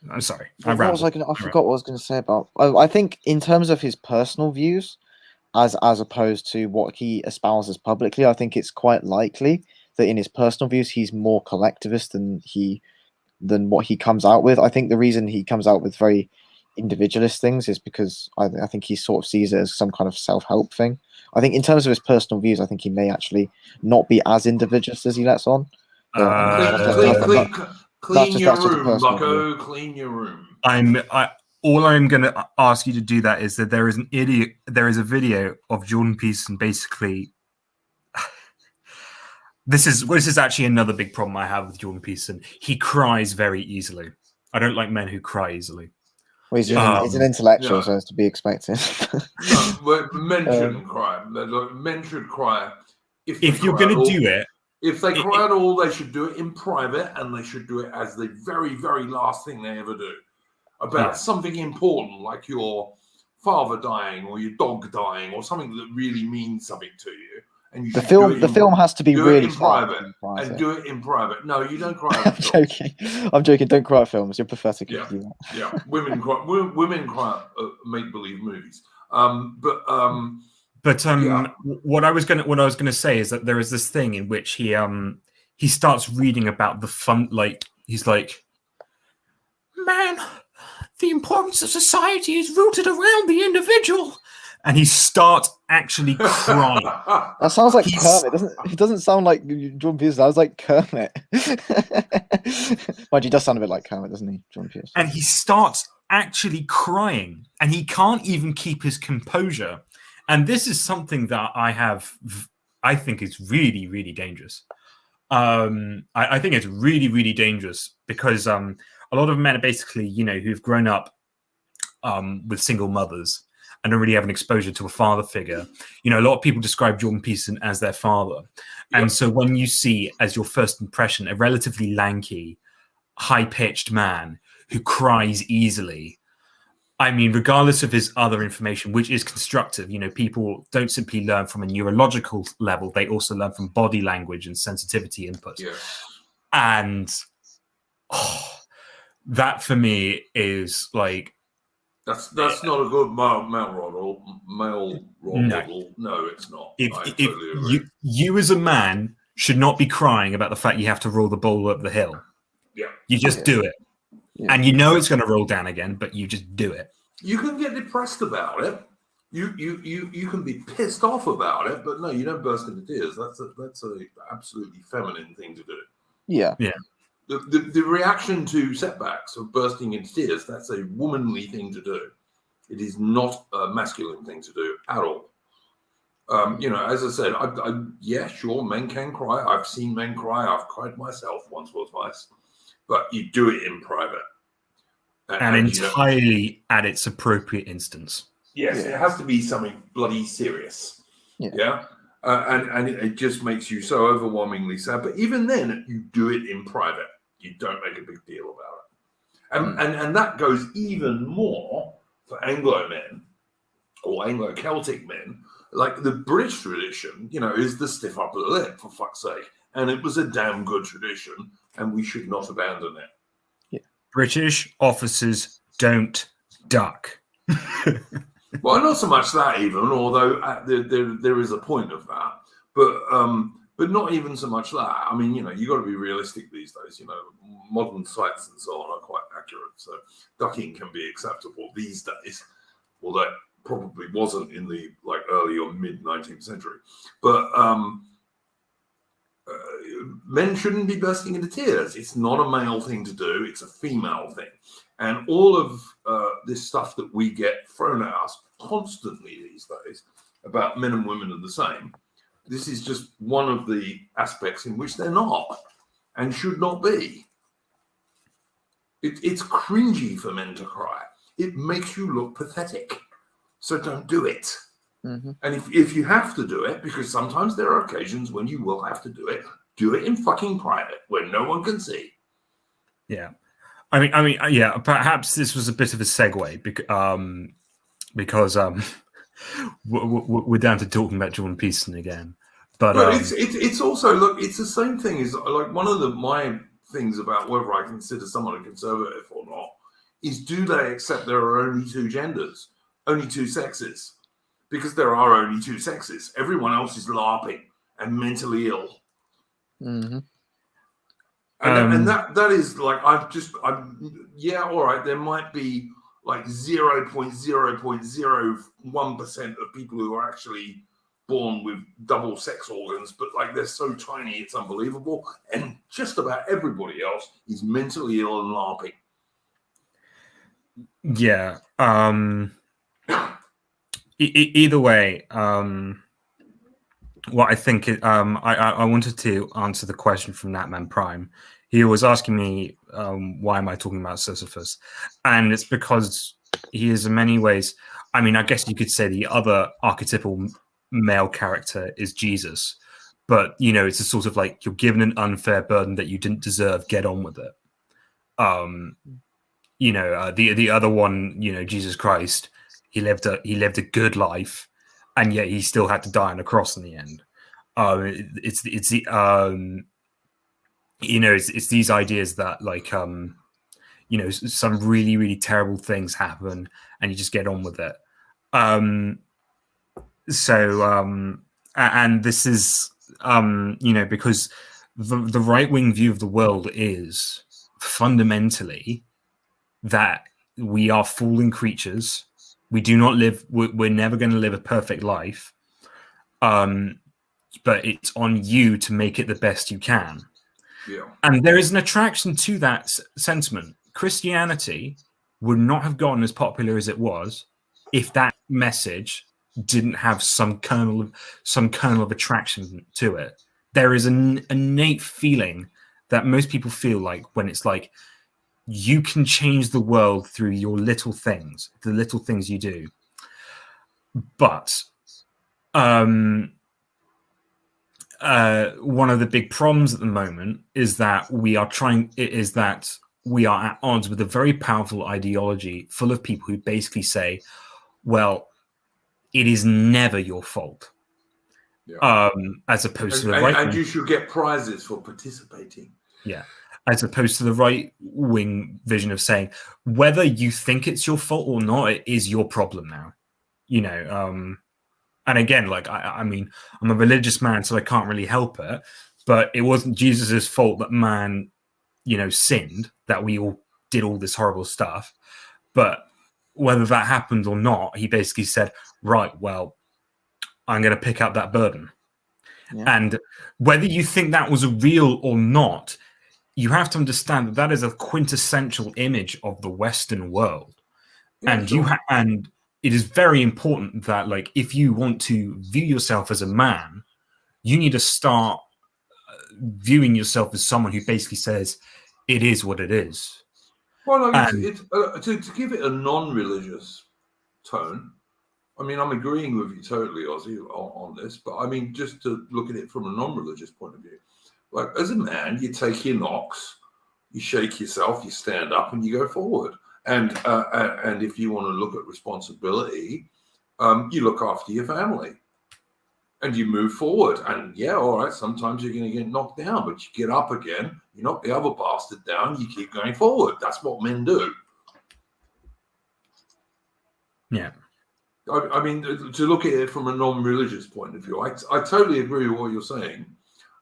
I'm sorry. I forgot what I was going to say about. I think in terms of his personal views, as opposed to what he espouses publicly, I think it's quite likely that in his personal views he's more collectivist than what he comes out with. I think the reason he comes out with very individualist things is because I think he sort of sees it as some kind of self-help thing. I think in terms of his personal views, I think he may actually not be as individualist as he lets on. Clean your room, Bucko. Clean your room. all I'm going to ask you to do that is that there is a video of Jordan Peterson basically. This is actually another big problem I have with Jordan Peterson. He cries very easily. I don't like men who cry easily. Well, he's an intellectual, yeah. so it's to be expected. No, but men shouldn't cry. Men should cry if you're going to do it. If they cry at all, they should do it in private, and they should do it as the very, very last thing they ever do about something important, like your father dying or your dog dying or something that really means something to you. And you the film has to be really in private, and do it in private. No, you don't cry. I'm joking. I'm joking. Don't cry at films. You're pathetic. Yeah, if you do that. yeah. Women cry. Women cry at make-believe movies. What I was gonna say is that there is this thing in which he starts reading about the fun. Like he's like, man, the importance of society is rooted around the individual. And he starts actually crying. That sounds like Kermit. It doesn't sound like Jordan Peterson. That was like Kermit. Mind you, he does sound a bit like Kermit, doesn't he, Jordan Peterson? And he starts actually crying, and he can't even keep his composure. And this is something that I think is really, really dangerous. I think it's really, really dangerous because a lot of men are basically, who've grown up with single mothers and don't really have an exposure to a father figure. A lot of people describe Jordan Peterson as their father. Yep. And so when you see, as your first impression, a relatively lanky, high-pitched man who cries easily, I mean, regardless of his other information, which is constructive, people don't simply learn from a neurological level. They also learn from body language and sensitivity input. Yeah. And that for me is like, That's not a good male role model. No, it's not. You as a man should not be crying about the fact you have to roll the ball up the hill. Yeah. You just do it. Yeah. And it's going to roll down again, but you just do it. You can get depressed about it. You can be pissed off about it, but no, you don't burst into tears. That's a absolutely feminine thing to do. Yeah. Yeah. The reaction to setbacks of bursting into tears, that's a womanly thing to do. It is not a masculine thing to do at all. As I said, yeah, sure, men can cry. I've seen men cry. I've cried myself once or twice. But you do it in private. And entirely at its appropriate instance. Yes, it has to be something bloody serious. Yeah. And it just makes you so overwhelmingly sad. But even then, you do it in private. You don't make a big deal about it. And that goes even more for Anglo men or Anglo-Celtic men. Like the British tradition, is the stiff upper lip, for fuck's sake. And it was a damn good tradition, and we should not abandon it. Yeah. British officers don't duck. Well, not so much that even, although there is a point of that. But not even so much that. I mean, you got to be realistic these days. Modern sites and so on are quite accurate. So ducking can be acceptable these days, although it probably wasn't in the early or mid 19th century. But men shouldn't be bursting into tears. It's not a male thing to do. It's a female thing. And all of this stuff that we get thrown at us constantly these days about men and women are the same. This is just one of the aspects in which they're not and should not be. It's cringy for men to cry. It makes you look pathetic. So don't do it. Mm-hmm. And if you have to do it, because sometimes there are occasions when you will have to do it in fucking private where no one can see. Yeah. I mean, yeah, perhaps this was a bit of a segue because we're down to talking about Jordan Peterson again. But it's also, look, it's the same thing as like one of my things about whether I consider someone a conservative or not is, do they accept there are only two genders, only two sexes? Because there are only two sexes. Everyone else is LARPing and mentally ill. Mm-hmm. And that is like, yeah, all right, there might be like 0.001% of people who are actually born with double sex organs, but like they're so tiny, it's unbelievable. And just about everybody else is mentally ill and LARPing. Yeah. Either way, what I think I wanted to answer the question from Natman Prime. He was asking me why am I talking about Sisyphus, and it's because he is in many ways. I mean, I guess you could say the other archetypal male character is Jesus, but you know, it's a sort of like you're given an unfair burden that you didn't deserve. Get on with it. You know, the other one, you know, Jesus Christ, he lived a good life, and yet he still had to die on a cross in the end. It's the you know, it's these ideas that like you know, some really really terrible things happen, and you just get on with it. And this is you know, because the right wing view of the world is fundamentally that we are fallen creatures. We do not live. We're never going to live a perfect life. But it's on you to make it the best you can. Yeah. And there is an attraction to that sentiment. Christianity would not have gotten as popular as it was if that message didn't have some kernel of attraction to it. There is an innate feeling that most people feel like when it's like, you can change the world through your little things, the little things you do. But one of the big problems at the moment is that we are at odds with a very powerful ideology full of people who basically say, well, it is never your fault. Yeah. As opposed to the right, right and you should get prizes for participating. Yeah. As opposed to the right wing vision of saying, whether you think it's your fault or not, it is your problem now. You know, and again, like, I mean, I'm a religious man, so I can't really help it, but it wasn't Jesus's fault that man, you know, sinned, that we all did all this horrible stuff. But whether that happened or not, he basically said, right, well, I'm going to pick up that burden. Yeah. And whether you think that was real or not, you have to understand that that is a quintessential image of the Western world. Yeah, and sure. And it is very important that, like, if you want to view yourself as a man, you need to start viewing yourself as someone who basically says, it is what it is. Well, I mean, to give it a non-religious tone, I mean, I'm agreeing with you totally, Ozzy, on this, but I mean, just to look at it from a non-religious point of view, like, as a man, you take your knocks, you shake yourself, you stand up, and you go forward. And if you want to look at responsibility, you look after your family, and you move forward. And yeah, all right, sometimes you're going to get knocked down, but you get up again, you knock the other bastard down, you keep going forward. That's what men do. Yeah. I mean, to look at it from a non-religious point of view, I totally agree with what you're saying.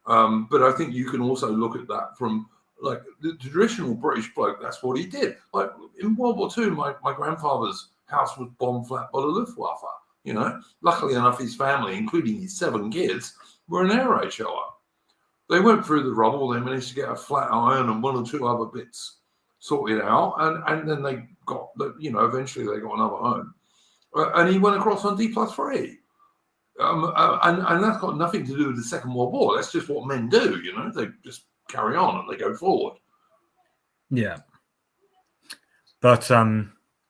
But I think you can also look at that from, like, the traditional British bloke. That's what he did. Like, in World War II, my grandfather's house was bombed flat by the Luftwaffe. You know, luckily enough, his family, including his 7 kids, were an air raid shower. They went through the rubble. They managed to get a flat iron and 1 or 2 other bits sorted out, and then they got, you know, eventually they got another home. And he went across on D+3. And that's got nothing to do with the Second World War. That's just what men do, you know. They just carry on and they go forward. Yeah. But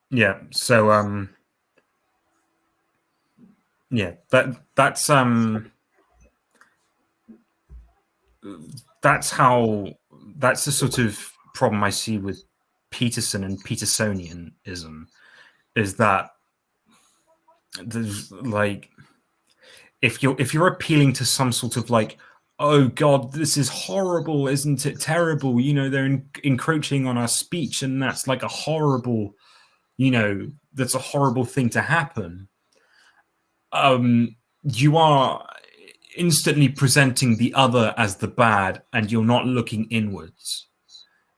yeah, so yeah, that's the sort of problem I see with Peterson and Petersonianism, is that there's, like, if you're appealing to some sort of, like, oh God, this is horrible, isn't it terrible? You know, they're encroaching on our speech, and that's like a horrible, you know, that's a horrible thing to happen. You are instantly presenting the other as the bad, and you're not looking inwards,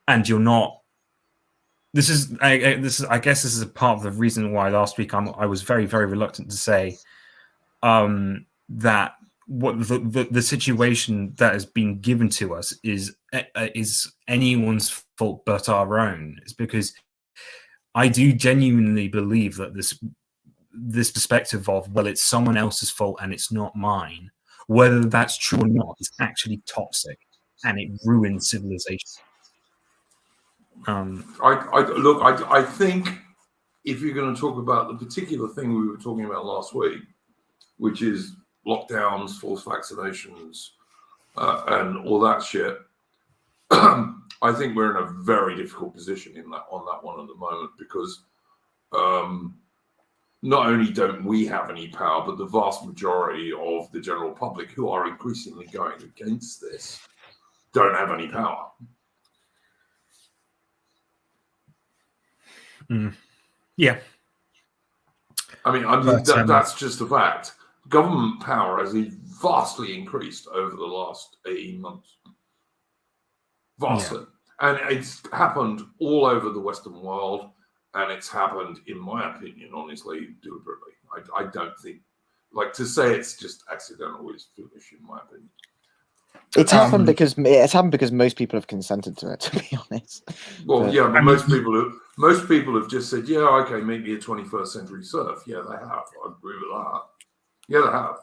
and you're not. I guess this is a part of the reason why last week I was very, very reluctant to say that what the situation that has been given to us is anyone's fault but our own. It's because I do genuinely believe that this perspective of, well, it's someone else's fault and it's not mine, whether that's true or not, is actually toxic and it ruins civilization. I think if you're going to talk about the particular thing we were talking about last week, which is lockdowns, false vaccinations, and all that shit, I think we're in a very difficult position on that one at the moment, because not only don't we have any power, but the vast majority of the general public, who are increasingly going against this, don't have any power. Yeah. I mean, that's just a fact. Government power has vastly increased over the last 18 months. Vastly. Yeah. And it's happened all over the Western world, and it's happened, in my opinion, honestly, deliberately. I don't think, like, to say it's just accidental is foolish, in my opinion. It's happened because most people have consented to it, to be honest. Well, but most people have just said, yeah, okay, maybe a 21st century serf. Yeah, they have. I agree with that. Yeah, they have.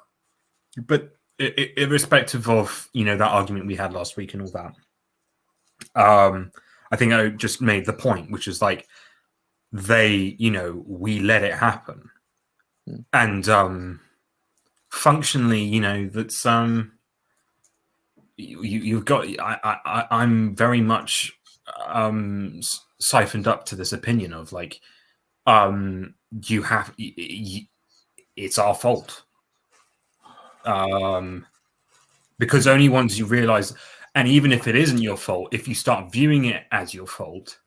But irrespective of, that argument we had last week and all that, I think I just made the point, which is like, we let it happen. And functionally, that's you've got. I'm very much siphoned up to this opinion of like, it's our fault, because only once you realize, and even if it isn't your fault, if you start viewing it as your fault,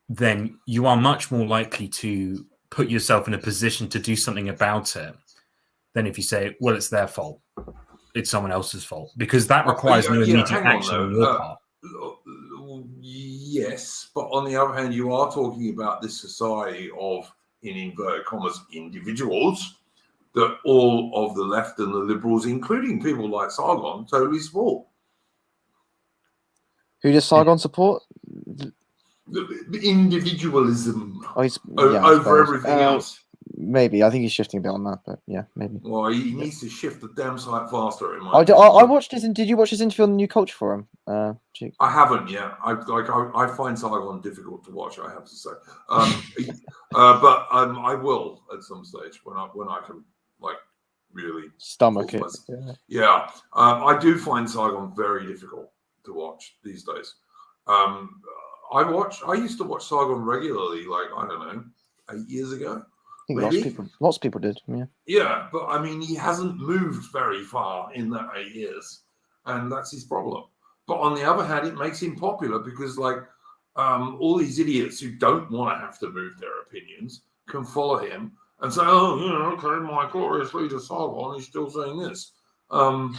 then you are much more likely to put yourself in a position to do something about it than if you say, well, it's their fault, it's someone else's fault, because that requires no immediate action on your part. Yes, but on the other hand, you are talking about this society of, in inverted commas, individuals that all of the left and the liberals, including people like Sargon, totally support. Who does Sargon support? The individualism over everything else. Maybe. I think he's shifting a bit on that, but yeah, maybe. Well, he needs to shift the damn sight faster. I watched his. Did you watch his interview on the New Culture Forum? I haven't yet. I find Sargon difficult to watch, I have to say. But I will at some stage when I can really stomach it. Yeah. I do find Sargon very difficult to watch these days. I used to watch Sargon regularly, 8 years ago. I think lots of people did. Yeah. Yeah, but I mean, he hasn't moved very far in that 8 years, and that's his problem. But on the other hand, it makes him popular because, all these idiots who don't want to have to move their opinions can follow him and say, "Oh, okay, my glorious leader Sargon is still saying this." And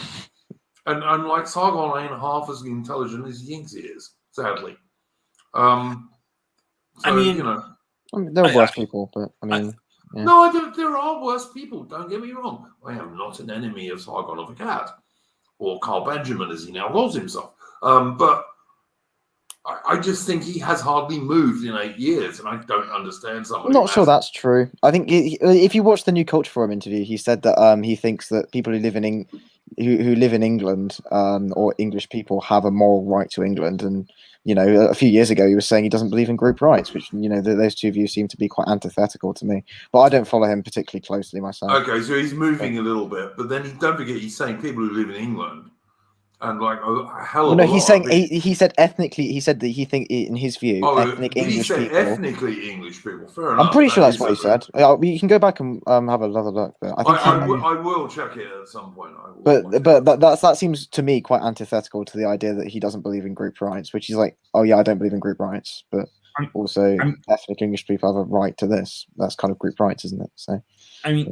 Sargon ain't half as intelligent as he thinks he is, sadly. there are worse people, but I mean. Yeah. No, there are worse people. Don't get me wrong. I am not an enemy of Sargon of Akkad, or Carl Benjamin, as he now calls himself. But I just think he has hardly moved in 8 years, and I don't understand some of it. I'm not sure that's true. I think if you watch the New Culture Forum interview, he said that he thinks that people who live in England or English people have a moral right to England, and a few years ago he was saying he doesn't believe in group rights, which those two views seem to be quite antithetical to me. But I don't follow him particularly closely myself. Okay, so he's moving a little bit, but then don't forget he's saying people who live in England. And he's saying he said ethnically. He said that he think in his view, ethnic English people. Ethnically English people. Fair enough. I'm pretty sure that's what he said. You can go back and have another look. But I will check it at some point. That seems to me quite antithetical to the idea that he doesn't believe in group rights, which is like, oh yeah, I don't believe in group rights, but also ethnic English people have a right to this. That's kind of group rights, isn't it? So. I mean,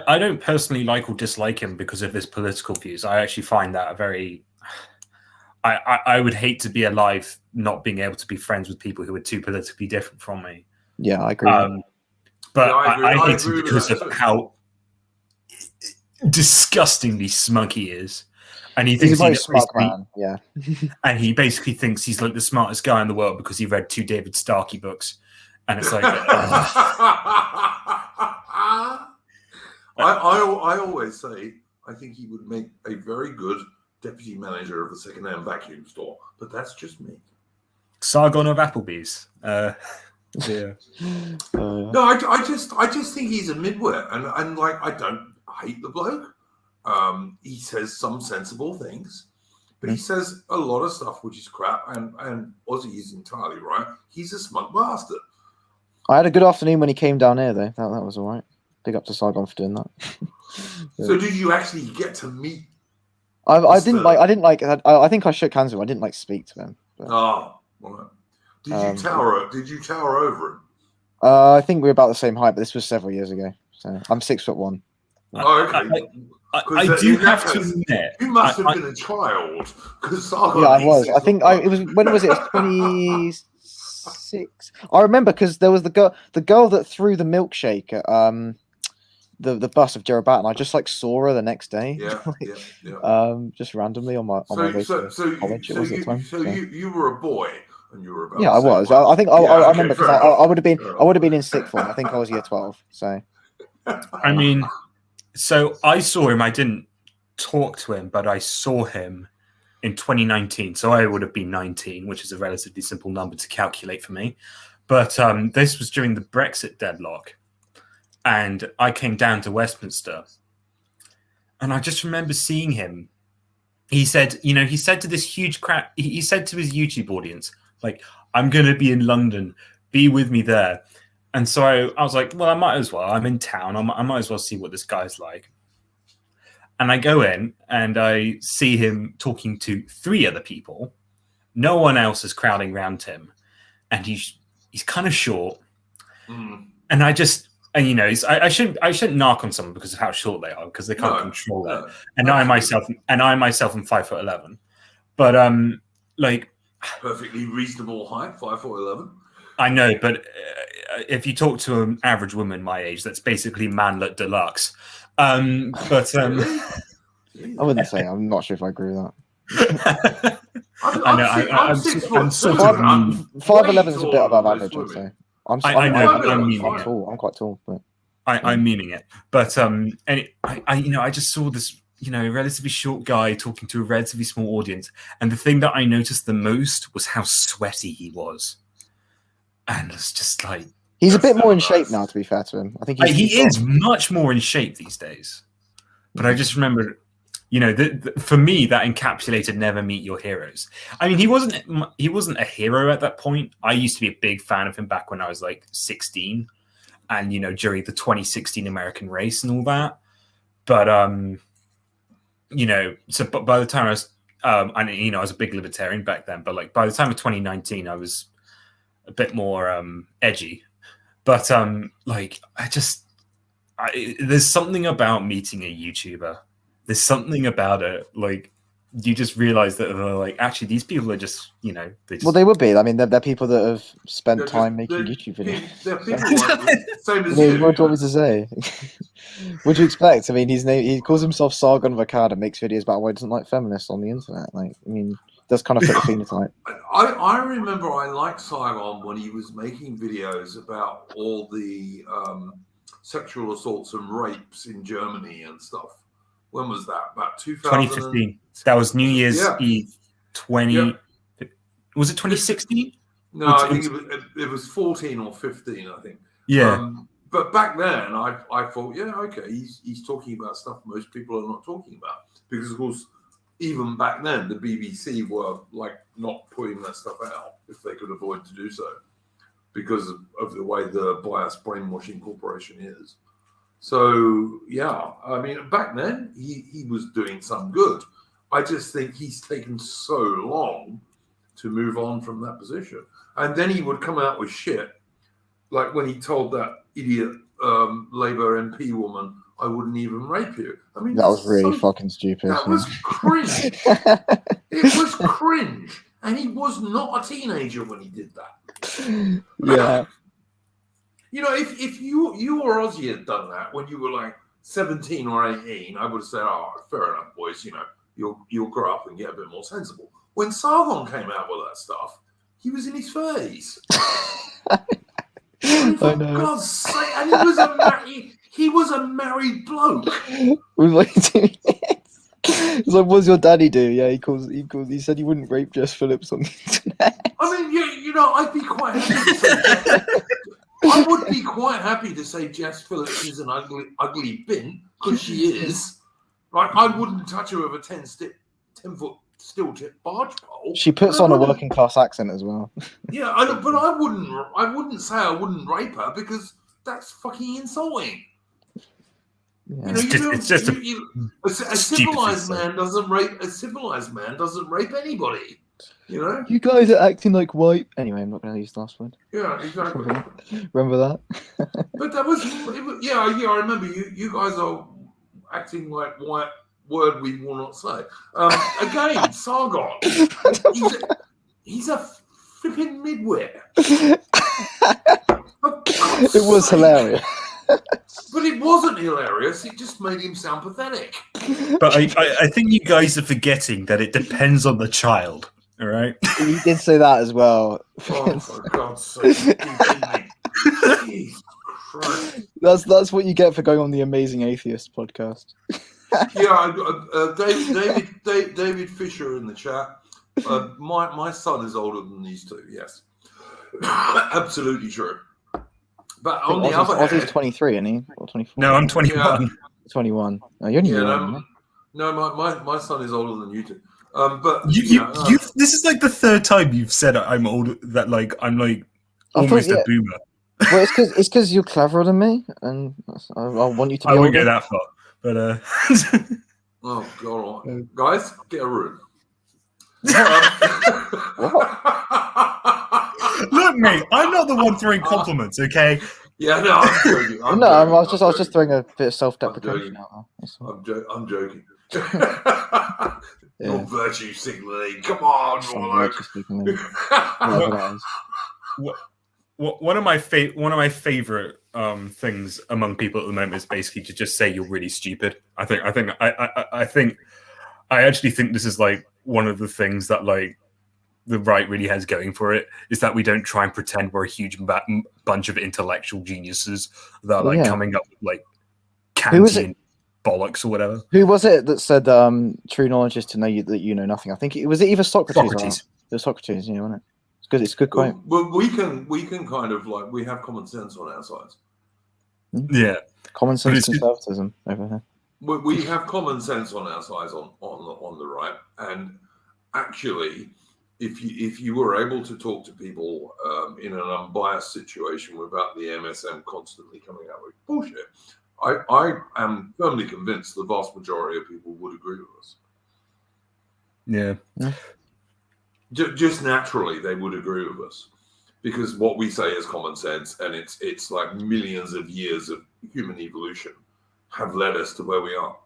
I don't personally like or dislike him because of his political views. I actually find that very. I would hate to be alive not being able to be friends with people who are too politically different from me. Yeah, I agree. But I hate him because of how disgustingly smug he is, and he thinks he's a very smug man. Yeah, and he basically thinks he's like the smartest guy in the world because he read 2 David Starkey books. And it's like, I always say I think he would make a very good deputy manager of a second-hand vacuum store, but that's just me. Sargon of Applebee's. Yeah. No, I just think he's a midwit, and like I don't hate the bloke. He says some sensible things, but he says a lot of stuff which is crap. And Ozzy is entirely right. He's a smug bastard. I had a good afternoon when he came down here, though. That was all right. Big up to Saigon for doing that. So did you actually get to meet? I didn't like. I think I shook hands with him. I didn't like speak to him. But, Oh, right. Did you tower over him? I think we were about the same height, but this was several years ago. So I'm 6'1". Oh, okay. I do have to admit, you must have been a child because I was. I think it was. When was it? It was 26. I remember because there was the girl that threw the milkshake at the bus of Gerard Batten. I just like saw her the next day. Yeah. Just randomly on my way to college. You were a boy. And you were about I was. I think I remember because I would have been in sixth form. I think I was year 12. So, I mean, so I saw him. I didn't talk to him, but I saw him in 2019. So I would have been 19, which is a relatively simple number to calculate for me. But this was during the Brexit deadlock, and I came down to Westminster, and I just remember seeing him. He said to this huge crowd. He said to his YouTube audience, like, I'm going to be in London, be with me there. And so I was like, well, I might as well. I'm in town. I might as well see what this guy's like. And I go in and I see him talking to 3 other people. No one else is crowding around him. And he's kind of short. And I shouldn't knock on someone because of how short they are, because they can't control that. And I myself am 5'11". But like, perfectly reasonable height, 5'11". I know, but if you talk to an average woman my age, that's basically manlet deluxe. I wouldn't say. I'm not sure if I agree with that. I'm 6 foot. 5'11" is a bit above average, I'd say. I'm tall. I'm quite tall, but I'm meaning it. But I just saw this, relatively short guy talking to a relatively small audience, and the thing that I noticed the most was how sweaty he was, and it's just like he's a bit more in shape now. To be fair to him, I think he is much more in shape these days. But I just remember, for me, that encapsulated never meet your heroes. I mean, he wasn't a hero at that point. I used to be a big fan of him back when I was like 16, and during the 2016 American race and all that. But so by the time I was, I was a big libertarian back then. But like by the time of 2019, I was a bit more edgy. But there's something about meeting a YouTuber. There's something about it, like you just realize that they're like, actually, these people are just, they would be. I mean, they're people that have spent time making YouTube videos. They're people like same as you. What do you want me to say? What do you expect? I mean, he calls himself Sargon of Akkad and makes videos about why he doesn't like feminists on the internet. Like, I mean, does kind of fit the phenotype. I remember I liked Saigon when he was making videos about all the sexual assaults and rapes in Germany and stuff. When was that? About 2015. That was New Year's Eve. Was it 2016? No, I think it was 14 or 15. I think. Yeah. But back then, I thought, okay, he's talking about stuff most people are not talking about, because of course, even back then, the BBC were like not putting that stuff out if they could avoid to do so, because of the way the biased brainwashing corporation is. So, I mean, back then, he was doing some good. I just think he's taken so long to move on from that position. And then he would come out with shit, like when he told that idiot Labour MP woman, I wouldn't even rape you. I mean, that was really fucking stupid. That was cringe. It was cringe. And he was not a teenager when he did that. Yeah. If you or Ozzy had done that when you were like 17 or 18, I would have said, oh, fair enough, boys, you'll grow up and get a bit more sensible. When Sargon came out with that stuff, he was in his 30s. I know. God's sake, and he was a married bloke. With like 2 minutes. It's like, what's your daddy do? Yeah, he said he wouldn't rape Jess Phillips on the internet. I mean, you know, I'd be quite happy to say I would be quite happy to say Jess Phillips is an ugly bin, because she is. Like, I wouldn't touch her with a 10-foot steel tip barge pole. She puts on a working class accent as well. Yeah, but I wouldn't say I wouldn't rape her, because that's fucking insulting. Yeah. You know, It's just a civilized man doesn't rape. A civilized man doesn't rape anybody. You know. You guys are acting like white. Anyway, I'm not going to use the last word. Yeah, exactly. Remember that? But that was yeah. I remember you guys are acting like white. Word we will not say. Again, Sargon. He's a flipping midwit. It was hilarious. But it wasn't hilarious. It just made him sound pathetic. But I think you guys are forgetting that it depends on the child. All right. He did say that as well. Oh, for God's sake! Jesus Christ. That's what you get for going on the Amazing Atheist podcast. Yeah, David Fisher in the chat. My son is older than these two. Yes, absolutely true. But on the other hand, Ozzy's 23, isn't he? Or 24? No, I'm 21. Yeah. 21. Oh, you're only no, my son is older than you two. But this is like the third time you've said I'm older. That like I'm like almost a boomer. Well, it's because you're cleverer than me, and I want you to be I won't older. go that far, but oh God, guys, get a room. What? Look, mate, I'm not the one throwing compliments, okay? Yeah, no, I'm joking. I was just throwing a bit of self-deprecation out there. I'm joking. Yeah. Your virtue signaling. Come on, One of my favorite things among people at the moment is basically to just say you're really stupid. I actually think this is like one of the things that like the right really has going for it, is that we don't try and pretend we're a huge bunch of intellectual geniuses that are like coming up with like Kantian bollocks or whatever. Who was it that said true knowledge is to know that you know nothing? I think it was either Socrates. It was Socrates, yeah, wasn't it? It's good. It's a good quote. Well, we can kind of like, we have common sense on our sides. Yeah, common sense conservatism over here. We have common sense on our sides on the right, and actually, if you were able to talk to people in an unbiased situation without the MSM constantly coming out with bullshit, I am firmly convinced the vast majority of people would agree with us. Yeah. Just naturally, they would agree with us, because what we say is common sense, and it's like millions of years of human evolution have led us to where we are.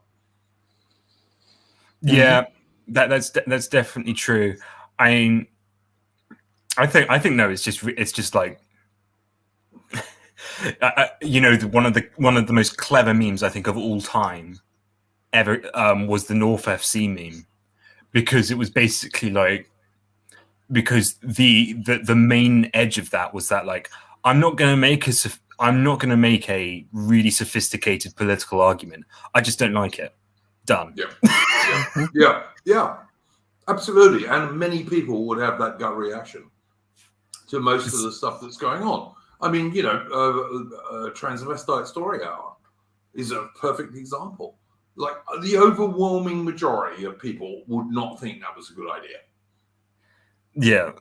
Yeah, that's definitely true. I think no, it's just like one of the most clever memes I think of all time ever was the North FC meme, because it was basically like, because the main edge of that was that like, I'm not going to make a really sophisticated political argument. I just don't like it. Done. Yeah, absolutely. And many people would have that gut reaction to most of the stuff that's going on. I mean, Transvestite Story Hour is a perfect example. Like, the overwhelming majority of people would not think that was a good idea. Yeah,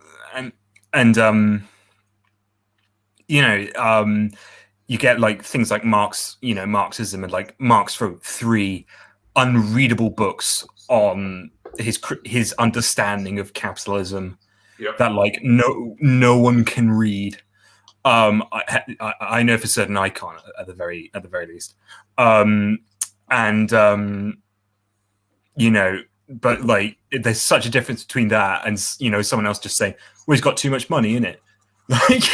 you get like things like Marxism, and like Marx wrote 3 unreadable books on his understanding of capitalism that like no one can read. I know for certain I can't at the very least. But like, there's such a difference between that and someone else just saying, well, he's got too much money in it. Like,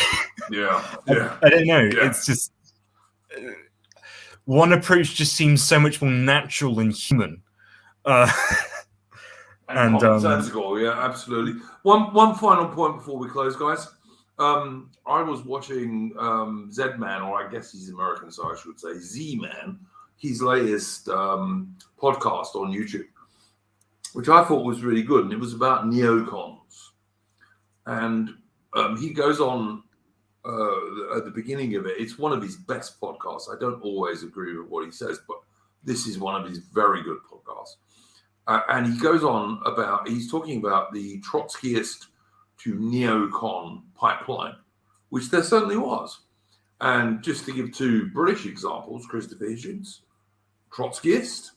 I don't know. Yeah. It's just one approach just seems so much more natural and human. And commonsensical, yeah, absolutely. One final point before we close, guys. I was watching Z-Man, or I guess he's American, so I should say Z-Man, his latest podcast on YouTube, which I thought was really good, and it was about neocons. And he goes on at the beginning of it. It's one of his best podcasts. I don't always agree with what he says, but this is one of his very good podcasts. And he goes on about, he's talking about the Trotskyist to neocon pipeline, which there certainly was. And just to give two British examples, Christopher Hitchens, Trotskyist,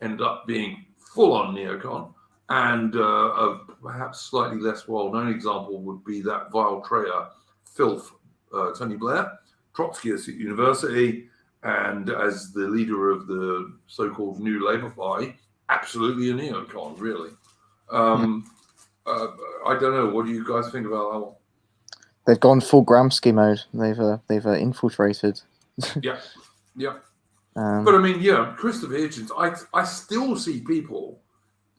ended up being full-on neocon, and a perhaps slightly less well-known example would be that vile traitor, filth, Tony Blair, Trotskyist at university, and as the leader of the so-called New Labour Party, absolutely a neocon, really. I don't know. What do you guys think about that one? They've gone full Gramsci mode. They've infiltrated. Yeah. Um, But I mean, yeah, Christopher Hitchens, I still see people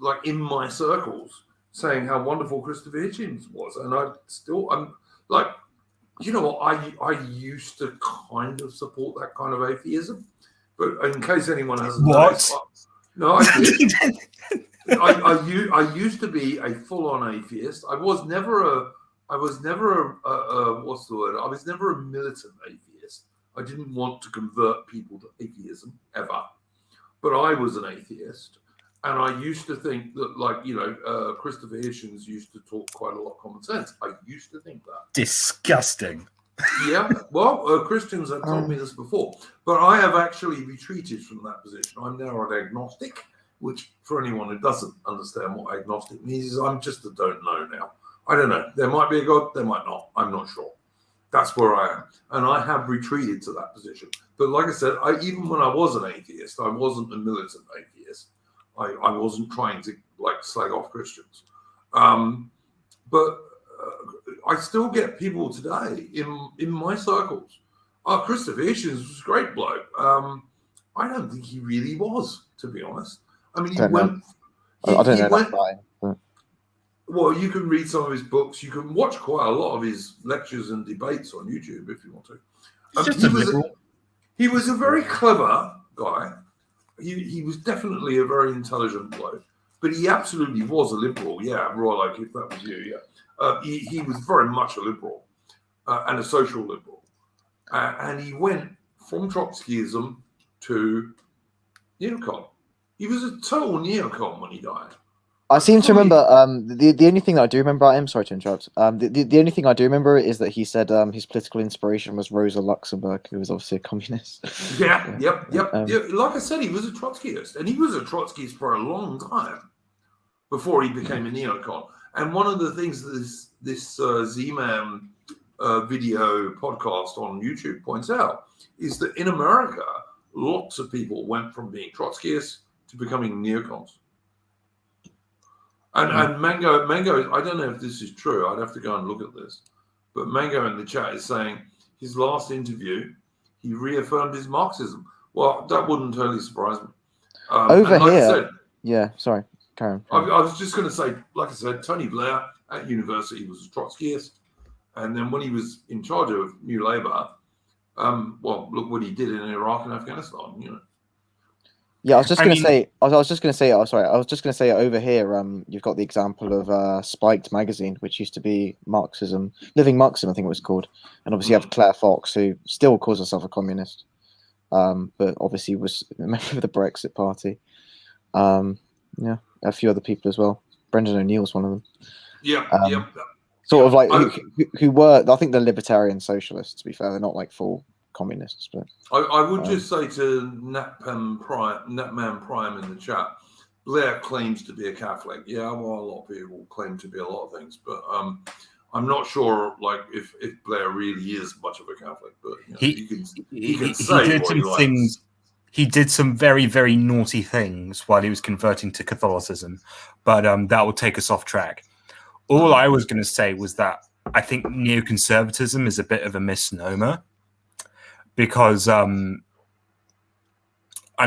like in my circles saying how wonderful Christopher Hitchens was. And I'm like, you know what, I used to kind of support that kind of atheism. But in case anyone hasn't What? No, I did. I used to be a full-on atheist. I was never a what's the word? I was never a militant atheist. I didn't want to convert people to atheism ever, but I was an atheist, and I used to think that, like, you know, Christopher Hitchens used to talk quite a lot of common sense. I used to think that. Disgusting. Yeah, well, Christians have told me this before, but I have actually retreated from that position. I'm now an agnostic, which, for anyone who doesn't understand what agnostic means, is I'm just a don't know now. I don't know. There might be a God, there might not. I'm not sure. That's where I am. And I have retreated to that position. But like I said, even when I was an atheist, I wasn't a militant atheist. I wasn't trying to, like, slag off Christians. But I still get people today in my circles. Christopher Hitchens was a great bloke. I don't think he really was, to be honest. I mean, I don't know that about him, but... Well, you can read some of his books. You can watch quite a lot of his lectures and debates on YouTube if you want to. He was a very clever guy. He was definitely a very intelligent bloke, but he absolutely was a liberal. Yeah, Roy, like if that was you, yeah. He was very much a liberal and a social liberal. And he went from Trotskyism to neocon. He was a total neocon when he died. I seem to remember the only thing that I do remember about him. Sorry to interrupt. The only thing I do remember is that he said his political inspiration was Rosa Luxemburg, who was obviously a communist. Yeah, yep. Like I said, he was a Trotskyist, and he was a Trotskyist for a long time before he became a neocon. And one of the things that this Z-Man video podcast on YouTube points out is that in America, lots of people went from being Trotskyists to becoming neocons. And Mango, I don't know if this is true. I'd have to go and look at this. But Mango in the chat is saying his last interview, he reaffirmed his Marxism. Well, that wouldn't totally surprise me. Over here, yeah, sorry, Karen. I was just going to say, like I said, Tony Blair at university was a Trotskyist. And then when he was in charge of New Labour, well, look what he did in Iraq and Afghanistan, you know. Yeah, I was just going to say over here, you've got the example of Spiked magazine, which used to be Marxism, Living Marxism, I think it was called. And obviously you have Claire Fox, who still calls herself a communist, but obviously was a member of the Brexit Party. Yeah, a few other people as well. Brendan O'Neill's one of them. Yeah, Sort of like who were, I think they're libertarian socialists, to be fair. They're not like full communists, but I would just say to Natman Prime in the chat, Blair claims to be a Catholic. Yeah, well, a lot of people claim to be a lot of things, but I'm not sure, like, if Blair really is much of a Catholic. But you know, he can say what he likes. He did some very, very naughty things while he was converting to Catholicism, but that will take us off track. All I was going to say was that I think neoconservatism is a bit of a misnomer. Because, I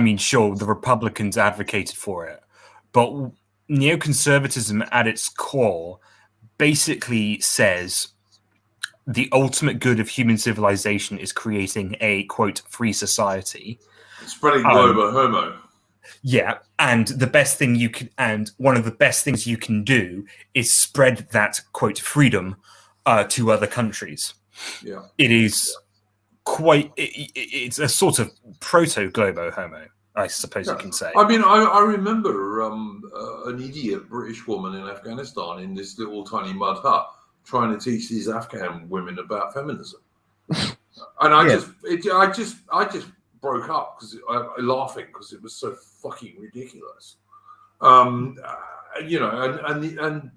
mean, sure, the Republicans advocated for it, but neoconservatism at its core basically says the ultimate good of human civilization is creating a quote free society. Spreading globo homo. Yeah, and the best thing you can, and one of the best things you can do is spread that quote freedom to other countries. Yeah, it is quite. It's a sort of proto globo homo, I suppose you can say. I mean, I remember an idiot British woman in Afghanistan in this little tiny mud hut trying to teach these Afghan women about feminism, and I just broke up because laughing because it was so fucking ridiculous. You know, and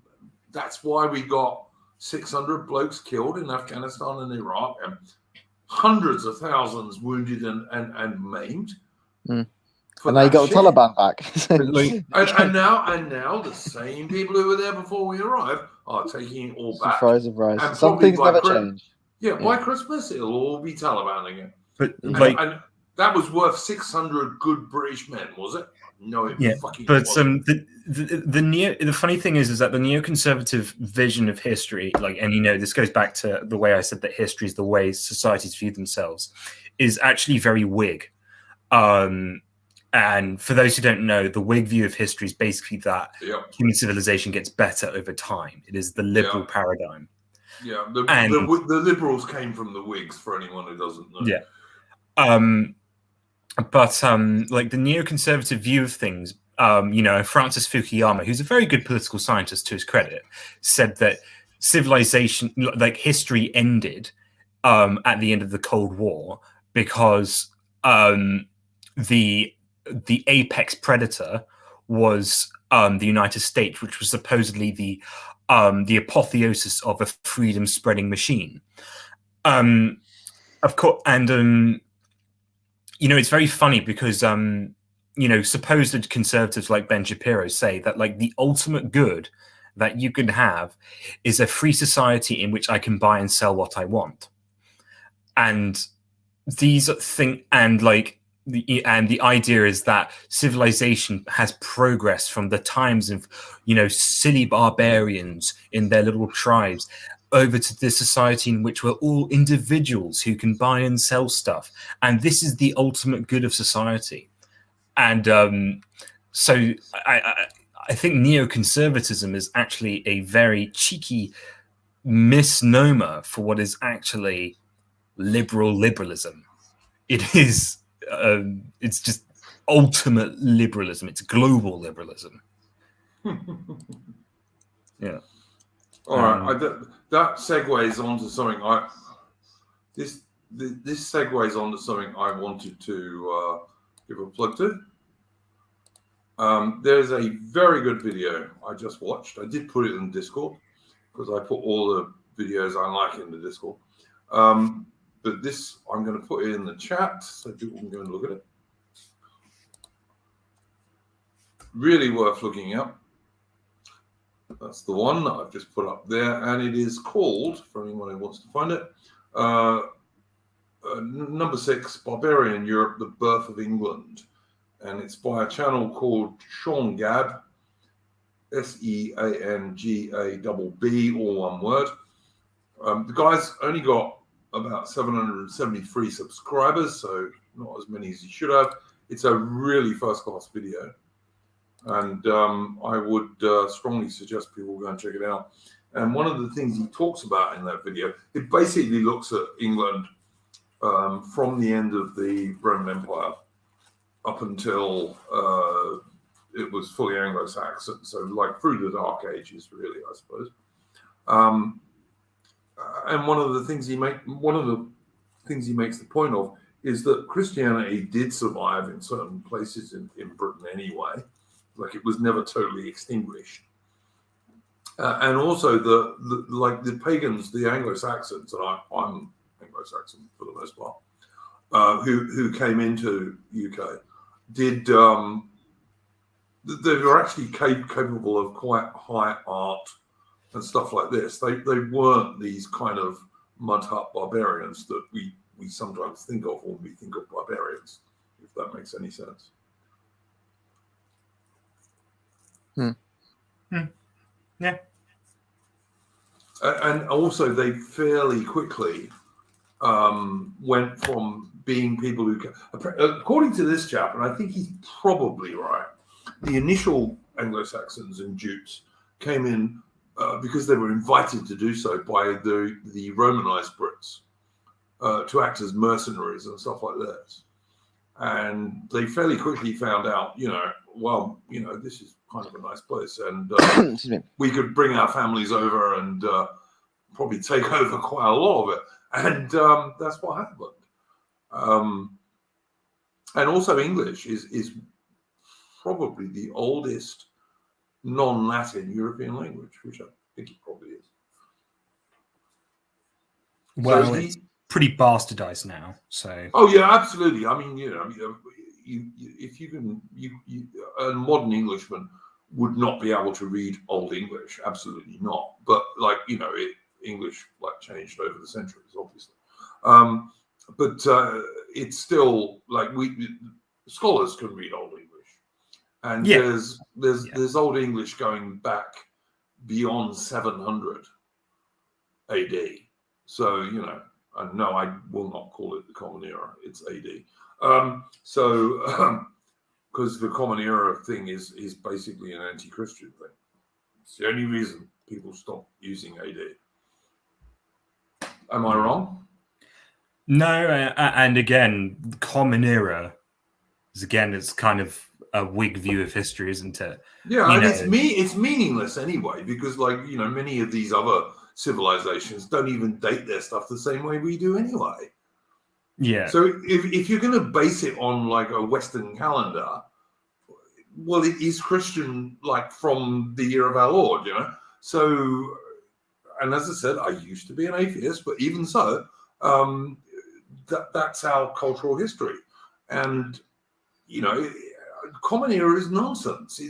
that's why we got 600 blokes killed in Afghanistan and Iraq, and hundreds of thousands wounded and maimed. And now you got the Taliban back. and now the same people who were there before we arrived are taking it all back. Surprise, surprise. And Some things never by change. by Christmas it'll all be Taliban again. But and that was worth 600 good British men, was it? No, it fucking wasn't. The funny thing is that the neoconservative vision of history, and you know, this goes back to the way I said that history is the way societies view themselves, is actually very Whig. And for those who don't know, the Whig view of history is basically that human civilization gets better over time. It is the liberal paradigm. Yeah, the liberals came from the Whigs, for anyone who doesn't know. Yeah. But the neoconservative view of things, you know, Francis Fukuyama, who's a very good political scientist to his credit, said that civilization, history ended at the end of the Cold War because the apex predator was the United States, which was supposedly the apotheosis of a freedom-spreading machine. Of course, and you know, it's very funny because you know, supposed conservatives like Ben Shapiro say that the ultimate good that you can have is a free society in which I can buy and sell what I want, and these things the idea is that civilization has progressed from the times of, you know, silly barbarians in their little tribes over to this society in which we're all individuals who can buy and sell stuff. And this is the ultimate good of society. And so I think neoconservatism is actually a very cheeky misnomer for what is actually liberalism. It is... it's just ultimate liberalism. It's global liberalism. Yeah. All right. That segues onto something this segues onto something I wanted to give a plug to. There's a very good video I just watched. I did put it in Discord because I put all the videos I like in the Discord. But this, I'm going to put it in the chat so people can go and look at it. Really worth looking at. That's the one that I've just put up there. And it is called, for anyone who wants to find it, number 6, Barbarian Europe, The Birth of England. And it's by a channel called Sean Gabb, SEANGABB, all one word. The guy's only got about 773 subscribers, so not as many as he should have. It's a really first-class video, and I would strongly suggest people go and check it out. And one of the things he talks about in that video, it basically looks at England from the end of the Roman Empire up until it was fully Anglo-Saxon, so through the Dark Ages, really, I suppose. And one of the things he makes the point of is that Christianity did survive in certain places in Britain anyway, it was never totally extinguished. And also the pagans, the Anglo-Saxons, and I'm Anglo-Saxon for the most part, who came into UK, did they were actually capable of quite high art and stuff like this. They weren't these kind of mud hut barbarians that we sometimes think of when we think of barbarians, if that makes any sense. Yeah. And also they fairly quickly went from being people who, according to this chap, and I think he's probably right, the initial Anglo-Saxons and Jutes came in because they were invited to do so by the Romanized Brits to act as mercenaries and stuff like that. And they fairly quickly found out, this is kind of a nice place, and we could bring our families over and probably take over quite a lot of it. And that's what happened. And also English is probably the oldest non-Latin European language, which I think it probably is. Well, So it's pretty bastardized now. So. Oh yeah, absolutely. I mean, if you can, a modern Englishman would not be able to read Old English. Absolutely not. But English changed over the centuries, obviously. But it's still scholars can read Old English, and there's Old English going back beyond 700 AD. So and no, I will not call it the Common Era. It's AD. Because the Common Era thing is basically an anti-Christian thing. It's the only reason people stop using AD. Am I wrong? No, and again, the Common Era it's kind of a Whig view of history, isn't it? Yeah, and it's meaningless anyway, because many of these other civilizations don't even date their stuff the same way we do anyway. Yeah. So if you're going to base it on a Western calendar, well, it is Christian, from the year of our Lord, So, and as I said, I used to be an atheist, but even so, that's our cultural history. And, Common Era is nonsense.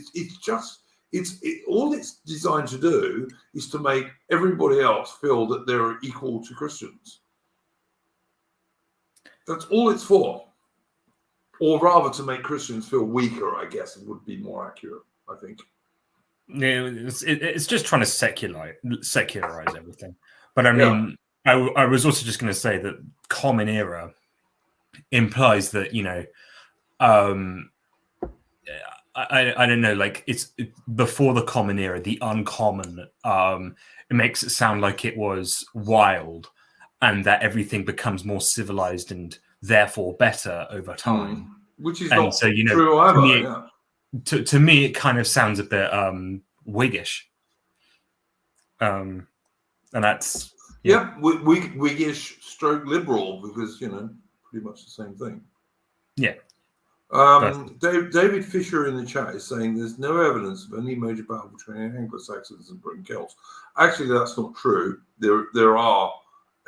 All it's designed to do is to make everybody else feel that they're equal to Christians. That's all it's for. Or rather to make Christians feel weaker, I guess, would be more accurate, I think. Yeah, it's just trying to secularize everything. But I mean, I was also just going to say that Common Era implies that, I don't know, it's before the Common Era, the uncommon, it makes it sound like it was wild and that everything becomes more civilized and therefore better over time. Which is not true either. To me, it kind of sounds a bit Whiggish. And that's... Yeah, Whiggish stroke liberal, because, pretty much the same thing. Yeah. David Fisher in the chat is saying there's no evidence of any major battle between Anglo-Saxons and Briton Celts. Actually, that's not true. There are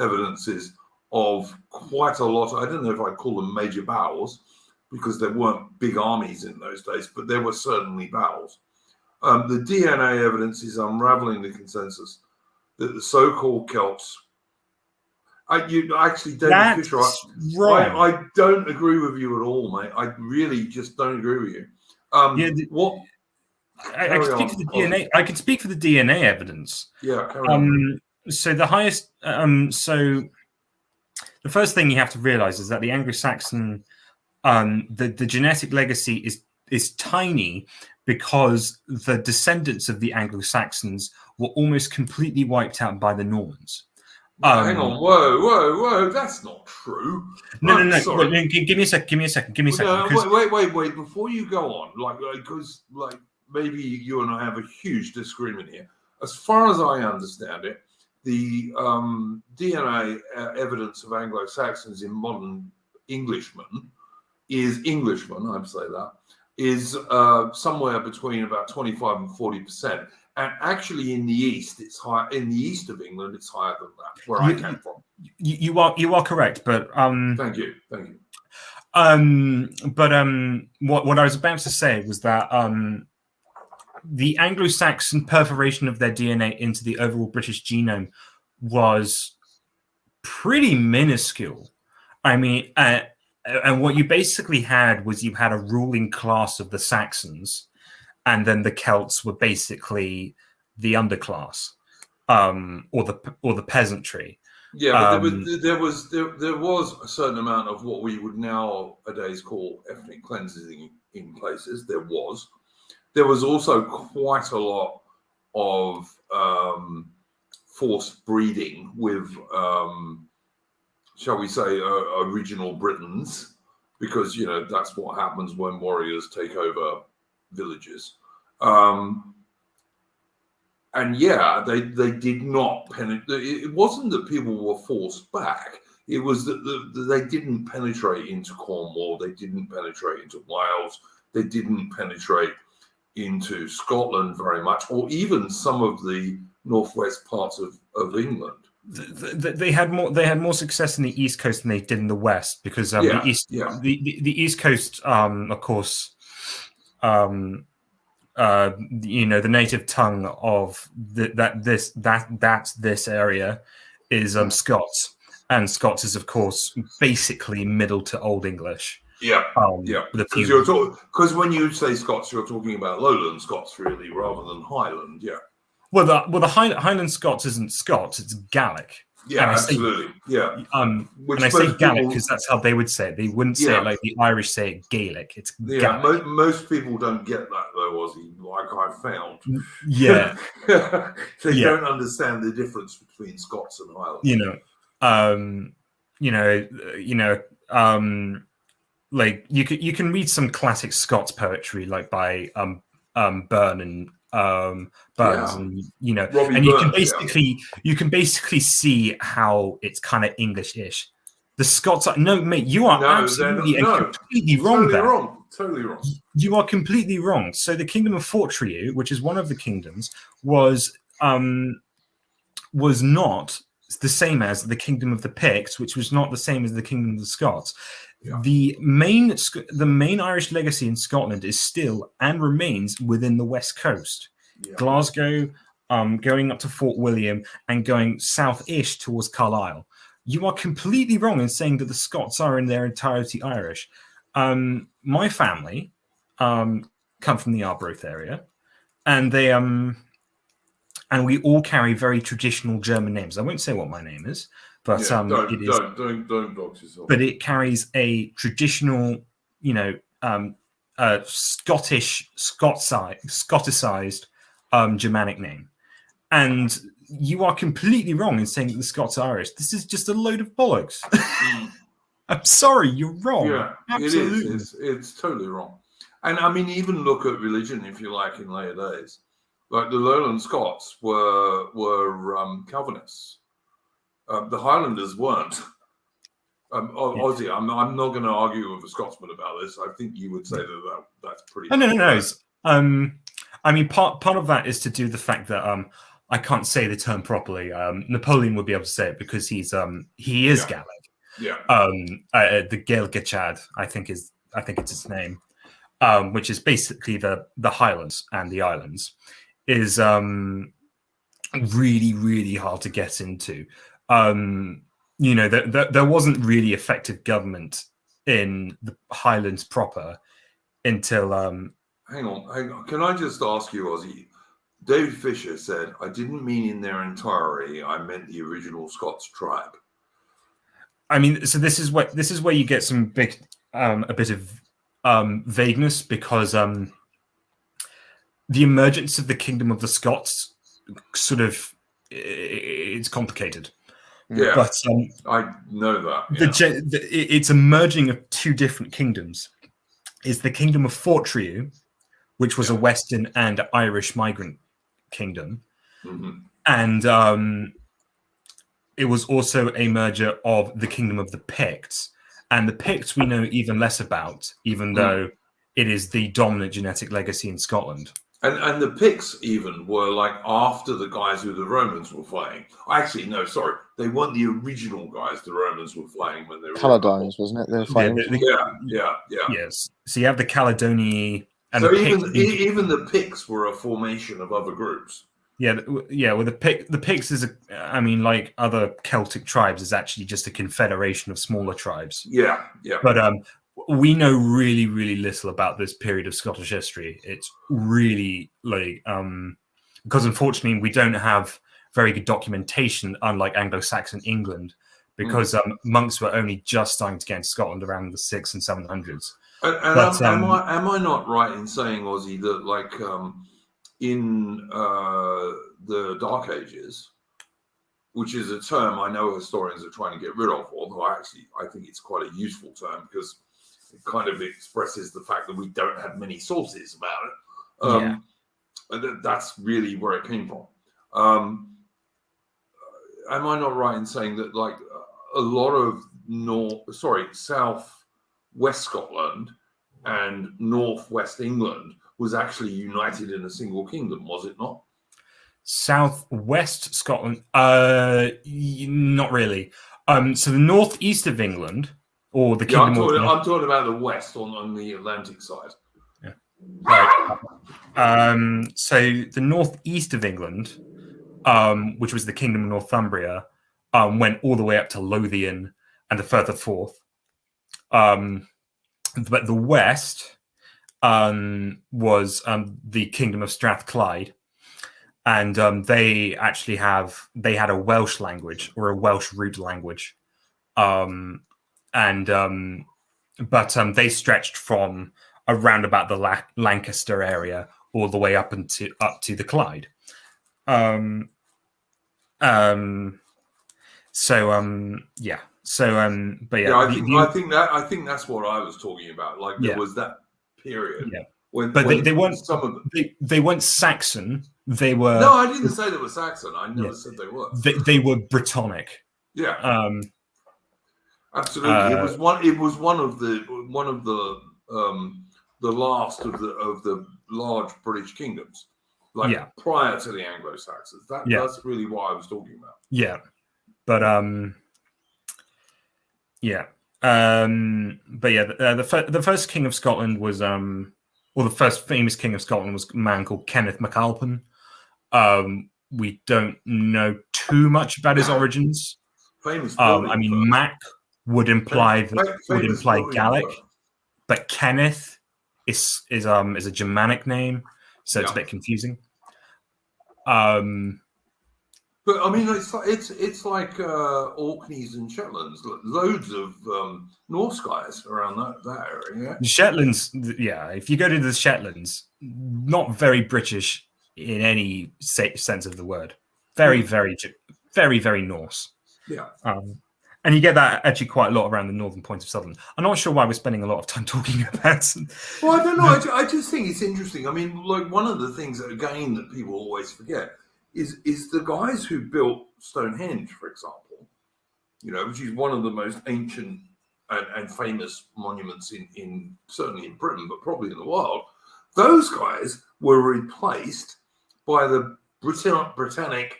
evidences of quite a lot. I don't know if I'd call them major battles because there weren't big armies in those days, but there were certainly battles. The DNA evidence is unraveling the consensus that the so-called Celts. David Fisher, I don't agree with you at all, mate. I really just don't agree with you. I can speak for the DNA. I can speak for the DNA evidence. Yeah. Carry on. So the highest. So the first thing you have to realize is that the Anglo-Saxon, the genetic legacy is tiny because the descendants of the Anglo-Saxons were almost completely wiped out by the Normans. Hang on, whoa! That's not true. No. Give me a second. Wait. Before you go on, because maybe you and I have a huge disagreement here. As far as I understand it, the DNA evidence of Anglo-Saxons in modern Englishmen, I'd say that, is somewhere between about 25 and 40%. And actually, in the east, it's high. In the east of England, it's higher than that. Where I came from. You are correct, but thank you. What I was about to say was that the Anglo-Saxon perforation of their DNA into the overall British genome was pretty minuscule. I mean, and what you basically had was you had a ruling class of the Saxons. And then the Celts were basically the underclass. or the peasantry. Yeah, but there was a certain amount of what we would nowadays call ethnic cleansing in places. There was also quite a lot of forced breeding with, shall we say, original Britons, because that's what happens when warriors take over villages. And yeah, they did not penetrate. It wasn't that people were forced back. It was that they didn't penetrate into Cornwall. They didn't penetrate into Wales. They didn't penetrate into Scotland very much, or even some of the northwest parts of England. They had more success in the East Coast than they did in the West, because the East Coast, of course, the native tongue of this area is Scots, and Scots is, of course, basically Middle to Old English. Because when you say Scots, you're talking about Lowland Scots, really, rather than Highland. Yeah. Well, the Highland Scots isn't Scots; it's Gaelic. Yeah, absolutely. And I say Gaelic because that's how they would say it. They wouldn't say it like the Irish say it, Gaelic. It's Gaelic. Most people don't get that, though, Ozzy, like I found. Yeah. They don't understand the difference between Scots and Highland. Like you can read some classic Scots poetry, like by Burns, and you can basically see how it's kind of English-ish. The Scots are mate. You are absolutely completely wrong there. Totally wrong. You are completely wrong. So the Kingdom of Fortriu, which is one of the kingdoms, was not the same as the Kingdom of the Picts, which was not the same as the Kingdom of the Scots. Yeah. The main Irish legacy in Scotland is still and remains within the West Coast. Yeah. Glasgow, going up to Fort William, and going south-ish towards Carlisle. You are completely wrong in saying that the Scots are in their entirety Irish. My family come from the Arbroath area, and they and we all carry very traditional German names. I won't say what my name is, but don't dox yourself. But it carries a traditional, Scoticized Germanic name, and you are completely wrong in saying that the Scots are Irish. This is just a load of bollocks. I'm sorry, you're wrong. Yeah, absolutely. It is. It's totally wrong. And I mean, even look at religion, if you like, in later days. Like the Lowland Scots were Calvinists. The Highlanders weren't. Ozzy, I'm not going to argue with a Scotsman about this. I think you would say that's pretty. No. I mean, part of that is to do with the fact that I can't say the term properly. Napoleon would be able to say it because he is Gaelic. Yeah. The Gaelgachad, I think it's its name, which is basically the Highlands and the Islands, is really, really hard to get into. There wasn't really effective government in the Highlands proper until. Hang on. Can I just ask you, Ozzy? David Fisher said, "I didn't mean in their entirety. I meant the original Scots tribe." I mean, so this is where you get some a bit of vagueness, because the emergence of the Kingdom of the Scots it's complicated. Yeah, but I know that. Yeah. It's a merging of two different kingdoms. It's the Kingdom of Fortriu, which was a Western and Irish migrant kingdom, and it was also a merger of the Kingdom of the Picts. And the Picts we know even less about, even though it is the dominant genetic legacy in Scotland. And the Picts even were like after the guys who the Romans were fighting. Actually, no, sorry. They weren't the original guys the Romans were fighting when they were... Caledonians, wasn't it? They were fighting. Yeah. Yes. So you have the Caledonii... And so even the Picts were a formation of other groups. Yeah. Well, the Picts is, like other Celtic tribes, is actually just a confederation of smaller tribes. Yeah. But we know really, really little about this period of Scottish history. It's really because unfortunately we don't have very good documentation, unlike Anglo-Saxon England, because monks were only just starting to get into Scotland around the 600s and 700s. Am I not right in saying, Ozzy, that like in the Dark Ages, which is a term I know historians are trying to get rid of, although I think it's quite a useful term because it kind of expresses the fact that we don't have many sources about it. That's really where it came from. Am I not right in saying that like a lot of South West Scotland and Northwest England was actually united in a single kingdom, was it not? Southwest Scotland, not really. So the northeast of England, or the kingdom. I'm talking about the west on the Atlantic side. Yeah. Right. So the northeast of England, which was the kingdom of Northumbria, went all the way up to Lothian and the further forth. But the west was the kingdom of Strathclyde, and they had a Welsh language or a Welsh root language, but they stretched from around about the Lancaster area all the way up to the Clyde. I think that's what I was talking about. Like there was that period when they weren't Saxon. They were. No, I didn't say they were Saxon. I never said they were. They were Brittonic. Yeah. Absolutely. It was one of the last of the large British kingdoms. Prior to the Anglo-Saxons. That's really what I was talking about. Yeah. But the first king of Scotland was the first famous king of Scotland was a man called Kenneth MacAlpin. We don't know too much about his origins. Famous. Mac would imply Gaelic, but Kenneth is a Germanic name, so it's a bit confusing. But I mean, it's like Orkneys and Shetlands, loads of Norse guys around that area. The Shetlands, if you go to the Shetlands, not very British in any sense of the word. Very, very, very, very Norse. Yeah. And you get that actually quite a lot around the northern point of Sutherland. I'm not sure why we're spending a lot of time talking about. Well, I don't know. I just think it's interesting. I mean, like one of the things again that people always forget is the guys who built Stonehenge, for example, which is one of the most ancient and famous monuments in certainly in Britain, but probably in the world. Those guys were replaced by the Britannic,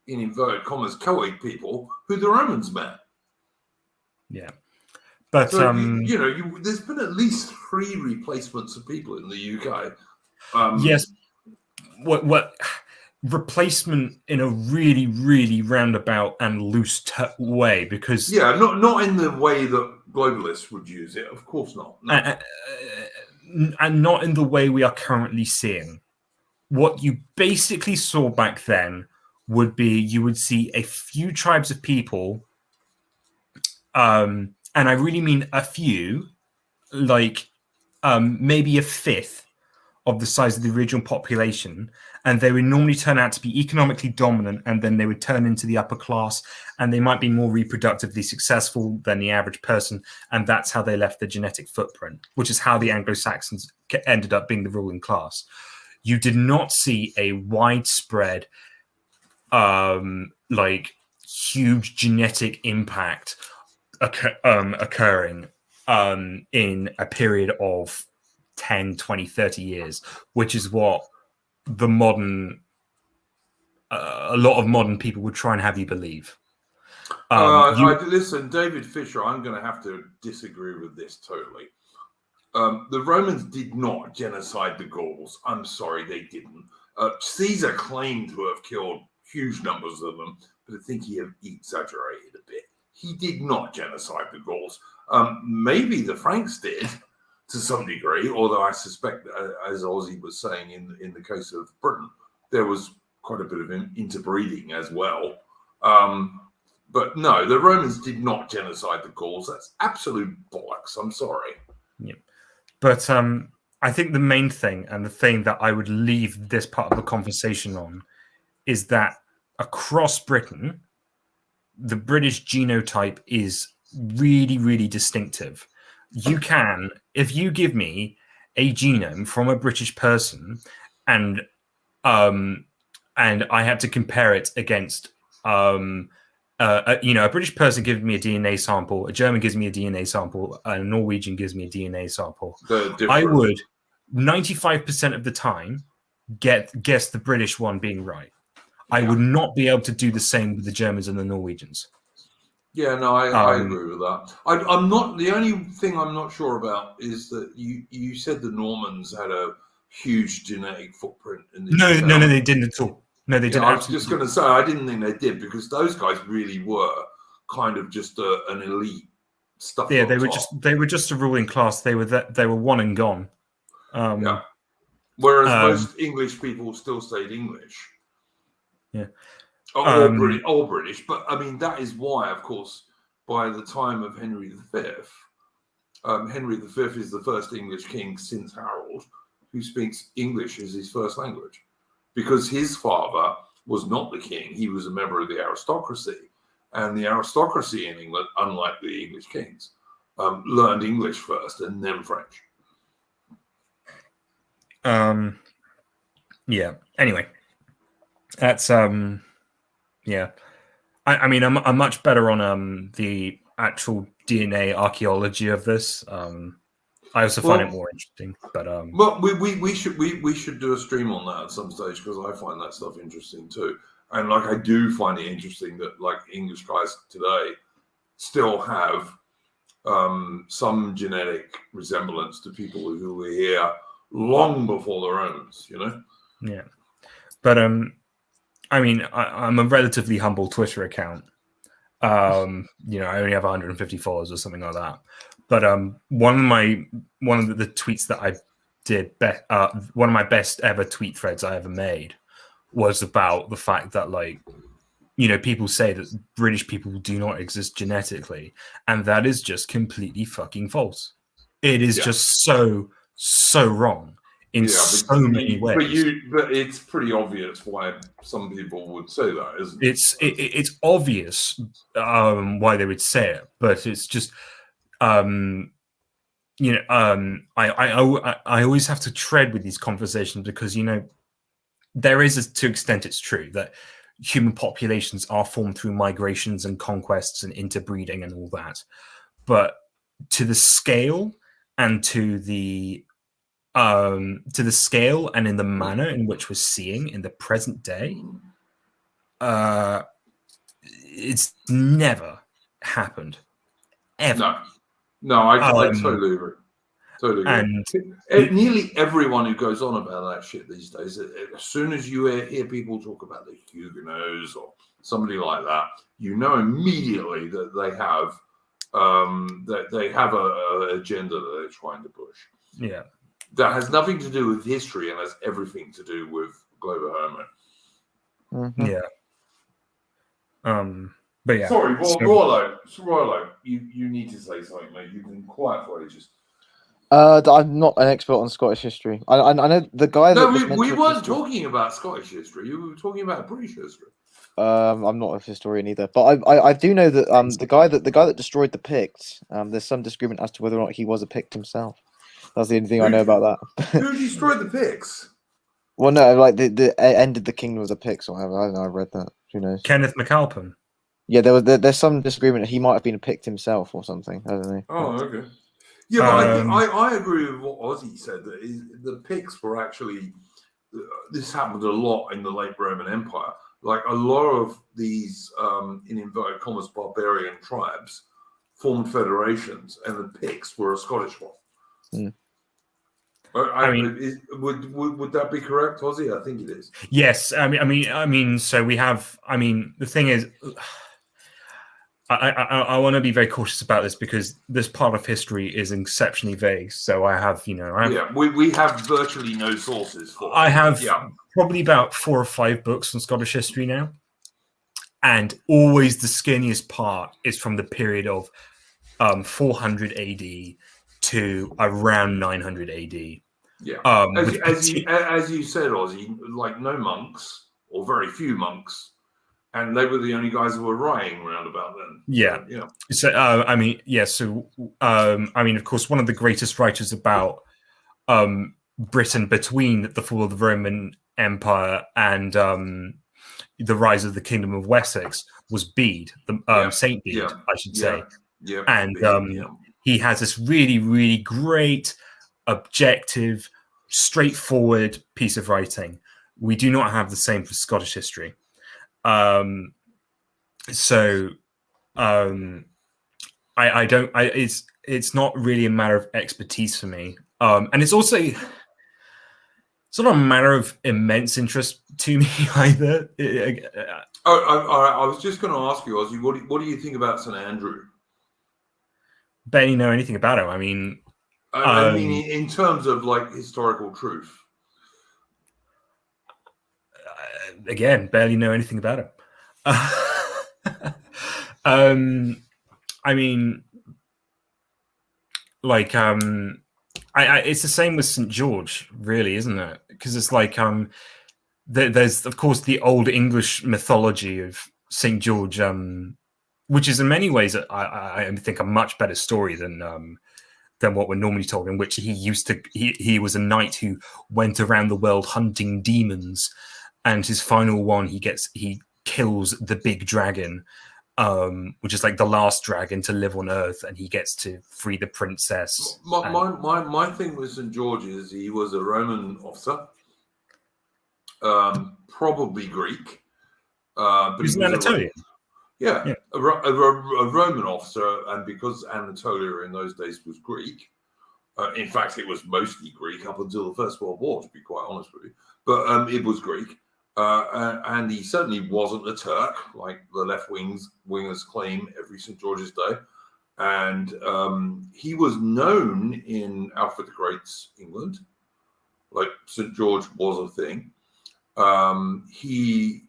in inverted commas, Celtic people who the Romans met. Yeah, but so, there's been at least 3 replacements of people in the UK. Yes, what replacement in a really, really roundabout and loose way, because not in the way that globalists would use it, of course not. No. And not in the way we are currently seeing. What you basically saw back then would be you would see a few tribes of people, and I really mean a few, like maybe a fifth of the size of the original population, and they would normally turn out to be economically dominant, and then they would turn into the upper class, and they might be more reproductively successful than the average person, and that's how they left the genetic footprint, which is how the Anglo-Saxons ended up being the ruling class. You did not see a widespread, huge genetic impact occurring in a period of 10, 20, 30 years, which is what a lot of modern people would try and have you believe. Listen, David Fisher, I'm going to have to disagree with this totally. The Romans did not genocide the Gauls. I'm sorry, they didn't. Caesar claimed to have killed huge numbers of them, but I think he exaggerated a bit. He did not genocide the Gauls. Maybe the Franks did to some degree, although I suspect, as Ozzy was saying, in the case of Britain, there was quite a bit of interbreeding as well. But no, the Romans did not genocide the Gauls. That's absolute bollocks. I'm sorry. Yeah. But I think the main thing, and the thing that I would leave this part of the conversation on, is that across Britain, the British genotype is really, really distinctive. You can, if you give me a genome from a British person, and I had to compare it against, a British person gives me a DNA sample, a German gives me a DNA sample, a Norwegian gives me a DNA sample. I would 95% of the time guess the British one being right. I would not be able to do the same with the Germans and the Norwegians. Yeah, no, I agree with that. I'm not. The only thing I'm not sure about is that you said the Normans had a huge genetic footprint in the No, they didn't at all. No, they didn't. I was just going to say I didn't think they did, because those guys really were kind of just an elite stuff. Yeah, they were just a ruling class. They were one and gone. Yeah. Whereas most English people still stayed English. Yeah. Or British, but I mean that is why, of course, by the time of Henry V, Henry V is the first English king since Harold who speaks English as his first language, because his father was not the king; he was a member of the aristocracy, and the aristocracy in England, unlike the English kings, learned English first and then French. Yeah. Anyway, that's yeah. I mean, I'm much better on the actual DNA archaeology of this. I also find it more interesting. But well, we should do a stream on that at some stage, because I find that stuff interesting too. And like, I do find it interesting that like English guys today still have some genetic resemblance to people who were here long before the Romans. You know. Yeah. But I mean, I'm a relatively humble Twitter account. I only have 150 followers or something like that. But one of the tweets that I did, one of my best ever tweet threads I ever made, was about the fact that, like, people say that British people do not exist genetically, and that is just completely fucking false. It is just so wrong. In so many ways, but it's pretty obvious why some people would say that, isn't it? It's obvious why they would say it, but it's just I always have to tread with these conversations, because there is, to an extent, it's true that human populations are formed through migrations and conquests and interbreeding and all that, but to the scale and to the scale and in the manner in which we're seeing in the present day, it's never happened, ever. No, I totally agree. Totally agree. And nearly everyone who goes on about that shit these days, as soon as you hear people talk about the Huguenots or somebody like that, immediately that they have an agenda that they're trying to push. Yeah. That has nothing to do with history and has everything to do with global warming. Mm-hmm. Yeah. But yeah. Sorry, Rollo, you need to say something, mate. You've been quiet for ages. I'm not an expert on Scottish history. I know the guy. No, we weren't talking about Scottish history. You were talking about British history. I'm not a historian either, but I do know that the guy that destroyed the Picts. There's some disagreement as to whether or not he was a Pict himself. That's the only thing I know about that. Who destroyed the Picts? Well, no, like the ended the kingdom of the Picts or whatever. I don't know. I read that. Who knows? Kenneth MacAlpin. Yeah, there's some disagreement. He might have been a Pict himself or something. I don't know. Oh, okay. Yeah, but I agree with what Ozzy said. That the Picts were actually. This happened a lot in the late Roman Empire. Like a lot of these, in inverted commas, barbarian tribes formed federations, and the Picts were a Scottish one. Mm. Would that be correct, Ozzy? I think it is. Yes, I mean. So we have. I mean, the thing is, I want to be very cautious about this because this part of history is exceptionally vague. So I have, we have virtually no sources for it. I have probably about 4 or 5 books on Scottish history now. And always the skinniest part is from the period of 400 AD to around 900 AD. Yeah. As you said, Ozzy, like no monks or very few monks. And they were the only guys who were writing around about then. Yeah. So, of course, one of the greatest writers about Britain between the fall of the Roman Empire and the rise of the Kingdom of Wessex was Bede, Saint Bede, I should say. Yeah. And he has this really, really great, objective, straightforward piece of writing. We do not have the same for Scottish history. I don't. It's not really a matter of expertise for me, and it's also not a matter of immense interest to me either. I was just going to ask you, Ozzy, what do you think about St Andrew? Barely know anything about him. I mean, in terms of like historical truth. Again, barely know anything about him. It's the same with St George, really, isn't it? Because it's like there's of course the old English mythology of St George, which is in many ways I think a much better story than what we're normally told, in which he was a knight who went around the world hunting demons. And his final one, he kills the big dragon, which is like the last dragon to live on Earth, and he gets to free the princess. My thing with St George is he was a Roman officer, probably Greek, but he was an Anatolian. A Roman officer, and because Anatolia in those days was Greek, in fact, it was mostly Greek up until the First World War, to be quite honest with you. But it was Greek. And he certainly wasn't a Turk, like the left wingers claim every St. George's Day. And he was known in Alfred the Great's England, like St. George was a thing. He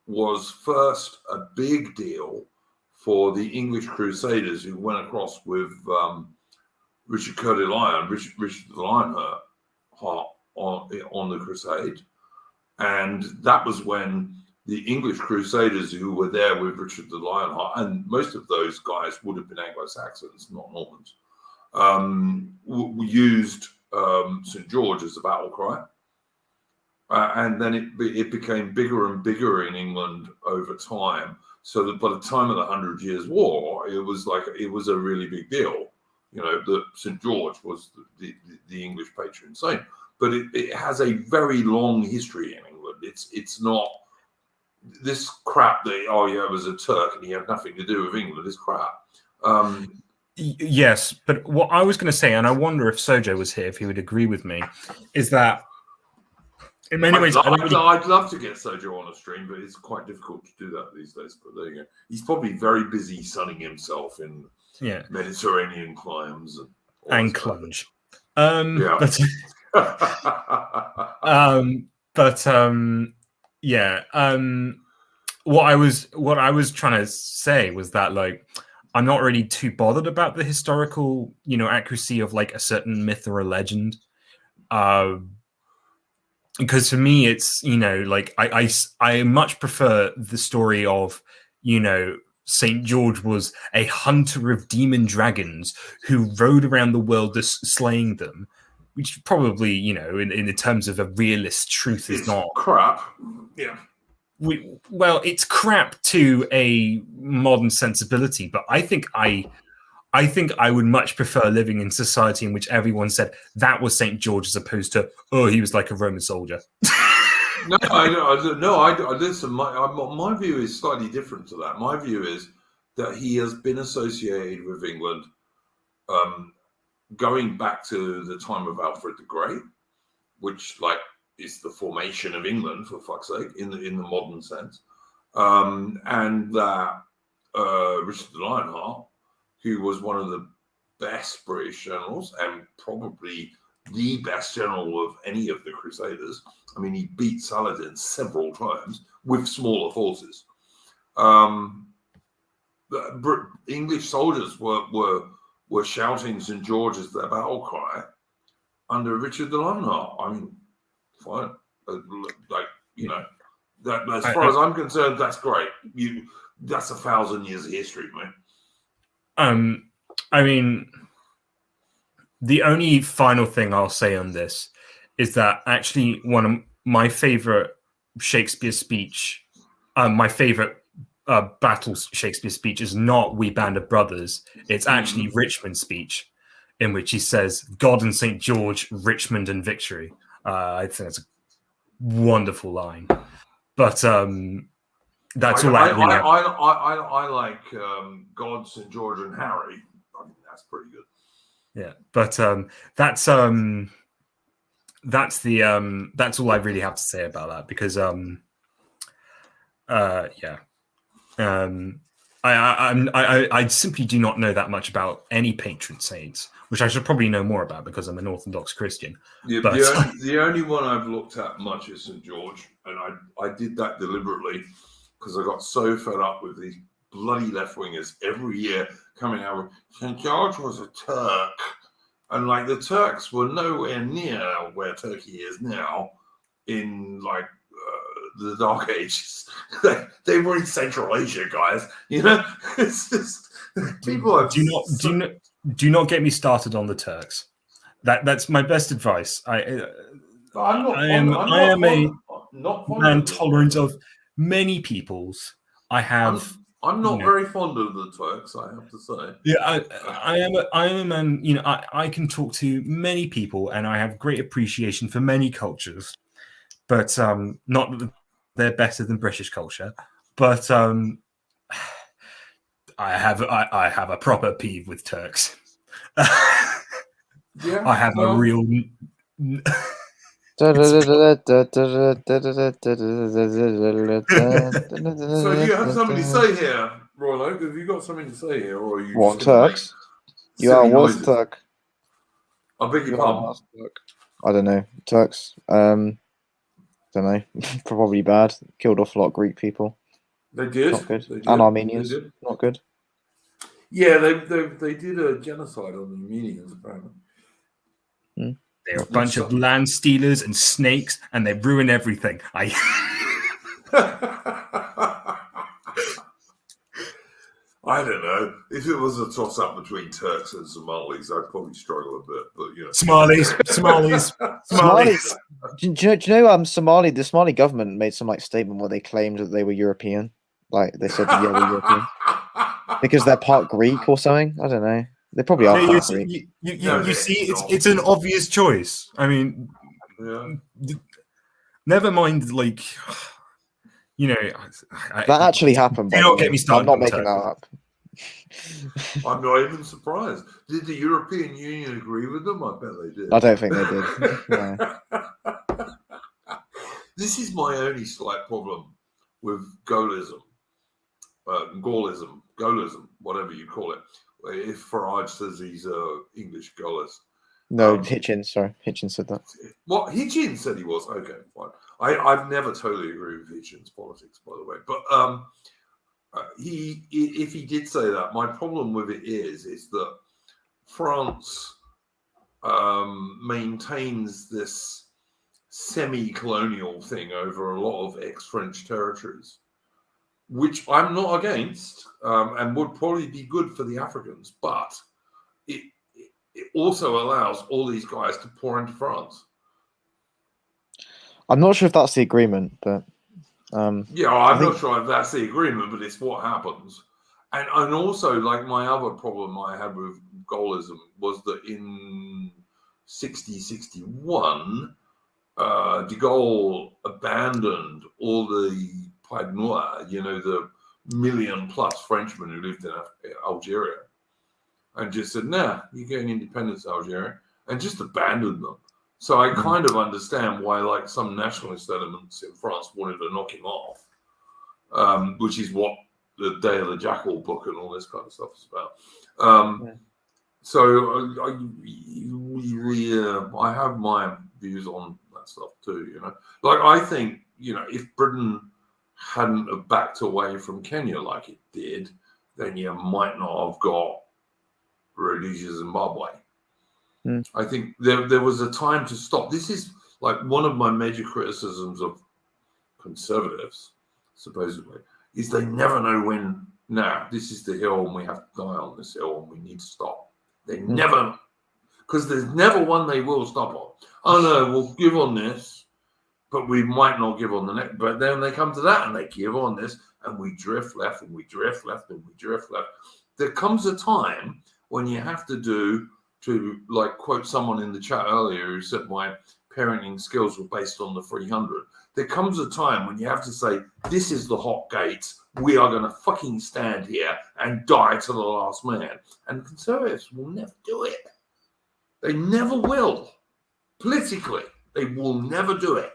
was first a big deal for the English Crusaders who went across with Richard Coeur de Lion, Richard the Lionheart on the crusade. And that was when the English Crusaders who were there with Richard the Lionheart, and most of those guys would have been Anglo-Saxons, not Normans, used St. George as a battle cry. And then it became bigger and bigger in England over time. So that by the time of the 100 Years' War, it was a really big deal, that St. George was the English patron saint. But it has a very long history in England. It's not this crap that it was a Turk and he had nothing to do with England. Is crap. Yes, but what I was going to say, and I wonder if Sojo was here, if he would agree with me, is that in many ways I'd love to get Sojo on a stream, but it's quite difficult to do that these days. But there you go. He's probably very busy sunning himself in Mediterranean climes and clunge. What I was trying to say was that, like, I'm not really too bothered about the historical, accuracy of like a certain myth or a legend, because for me it's like I much prefer the story of St. George was a hunter of demon dragons who rode around the world slaying them, which probably, in the terms of a realist truth, is not crap. Yeah. It's crap to a modern sensibility, but I think I would much prefer living in society in which everyone said that was St. George as opposed to, he was like a Roman soldier. No, listen, my view is slightly different to that. My view is that he has been associated with England going back to the time of Alfred the Great, which is the formation of England, for fuck's sake, in the modern sense, and that Richard the Lionheart, who was one of the best British generals and probably the best general of any of the Crusaders. I mean, he beat Saladin several times with smaller forces. The English soldiers were shouting St. George as their battle cry under Richard the Lionheart. I mean, fine. Like, you know, that as far as I'm concerned, that's great. That's 1,000 years of history, man. I mean, the only final thing I'll say on this is that actually one of my favorite Shakespeare speech, my favorite battle Shakespeare speech is not "We Band of Brothers." It's actually Richmond's speech, in which he says, "God and St. George, Richmond and victory." I think that's a wonderful line. But that's all I really have. I like God, St. George, and Harry. I mean, that's pretty good. Yeah, but that's all I really have to say about that, because I simply do not know that much about any patron saints, which I should probably know more about because I'm an Orthodox Christian. Yeah, but the only one I've looked at much is St. George, and I did that deliberately because I got so fed up with these bloody left-wingers every year coming out with St. George was a Turk. And like the Turks were nowhere near where Turkey is now in like the Dark Ages. They were in Central Asia, guys. You know, it's just people have do not get me started on the Turks. That's my best advice. I am a man tolerant of many peoples. I'm not very fond of the Turks, I have to say. Yeah, I am a man. You know, I can talk to many people, and I have great appreciation for many cultures, but not that they're better than British culture. But I have a proper peeve with Turks. Yeah, I have a real. So you have something to say here, Royal Oak. Have you got something to say here, or are you What, just gonna Turks? make You are silly was noises? Turk. I beg your pardon. I don't know. Turks. Don't know. Probably bad. Killed off a lot of Greek people. They did. Not good. They did. And Armenians. They did. Not good. Yeah, they did a genocide on the Armenians, apparently. They're a bunch of land stealers and snakes, and they ruin everything. I don't know. If it was a toss-up between Turks and Somalis, I'd probably struggle a bit. But you know, Somalis. Do you know? Somali. The Somali government made some like statement where they claimed that they were European. Like they said, yeah, we're European because they're part Greek or something. I don't know. They probably are part Greek. You see, it's an obvious choice. I mean, never mind. Like, you know, that actually happened. Do not get me started. I'm not making that up. I'm not even surprised. Did the European Union agree with them? I bet they did. I don't think they did. No. This is my only slight problem with Gaullism, whatever you call it. If Farage says he's English Gaullist. No, Hitchens. Sorry, Hitchens said that. What? Hitchens said he was? Okay, fine. I've never totally agreed with Hitchens' politics, by the way. But if he did say that, my problem with it is that France maintains this semi-colonial thing over a lot of ex-French territories, which I'm not against, and would probably be good for the Africans, but it also allows all these guys to pour into France. I'm not sure if that's the agreement, but yeah, I'm not sure if that's the agreement, but it's what happens. And also, like, my other problem I had with Gaullism was that in 60-61, de Gaulle abandoned all the Pied Noir, you know, the million-plus Frenchmen who lived in Algeria, and just said, nah, you're getting independence, Algeria, and just abandoned them. So I kind of understand why, like, some nationalist elements in France wanted to knock him off, which is what the Day of the Jackal book and all this kind of stuff is about. So I have my views on that stuff too. You know, like I think, you know, if Britain hadn't have backed away from Kenya like it did, then you might not have got Rhodesia, Zimbabwe. I think there was a time to stop. This is like one of my major criticisms of conservatives, supposedly, is they never know when, now, this is the hill and we have to die on this hill and we need to stop. They never, because there's never one they will stop on. Oh no, we'll give on this, but we might not give on the next. But then they come to that and they give on this and we drift left and we drift left and we drift left. There comes a time when you have to like quote someone in the chat earlier who said my parenting skills were based on the 300. There comes a time when you have to say, this is the hot gates. We are going to fucking stand here and die to the last man. And conservatives will never do it. They never will. Politically, they will never do it.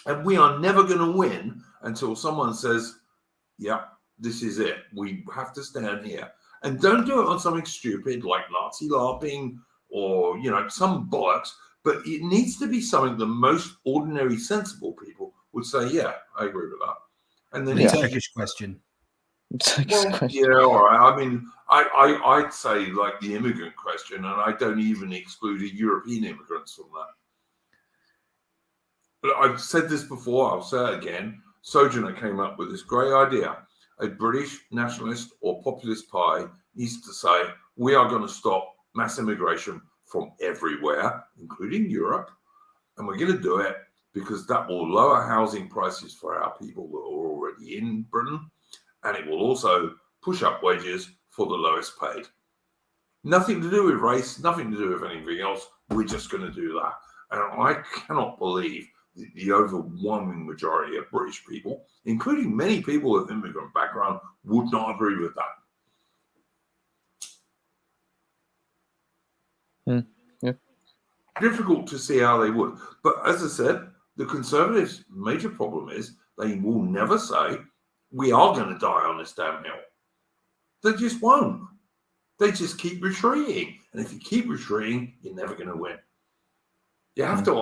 And we are never going to win until someone says, yeah, this is it. We have to stand here. And don't do it on something stupid like Nazi LARPing or, you know, some bollocks. But it needs to be something the most ordinary, sensible people would say, yeah, I agree with that. And then the Turkish question. Yeah, all right. I mean, I'd say like the immigrant question, and I don't even exclude European immigrants from that. But I've said this before, I'll say it again. Sojourner came up with this great idea. A British nationalist or populist party needs to say, we are going to stop mass immigration from everywhere, including Europe, and we're going to do it because that will lower housing prices for our people that are already in Britain, and it will also push up wages for the lowest paid. Nothing to do with race, nothing to do with anything else. We're just going to do that. And I cannot believe that the overwhelming majority of British people, including many people with immigrant background, would not agree with that. Yeah. Difficult to see how they would. But as I said, the Conservatives' major problem is they will never say, we are going to die on this damn hill. They just won't. They just keep retreating. And if you keep retreating, you're never going to win. You have to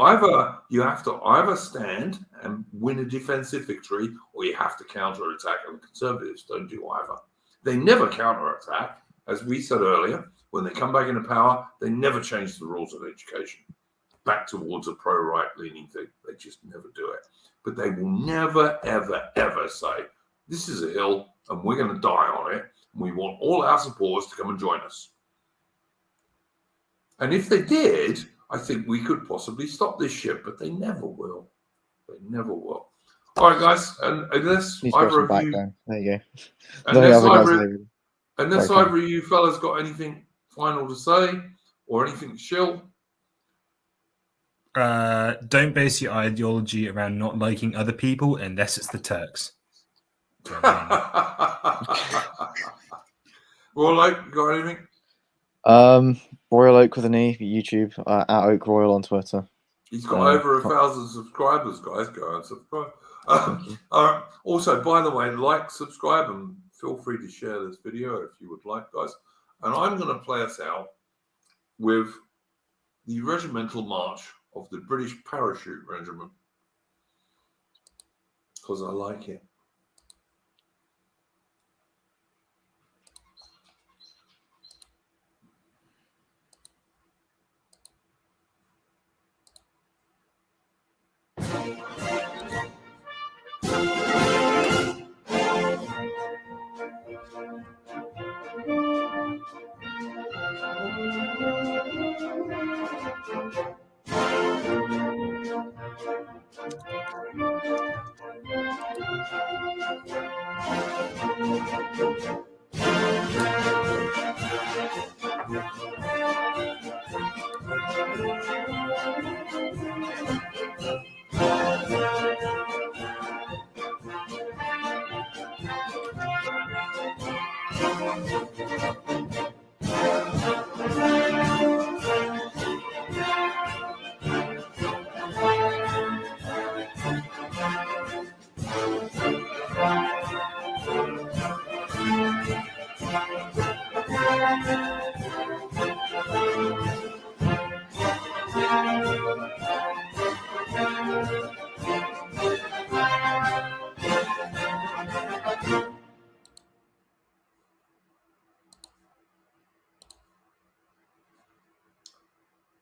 either stand and win a defensive victory, or you have to counterattack. And the Conservatives don't do either. They never counterattack. As we said earlier, when they come back into power, they never change the rules of education back towards a pro-right leaning thing. They just never do it. But they will never, ever, ever say, this is a hill and we're going to die on it. And we want all our supporters to come and join us. And if they did, I think we could possibly stop this shit, but they never will. They never will. All right, guys. And unless either of you... There you go. Unless either of you fellas got anything final to say or anything to shill. Don't base your ideology around not liking other people unless it's the Turks. Royal, got anything? Royal Oak with an E, YouTube, at Oak Royal on Twitter. He's got over 1,000 subscribers, guys. Go and subscribe. Also, by the way, like, subscribe, and feel free to share this video if you would like, guys. And I'm going to play us out with the regimental march of the British Parachute Regiment because I like it.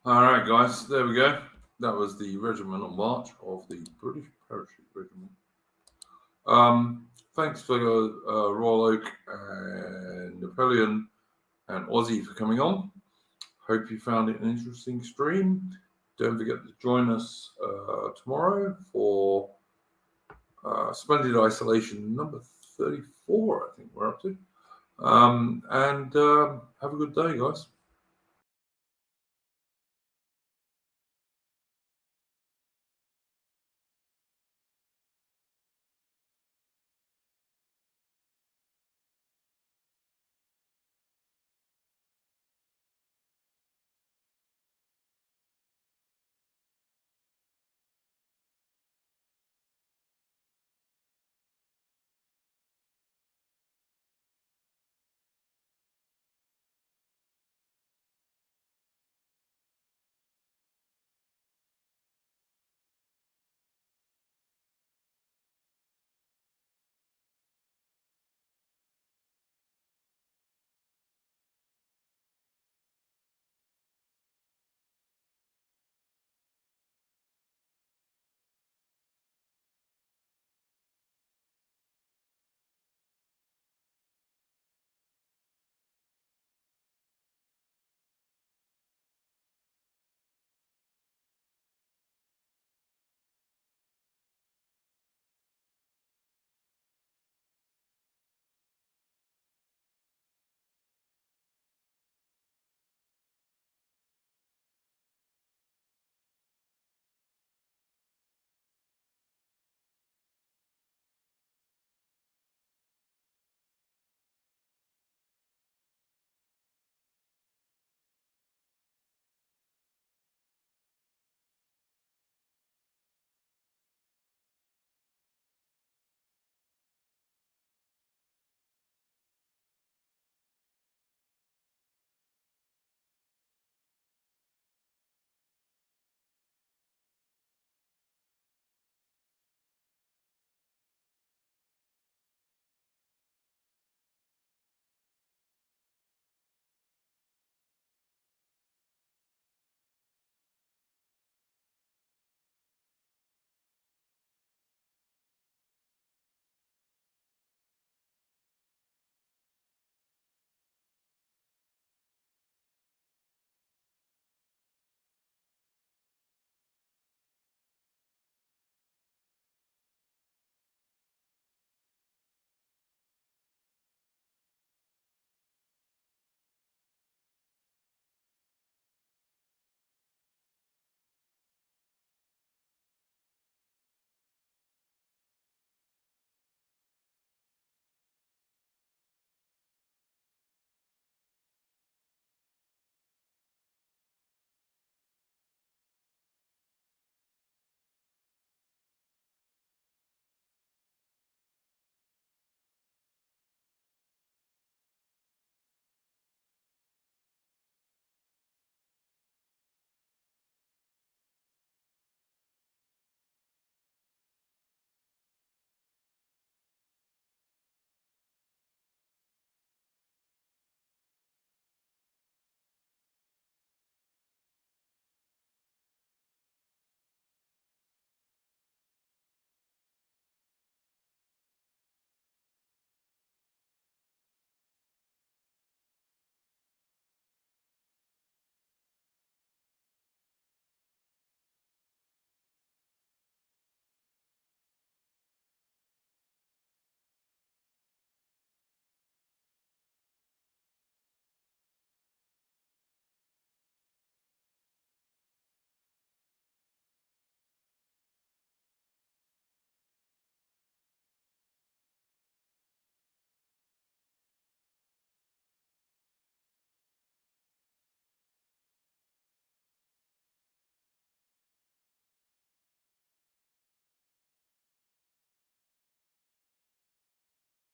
All right, guys, there we go. That was the regimental march of the British Parachute Regiment. Thanks for Royal Oak and Napoleon and Aussie for coming on. Hope you found it an interesting stream. Don't forget to join us tomorrow for Splendid Isolation number 34, I think we're up to. And have a good day, guys.